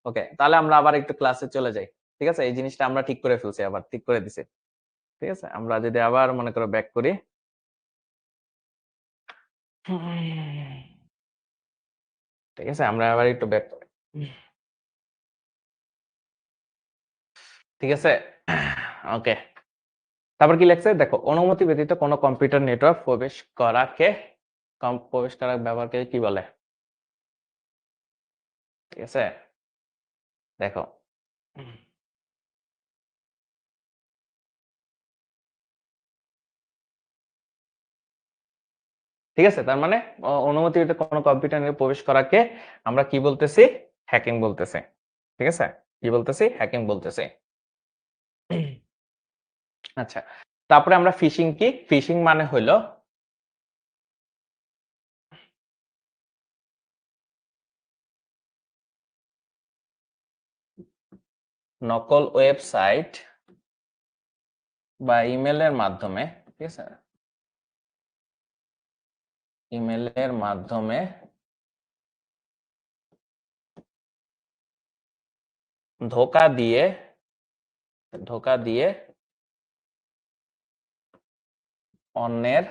ওকে, তাহলে আমরা আবার একটু ক্লাসে চলে যাই, ঠিক আছে, এই জিনিসটা আমরা ঠিক করে ফেলছি, আবার ঠিক করে দিছি, ঠিক আছে। আমরা যদি আবার মনে করো ব্যাক করি, ঠিক আছে, আমরা আবার একটু ব্যাক করি, ঠিক আছে। ওকে, তারপর কি লেখছে দেখো, অনুমতি ব্যতীত কোনো কম্পিউটার নেটওয়ার্ক প্রবেশ করা ব্যবহারকে কি বলে, ঠিক আছে, দেখো, ঠিক আছে, তার মানে অনুমতি ব্যতীত কোনো কম্পিউটার নেটওয়ার্ক প্রবেশ করাকে আমরা কি বলতেছি, হ্যাকিং বলতেছি, ঠিক আছে, কি বলতেছি, হ্যাকিং বলতেছি। আচ্ছা, তারপরে আমরা ফিশিং, কি ফিশিং মানে হলো নকল ওয়েবসাইট বা ইমেলের মাধ্যমে, ঠিক আছে, ইমেলের মাধ্যমে ধোঁকা দিয়ে, ধোঁকা দিয়ে অন্যের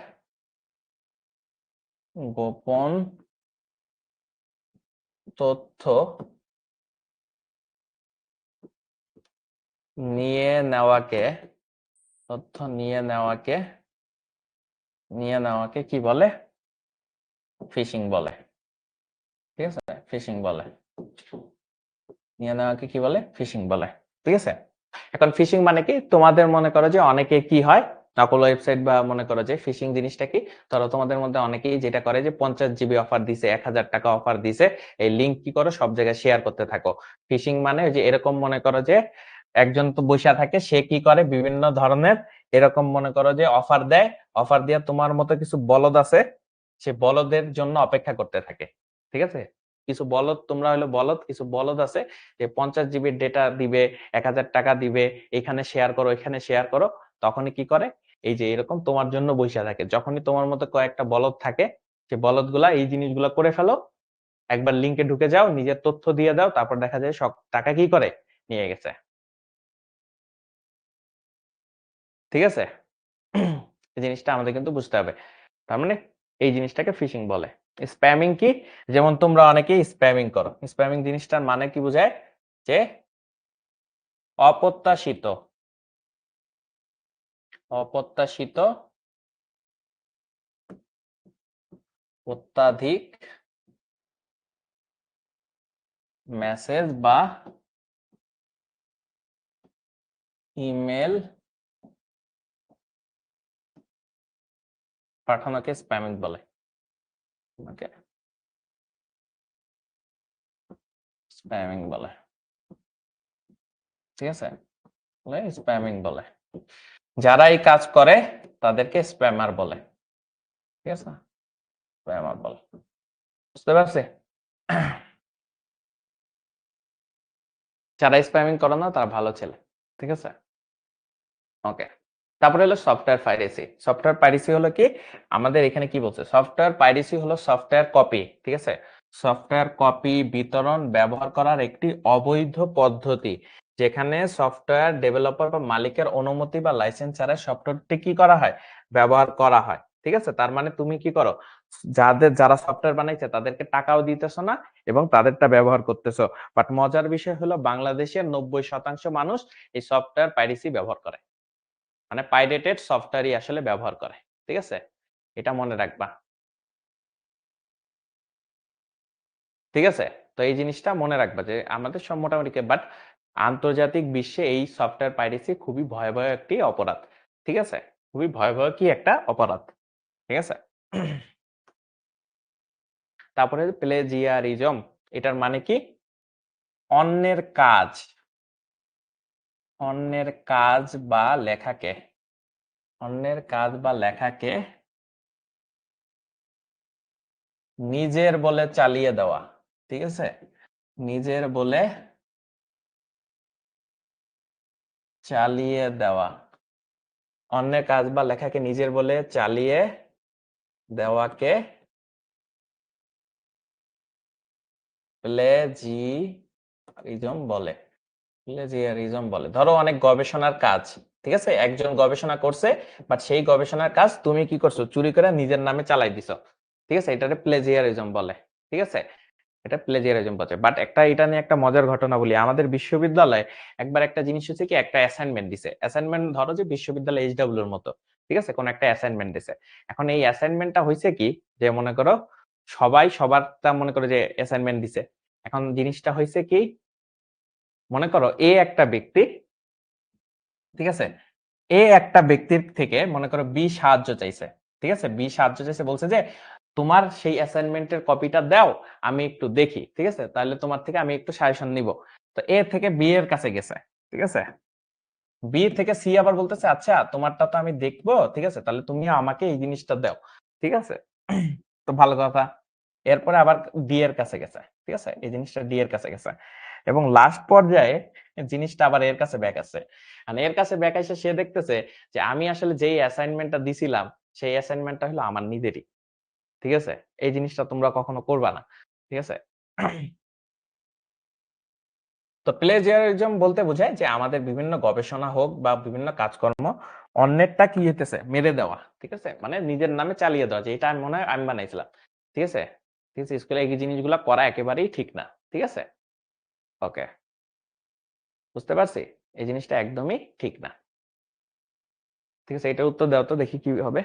গোপন তথ্য নিয়ে নেওয়াকে, তথ্য নিয়ে নেওয়াকে কি বলে, ফিশিং বলে, ঠিক আছে, ফিশিং বলে, নিয়ে নেওয়াকে কি বলে, ফিশিং বলে, ঠিক আছে। এখন ফিশিং মানে কি, তোমাদের মনে করো যে অনেকে কি হয়, নকল ওয়েবসাইট বা মনে করো যে ফিশিং জিনিসটা কি, ধরো তোমাদের মধ্যে অনেকেই যেটা করে যে 50 জিবি অফার দিছে, 1000 টাকা অফার দিছে, এই লিঙ্ক কি করো সব জায়গায় শেয়ার করতে থাকো। ফিশিং মানে ওই যে এরকম মনে করো যে একজন তো বসে থাকে, সে কি করে বিভিন্ন ধরনের এরকম মনে করো যে অফার দেয়, অফার দিয়ে তোমার মতো কিছু বলদ আছে, সে বলদের জন্য অপেক্ষা করতে থাকে, ঠিক আছে। কিছু বলদ, তোমরা হলো বলদ, কিছু বলদ আছে যে 50 জিবির ডেটা দিবে, 1000 টাকা দিবে, এখানে শেয়ার করো, এখানে শেয়ার করো, তখনই কি করে, এই যে এরকম তোমার জন্য বসে থাকে, যখনই তোমার মতো কয়েকটা বলদ থাকে, সে বলদ গুলা এই জিনিসগুলা করে ফেলো, একবার লিঙ্কে ঢুকে যাও, নিজের তথ্য দিয়ে দাও, তারপর দেখা যায় সব টাকা কি করে নিয়ে গেছে, ঠিক আছে। এই জিনিসটা আমাদের কিন্তু বুঝতে হবে, তার মানে এই জিনিসটাকে ফিশিং বলে। স্প্যামিং কি? যেমন তোমরা অনেকেই স্প্যামিং করো। স্প্যামিং জিনিসটার মানে কি বোঝায়? যে অপ্রত্যাশিত অপ্রত্যাশিত অত্যাধিক মেসেজ বা ইমেল পাঠানোকে স্প্যামিং বলে। ওকে, স্প্যামিং বলে। ঠিক আছে, স্প্যামিং বলে। যারা এই কাজ করে তাদেরকে স্প্যামার বলে। ঠিক আছে, স্প্যামার বলে। বুঝতে পারছি? যারা স্প্যামিং করে না তারা ভালো ছেলে। ঠিক আছে, ওকে। তারপরে হলো সফটওয়্যার পাইরেসি। সফটওয়্যার পাইরেসি হলো কি? আমাদের এখানে কি বলছে? সফটওয়্যার পাইরেসি হলো সফটওয়্যার কপি। ঠিক আছে, সফটওয়্যার কপি বিতরণ ব্যবহার করার একটি অবৈধ পদ্ধতি, যেখানে সফটওয়্যার ডেভেলপার বা মালিকের অনুমতি বা লাইসেন্স ছাড়া সফটওয়্যারটি কি করা হয়? ব্যবহার করা হয়। ঠিক আছে, তার মানে তুমি কি করো? যারা সফটওয়্যার বানাইছে তাদেরকে টাকাও দিতেছো না এবং তাদেরটা ব্যবহার করতেছো। বাট মজার বিষয় হলো বাংলাদেশের 90% মানুষ এই সফটওয়্যার পাইরেসি ব্যবহার করে, মানে পাইরেটেড সফটওয়্যারই আসলে ব্যবহার করে। ঠিক আছে, এটা মনে রাখবা। ঠিক আছে, তো এই জিনিসটা মনে রাখবা যে আমাদের সব মোটামুটি, বাট আন্তর্জাতিক বিশ্বে এই সফটওয়্যার পাইরেসি খুবই ভয়াবহ একটি অপরাধ। ঠিক আছে, খুবই ভয়াবহ কি একটা অপরাধ। ঠিক আছে, তারপরে প্লেজিয়ারিজম, এটার মানে কি? অন্যের কাজ, অন্যের কাজ বা লেখাকে, অন্যের কাজ বা লেখাকে নিজের বলে চালিয়ে দেওয়া। ঠিক আছে, নিজের বলে চালিয়ে দেওয়া, অন্যের কাজ বা লেখাকে নিজের বলে চালিয়ে দেওয়াকে প্লেজিয়ারিজম বলে। প্লেজিয়ারিজম বলে। ধরো অনেক গবেষণার কাজ, ঠিক আছে, একজন গবেষণা করছে, বাট সেই গবেষণার কাজ তুমি কি করছো? চুরি করে নিজের নামে চালাই দিছো। ঠিক আছে, এটাকে প্লেজিয়ারিজম বলে। ঠিক আছে, এটা প্লেজিয়ারিজম বলে। বাট এটা নিয়ে একটা মজার ঘটনা বলি। আমাদের বিশ্ববিদ্যালয়ে একবার একটা জিনিস হচ্ছে কি, একটা অ্যাসাইনমেন্ট দিছে। অ্যাসাইনমেন্ট ধরো যে বিশ্ববিদ্যালয় এইচডব্লিউ এর মতো, ঠিক আছে, কোন একটা অ্যাসাইনমেন্ট দিছে। এখন এই অ্যাসাইনমেন্টটা হয়েছে কি, যে মনে করো সবাই সবারটা মনে করো যে অ্যাসাইনমেন্ট দিছে। এখন জিনিসটা হয়েছে কি, মনে করো একটা ব্যক্তি, ঠিক আছে, একটা ব্যক্তির থেকে মনে করো বি সাহায্য চাইছে। ঠিক আছে, বি সাহায্য চাইছে, বলছে যে তোমার সেই অ্যাসাইনমেন্টের কপিটা দাও, আমি একটু দেখি। ঠিক আছে, তাহলে তোমার থেকে আমি একটু সাজেশন নিব। তো এ থেকে বি এর কাছে গেছে। ঠিক আছে, বি থেকে সি আবার বলতেছে আচ্ছা তোমারটা তো আমি দেখবো, ঠিক আছে, তাহলে তুমি আমাকে এই জিনিসটা দাও। ঠিক আছে, তো ভালো কথা। এরপরে আবার ডি এর কাছে গেছে। ঠিক আছে, এই জিনিসটা ডি এর কাছে গেছে এবং লাস্ট পর্যায়ে জিনিসটা আবার এর কাছে ব্যাক আছে। আর এর কাছে ব্যাক এসে সে দেখতেছে যে আমি আসলে যেই অ্যাসাইনমেন্টটা দিছিলাম সেই অ্যাসাইনমেন্টটা হলো আমার নিজেরই। ঠিক আছে, এই জিনিসটা তোমরা কখনো করবা না। ঠিক আছে, তো প্লেজিয়ারিজম বলতে বোঝায় যে আমাদের বিভিন্ন গবেষণা হোক বা বিভিন্ন কাজকর্ম অন্যেরটা কি হইতেছে মেরে দেওয়া। ঠিক আছে, মানে নিজের নামে চালিয়ে দেওয়া, যে এটা আমি মনে হয় আমি বানাইছিলাম। ঠিক আছে, ঠিক আছে, স্কুলে এই জিনিসগুলো করা একেবারেই ঠিক না। ঠিক আছে, ওকে, বুঝতে পারছি, এই জিনিসটা একদমই ঠিক না। ঠিক আছে, এটার উত্তর দাও তো দেখি কি হবে।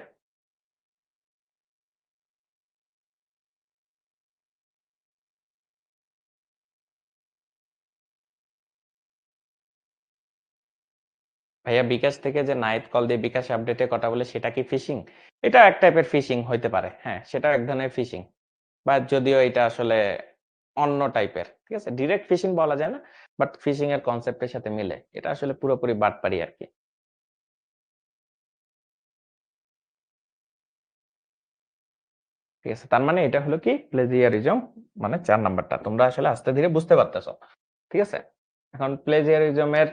ভাইয়া বিকাশ থেকে যে নাইট কল দিয়ে বিকাশ আপডেটে কথা বলে সেটা কি ফিশিং? এটা এক টাইপের ফিশিং হইতে পারে, হ্যাঁ, সেটা এক ধরনের ফিশিং, বা যদিও এটা আসলে অন্য টাইপের। ঠিক আছে, ডিরেক্ট ফিশিং বলা যায় না, বাট ফিশিং এর কনসেপ্টের সাথে মিলে। এটা আসলে পুরোপুরি বাটপারি আর কি। ঠিক আছে, তার মানে এটা হলো কি প্লেজিয়ারিজম, মানে 4 নাম্বারটা তোমরা আসলে আস্তে ধীরে বুঝতে পারতেছো। ঠিক আছে, এখন প্লেজিয়ারিজমের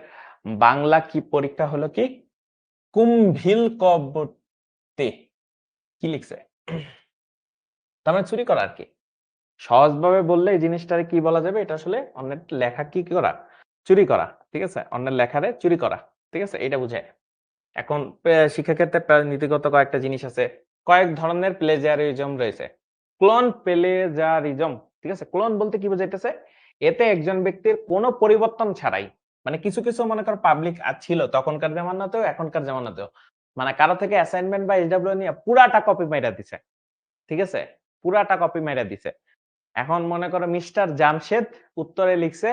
বাংলা কি পরীক্ষা হলো কি, কুম্ভিল কবতে কি লিখছে? তার মানে চুরি করা আর কি। সহজভাবে বললে এই জিনিসটারে কি বলা যাবে? এটা আসলে অন্যের লেখা কি করা? চুরি করা। ঠিক আছে, অন্যের লেখারে চুরি করা। ঠিক আছে, এটা বুঝায়। এখন শিক্ষাক্ষেত্রে নীতিগত কয়েকটা জিনিস আছে। কয়েক ধরনের প্লেজিয়ারিজম রয়েছে। ক্লোন প্লেজারিজম, ঠিক আছে। ক্লোন বলতে কি বোঝাইতেছে, এতে একজন ব্যক্তির কোনো পরিবর্তন ছাড়াই, মানে কিছু কিছু মনে কর পাবলিক ছিল তখনকার জামানাতেও এখনকার জামানাতেও, মানে কারো থেকে অ্যাসাইনমেন্ট বা এইচডব্লিউ নিয়ে পুরাটা কপি মাইরা দিছে, ঠিক আছে, পুরাটা কপি মাইরা দিছে। এখন মনে করো মিস্টার জামশেদ উত্তরে লিখছে,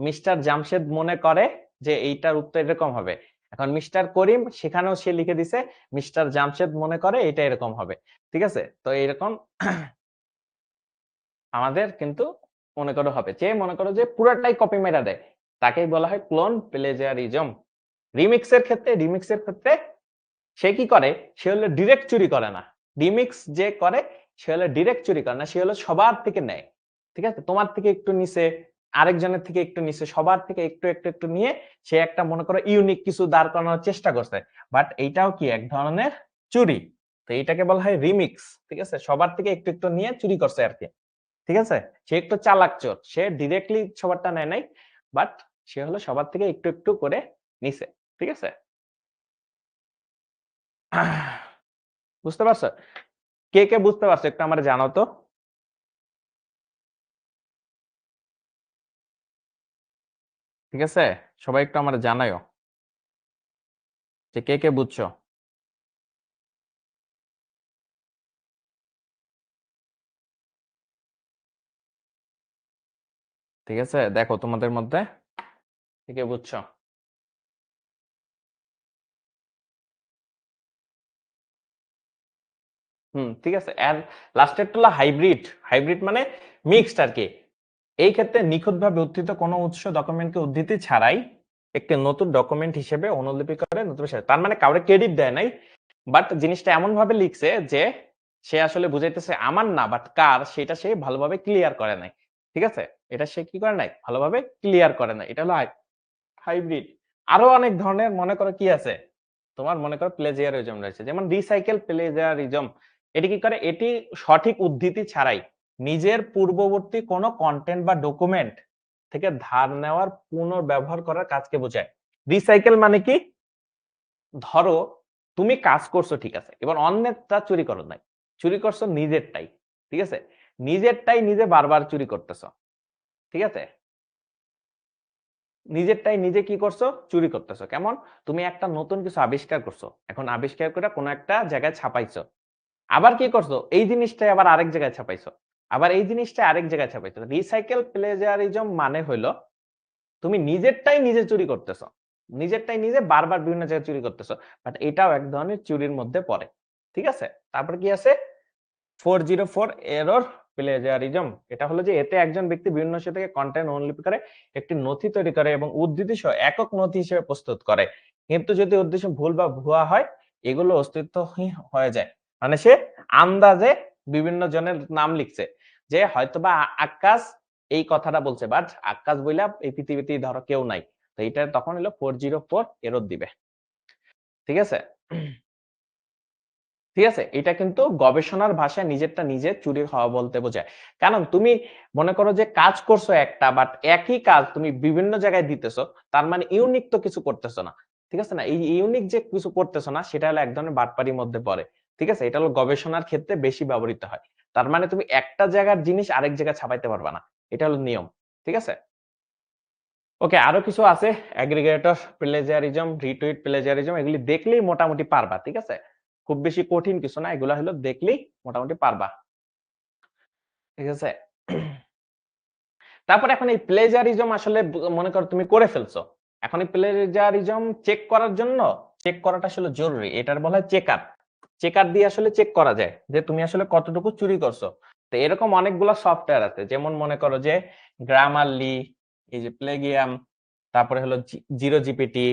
মিস্টার জামশেদ মনে করে যে এইটার উত্তর এরকম হবে। এখন মিস্টার করিম সেখানেও সে লিখে দিছে মিস্টার জামশেদ মনে করে এটা এরকম হবে, ঠিক আছে। তো এরকম আমাদের কিন্তু মনে করো হবে যে মনে করো যে পুরাটাই কপি মেরা দেয়, তাকেই বলা হয় ক্লোন প্লেজারিজম। রিমিক্সের ক্ষেত্রে সে কি করে, সে হলো ডিরেক্ট চুরি করে না। রিমিক্স যে করে সে হলো ডিরেক্ট চুরি করে না, সে হলো সবার থেকে নেয়, ঠিক আছে। তোমার থেকে একটু নিছে, আরেকজনের থেকে একটু নিছে, সবার থেকে একটু একটু একটু নিয়ে সে একটা মনে করো ইউনিক কিছু দাঁড় করানোর চেষ্টা করছে, বাট এইটাও কি এক ধরনের চুরি। তো এইটাকে বলা হয় রিমিক্স, ঠিক আছে। সবার থেকে একটু একটু নিয়ে চুরি করছে আর কি, ঠিক আছে। সে একটু চালাক চোর, সে ডিরেক্টলি সবারটা নেয় নাই, বাট সে হলো সবার থেকে একটু একটু করে নিছে, ঠিক আছে। বুঝতে পারছো? কে কে বুঝতে পারছো একটু আমার জানাও তো। ঠিক আছে, সবাই একটু আমার জানাও যে কে কে বুঝছো। ঠিক আছে, দেখো তোমাদের মধ্যে কে কে বুঝছো। ঠিক আছে। আর লাস্টেরটা হলো হাইব্রিড। হাইব্রিড মানে মিক্সড আর কি। এই ক্ষেত্রে নিখুঁতভাবে উদ্ধৃত কোনো উৎস ডকুমেন্টকে উদ্ধৃতি ছাড়াই একটি নতুন ডকুমেন্ট হিসেবে অনুলিপি করে নতুন হিসেবে, তার মানে কাউরে ক্রেডিট দেয় নাই, বাট জিনিসটা এমন ভাবে লিখছে যে সে আসলে বুঝাইতেছে আমার না বাট কার, সেটা সে ভালোভাবে ক্লিয়ার করে নাই, ঠিক আছে। এটা সে কি করে নাই, ভালোভাবে ক্লিয়ার করে নাই, এটা হলো হাইব্রিড। আরো অনেক ধরনের মনে করো কি আছে, তোমার মনে করো প্লেজিয়ারিজম রয়েছে, যেমন রিসাইকেল প্লেজিয়ারিজম। এটি কি করে, এটি সঠিক উদ্ধৃতি ছাড়াই নিজের পূর্ববর্তী কোনো কন্টেন্ট বা ডকুমেন্ট থেকে ধার নেওয়ার পুনর্ব্যবহার করার কাজকে বোঝায়। রিসাইকেল মানে কি, ধরো তুমি কাজ করছো, ঠিক আছে, এবার অন্যেরটা চুরি করো নাই, চুরি করছো নিজেরটাই, ঠিক আছে, নিজেরটাই নিজে বারবার চুরি করতেছো, ঠিক আছে, নিজেরটাই নিজে কি করছো, চুরি করতেছো। কেমন, তুমি একটা নতুন কিছু আবিষ্কার করছো, এখন আবিষ্কার করে কোনো একটা জায়গায় ছাপাইছো, আবার কি করছো, এই জিনিসটাই আবার আরেক জায়গায় ছাপাইছো, আবার এই জিনিসটা আরেক জায়গায় ছাপাইছো। রিসাইকেল প্লেজারিজম মানে হইলো তুমি নিজেরটাই নিজে চুরি করতেছো, নিজেরটাই নিজে বারবার বিভিন্ন জায়গায় চুরি করতেছো, বাট এটাও এক ধরনের চুরির মধ্যে পড়ে, ঠিক আছে। তারপর কি আছে, 404 এরর প্লেজারিজম। এটা হলো যে এতে একজন ব্যক্তি বিভিন্ন উৎস থেকে কন্টেন্ট অনুলিপি করে একটি নথি তৈরি করে এবং উদ্ধৃতি সহ একক নথি হিসেবে প্রস্তুত করে, কিন্তু যদি উদ্দেশ্য ভুল বা ভুয়া হয় এগুলো অস্তিত্বহীন হয়ে যায়। মানে সে আন্দাজে বিভিন্ন জনের নাম লিখছে, যে হয়তোবা আকাশ এই কথাটা বলছে, বাট আকাশ বইলা এই পৃথিবীতে ধরো কেউ নাই, তো এটা তখন হলো 404 এরর দিবে, ঠিক আছে। ঠিক আছে, এটা কিন্তু গবেষণার ভাষায় নিজেরটা নিজে চুরি হওয়া বলতে বোঝায়। কারণ তুমি মনে করো যে কাজ করছো একটা, বাট একই কাজ তুমি বিভিন্ন জায়গায় দিতেছো, তার মানে ইউনিক তো কিছু করতেছো না, ঠিক আছে না। এই ইউনিক যে কিছু করতেছো না সেটা হলো এক ধরনের বাটপারির মধ্যে পড়ে, ঠিক আছে। এটা হলো গবেষণার ক্ষেত্রে বেশি ব্যবহৃত হয়। তার মানে তুমি একটা জায়গার জিনিস আরেক জায়গায় ছাপাইতে পারবা না, এটা হলো নিয়ম, ঠিক আছে। ওকে, আরো কিছু আছে, অ্যাগ্রিগেটর প্লেজারিজম, রিটুইট প্লেজারিজম, এগুলি দেখলেই মোটামুটি পারবা, ঠিক আছে। খুব বেশি কঠিন কিছু না, এগুলা হলো দেখলেই মোটামুটি পারবা, ঠিক আছে। তারপর এখন এই প্লেজারিজম আসলে মনে করো তুমি করে ফেলছো, এখন এই প্লেজারিজম চেক করার জন্য, চেক করাটা আসলে জরুরি, এটার বলা হয় চেকার। চেকার দিয়ে আসলে চেক করা যায় যে তুমি আসলে কতটুকু চুরি করছো। তো এরকম অনেকগুলো সফটওয়্যার আছে, যেমন মনে করো যে গ্রামারলি, এই যে প্লেগিয়াম, তারপরে হলো জিরো জিপিটি,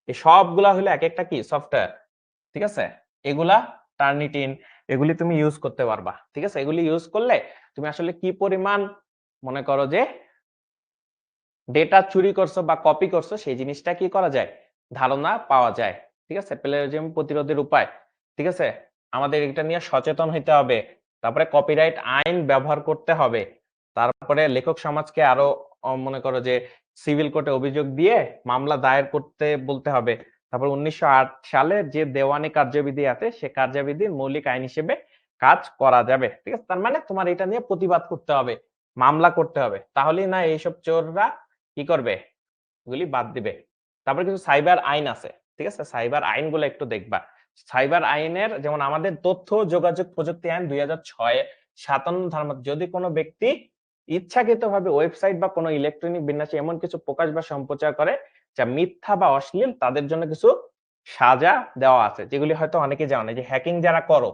এই সবগুলা হলো এক একটা কি সফটওয়্যার, ঠিক আছে। এগুলা টার্নিটিন, এগুলি তুমি ইউজ করতে পারবা, ঠিক আছে। এগুলি ইউজ করলে তুমি আসলে কি পরিমাণ মনে করো যে ডেটা চুরি করছো বা কপি করছো সেই জিনিসটা কি করা যায়, ধারণা পাওয়া যায়, ঠিক আছে। প্লেজারিজম প্রতিরোধের উপায়, ঠিক আছে, আমাদের এটা নিয়ে সচেতন হইতে হবে। তারপরে কপিরাইট আইন ব্যবহার করতে হবে। তারপরে লেখক সমাজকে আরো মনে করো যে সিভিল কোর্টে অভিযোগ দিয়ে মামলা দায়ের করতে বলতে হবে। তারপর 1908 সালে যে দেওয়ানি কার্যবিধি আছে সে কার্যবিধির মৌলিক আইন হিসেবে কাজ করা যাবে। ঠিক আছে? তার মানে তোমার এটা নিয়ে প্রতিবাদ করতে হবে, মামলা করতে হবে। তাহলেই না এইসব চোররা কি করবে? এগুলি বাদ দিবে। তারপরে কিছু সাইবার আইন আছে। ঠিক আছে? সাইবার আইনগুলো একটু দেখবা। সাইবার আইনের যেমন আমাদের তথ্য ও যোগাযোগ প্রযুক্তি আইন ২০০৬ ৫৭ ধারার মধ্যে যদি কোনো ব্যক্তি ইচ্ছাকৃতভাবে ওয়েবসাইট বা কোনো ইলেকট্রনিক বিন্যাসে এমন কিছু প্রকাশ বা সম্প্রচার করে যা মিথ্যা বা অশ্লীল, তাদের জন্য কিছু সাজা দেওয়া আছে। যেগুলি হয়তো অনেকে জানে যে হ্যাকিং যারা করো,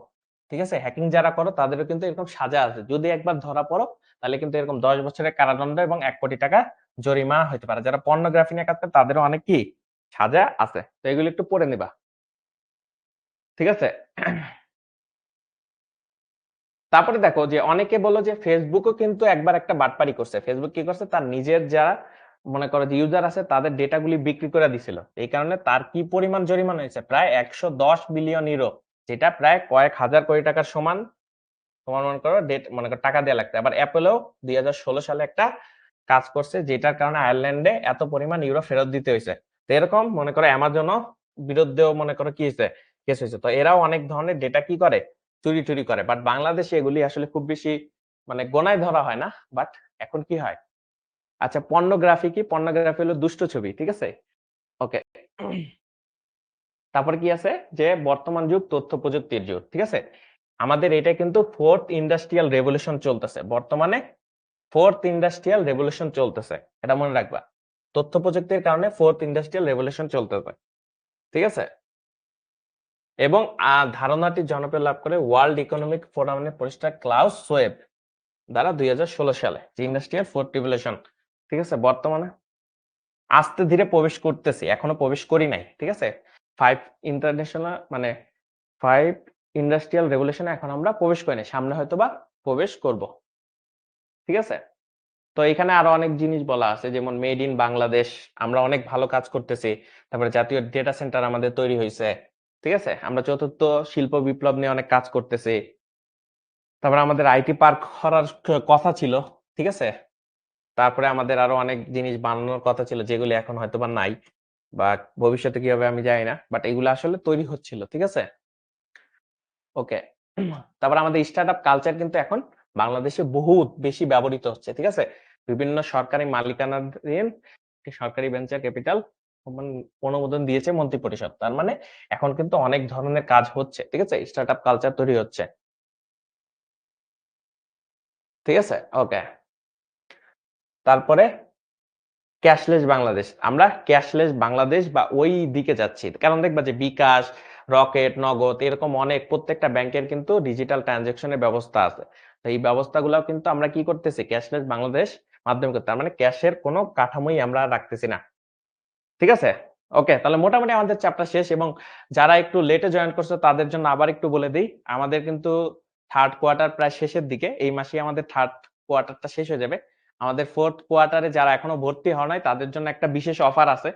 ঠিক আছে? হ্যাকিং যারা করো তাদেরও কিন্তু এরকম সাজা আছে। যদি একবার ধরা পড়ো তাহলে কিন্তু এরকম ১০ বছরের কারাদণ্ড এবং ১ কোটি টাকা জরিমানা হইতে পারে। যারা পর্নোগ্রাফি নিয়ে কাজ করে তাদেরও অনেক কি সাজা আছে। তো এগুলো একটু পড়ে নিবা। ঠিক আছে? তারপরে দেখো যে অনেকে বলল যে ফেসবুকও কিন্তু একবার একটা বাটপারি করছে। ফেসবুক কি করছে? তার নিজের যারা মনে করো যে ইউজার আছে তাদের ডেটা গুলি বিক্রি করে দিছিল। এই কারণে তার কি পরিমাণ জরিমানা হয়েছে? প্রায় ১১০ বিলিয়ন ইউরো, যেটা প্রায় কয়েক হাজার কোটি টাকার সমান। তোমার মনে করো মনে করো টাকা দেয়া লাগতো। আবার অ্যাপলও ২০১৬ সালে একটা কাজ করছে যেটার কারণে আয়ারল্যান্ডে এত পরিমাণ ইউরো ফেরত দিতে হয়েছে। তো এরকম মনে করো অ্যামাজনও বিরুদ্ধেও মনে করো কি হয়েছে? কেস হয়েছে। তো এরাও অনেক ধরনের ডেটা কি করে? চুরি করে। বাট বাংলাদেশে এগুলি আসলে খুব বেশি মানে গোনায় ধরা হয় না। বাট এখন কি হয়? আচ্ছা, পর্নোগ্রাফি কি? পর্নোগ্রাফি হলো দুষ্ট ছবি। ঠিক আছে? ওকে। তারপরে কি আছে? যে বর্তমান যুগ তথ্য প্রযুক্তির যুগ। ঠিক আছে? আমাদের এটা কিন্তু 4th ইন্ডাস্ট্রিয়াল রেভলিউশন চলতেছে। বর্তমানে 4th ইন্ডাস্ট্রিয়াল রেভলিউশন চলতেছে। এটা মনে রাখবা। তথ্য প্রযুক্তির কারণে 4th ইন্ডাস্ট্রিয়াল রেভলিউশন চলতেছে। ঠিক আছে? এবং ধারণাটি জনপ্রিয় লাভ করে ওয়ার্ল্ড ইকোনমিক ফোরামের প্রতিষ্ঠাতা ক্লাউস সোয়েব দ্বারা ২০১৬ সালে, যে ইন্ডাস্ট্রিয়াল 4th রেভলিউশন। ঠিক আছে? বর্তমানে আস্তে ধীরে প্রবেশ করতেছি। এখনো প্রবেশ করি নাই। ঠিক আছে? 5 ইন্টারন্যাশনাল মানে 5 ইন্ডাস্ট্রিয়াল রেভলিউশন এ এখন আমরা প্রবেশ করি নাই। সামনে হয়তোবা প্রবেশ করব। ঠিক আছে? তো এখানে আরো অনেক জিনিস বলা আছে, যেমন মেড ইন বাংলাদেশ, আমরা অনেক ভালো কাজ করতেছি। তারপরে জাতীয় ডেটা সেন্টার আমাদের তৈরি হইছে। ঠিক আছে? আমরা চতুর্থ শিল্প বিপ্লব নিয়ে অনেক কাজ করতেছি। তারপরে আমাদের আইটি পার্ক করার কথা ছিল। ঠিক আছে? তারপরে আমাদের আরো অনেক জিনিস বানানোর কথা ছিল যেগুলো এখন হয়তোবা নাই। বা ভবিষ্যতে কি হবে আমি জানি না। বাট এগুলো আসলে তৈরি হচ্ছিল। ঠিক আছে? ওকে। তারপর আমাদের স্টার্টআপ কালচার কিন্তু এখন বাংলাদেশে বহুত বেশি ব্যবহৃত হচ্ছে। ঠিক আছে? বিভিন্ন সরকারি মালিকানাধীন সরকারি ভেঞ্চার ক্যাপিটাল অনুমোদন দিয়েছে মন্ত্রিপরিষদ। তার মানে এখন কিন্তু অনেক ধরনের কাজ হচ্ছে। ঠিক আছে? স্টার্টআপ কালচার তৈরি হচ্ছে। ঠিক আছে? ওকে। তারপরে ক্যাশলেস বাংলাদেশ। আমরা ক্যাশলেস বাংলাদেশ বা ওই দিকে যাচ্ছি। কারণ দেখবা যে বিকাশ, রকেট, নগদ এরকম অনেক প্রত্যেকটা ব্যাংকের কিন্তু ডিজিটাল ট্রানজাকশনের ব্যবস্থা আছে। তো এই ব্যবস্থাগুলাও কিন্তু আমরা কি করতেছি? ক্যাশলেস বাংলাদেশ মাধ্যমে করতে। তার মানে ক্যাশের কোনো কাঠামোই আমরা আর রাখতেছি না। ঠিক আছে? ওকে, তাহলে মোটামুটি আমাদের চ্যাপ্টার শেষ। এবং যারা একটু লেটে জয়েন করছো তাদের জন্য আবার একটু বলে দেই। আমাদের কিন্তু 3rd কোয়ার্টার প্রায় শেষের দিকে। এই মাসেই আমাদের 3rd কোয়ার্টারটা শেষ হয়ে যাবে। আমাদের 4th কোয়ার্টারে যারা এখনো ভর্তি হও নাই তাদের জন্য একটা বিশেষ অফার আছে।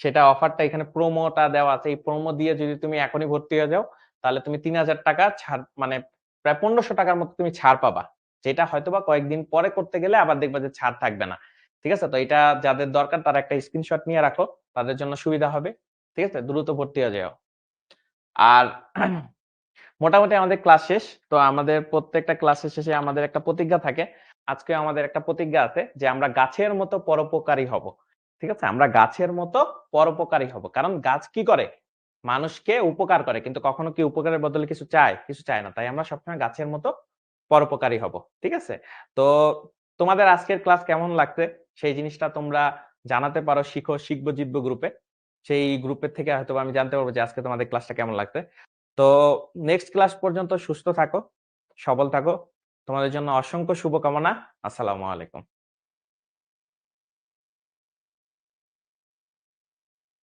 সেটা অফারটা এখানে প্রোমোটা দেওয়া আছে। এই প্রোমো দিয়ে যদি তুমি এখনই ভর্তি হয়ে যাও তাহলে তুমি ৩,০০০ টাকা ছাড় মানে প্রায় ১৫০০ টাকার মতো তুমি ছাড় পাবা। যেটা হয়তোবা কয়েকদিন পরে করতে গেলে আবার দেখবা যে ছাড় থাকবে না। ঠিক আছে? তো এটা যাদের দরকার তারা একটা স্ক্রিনশট নিয়ে রাখো। তাদের জন্য সুবিধা হবে। ঠিক আছে? দ্রুত ভর্তি হয়ে যাও। আর মোটামুটি আমাদের ক্লাস শেষ। তো আমাদের প্রত্যেকটা ক্লাসের শেষে আমাদের একটা প্রতিজ্ঞা থাকে। আজকে আমাদের একটা প্রতিজ্ঞা আছে যে আমরা গাছের মতো পরোপকারী হব। ঠিক আছে? আমরা গাছের মতো পরোপকারী হব। কারণ গাছ কি করে? মানুষকে উপকার করে। কিন্তু কখনো কি উপকারের বদলে কিছু চায়? কিছু চায় না। তাই আমরা সবসময় গাছের মতো পরোপকারী হব। ঠিক আছে? তো তোমাদের আজকের ক্লাস কেমন লাগছে? সেই জিনিসটা তোমরা জানাতে পারো শিখবো জিতবো গ্রুপে। সেই গ্রুপের থেকে হয়তোবা আমি জানতে পারবো যে আজকে তোমাদের ক্লাসটা কেমন লাগছে। তো নেক্সট ক্লাস পর্যন্ত সুস্থ থাকো, সবল থাকো। তোমাদের জন্য অসংখ্য শুভকামনা। আসসালামু আলাইকুম।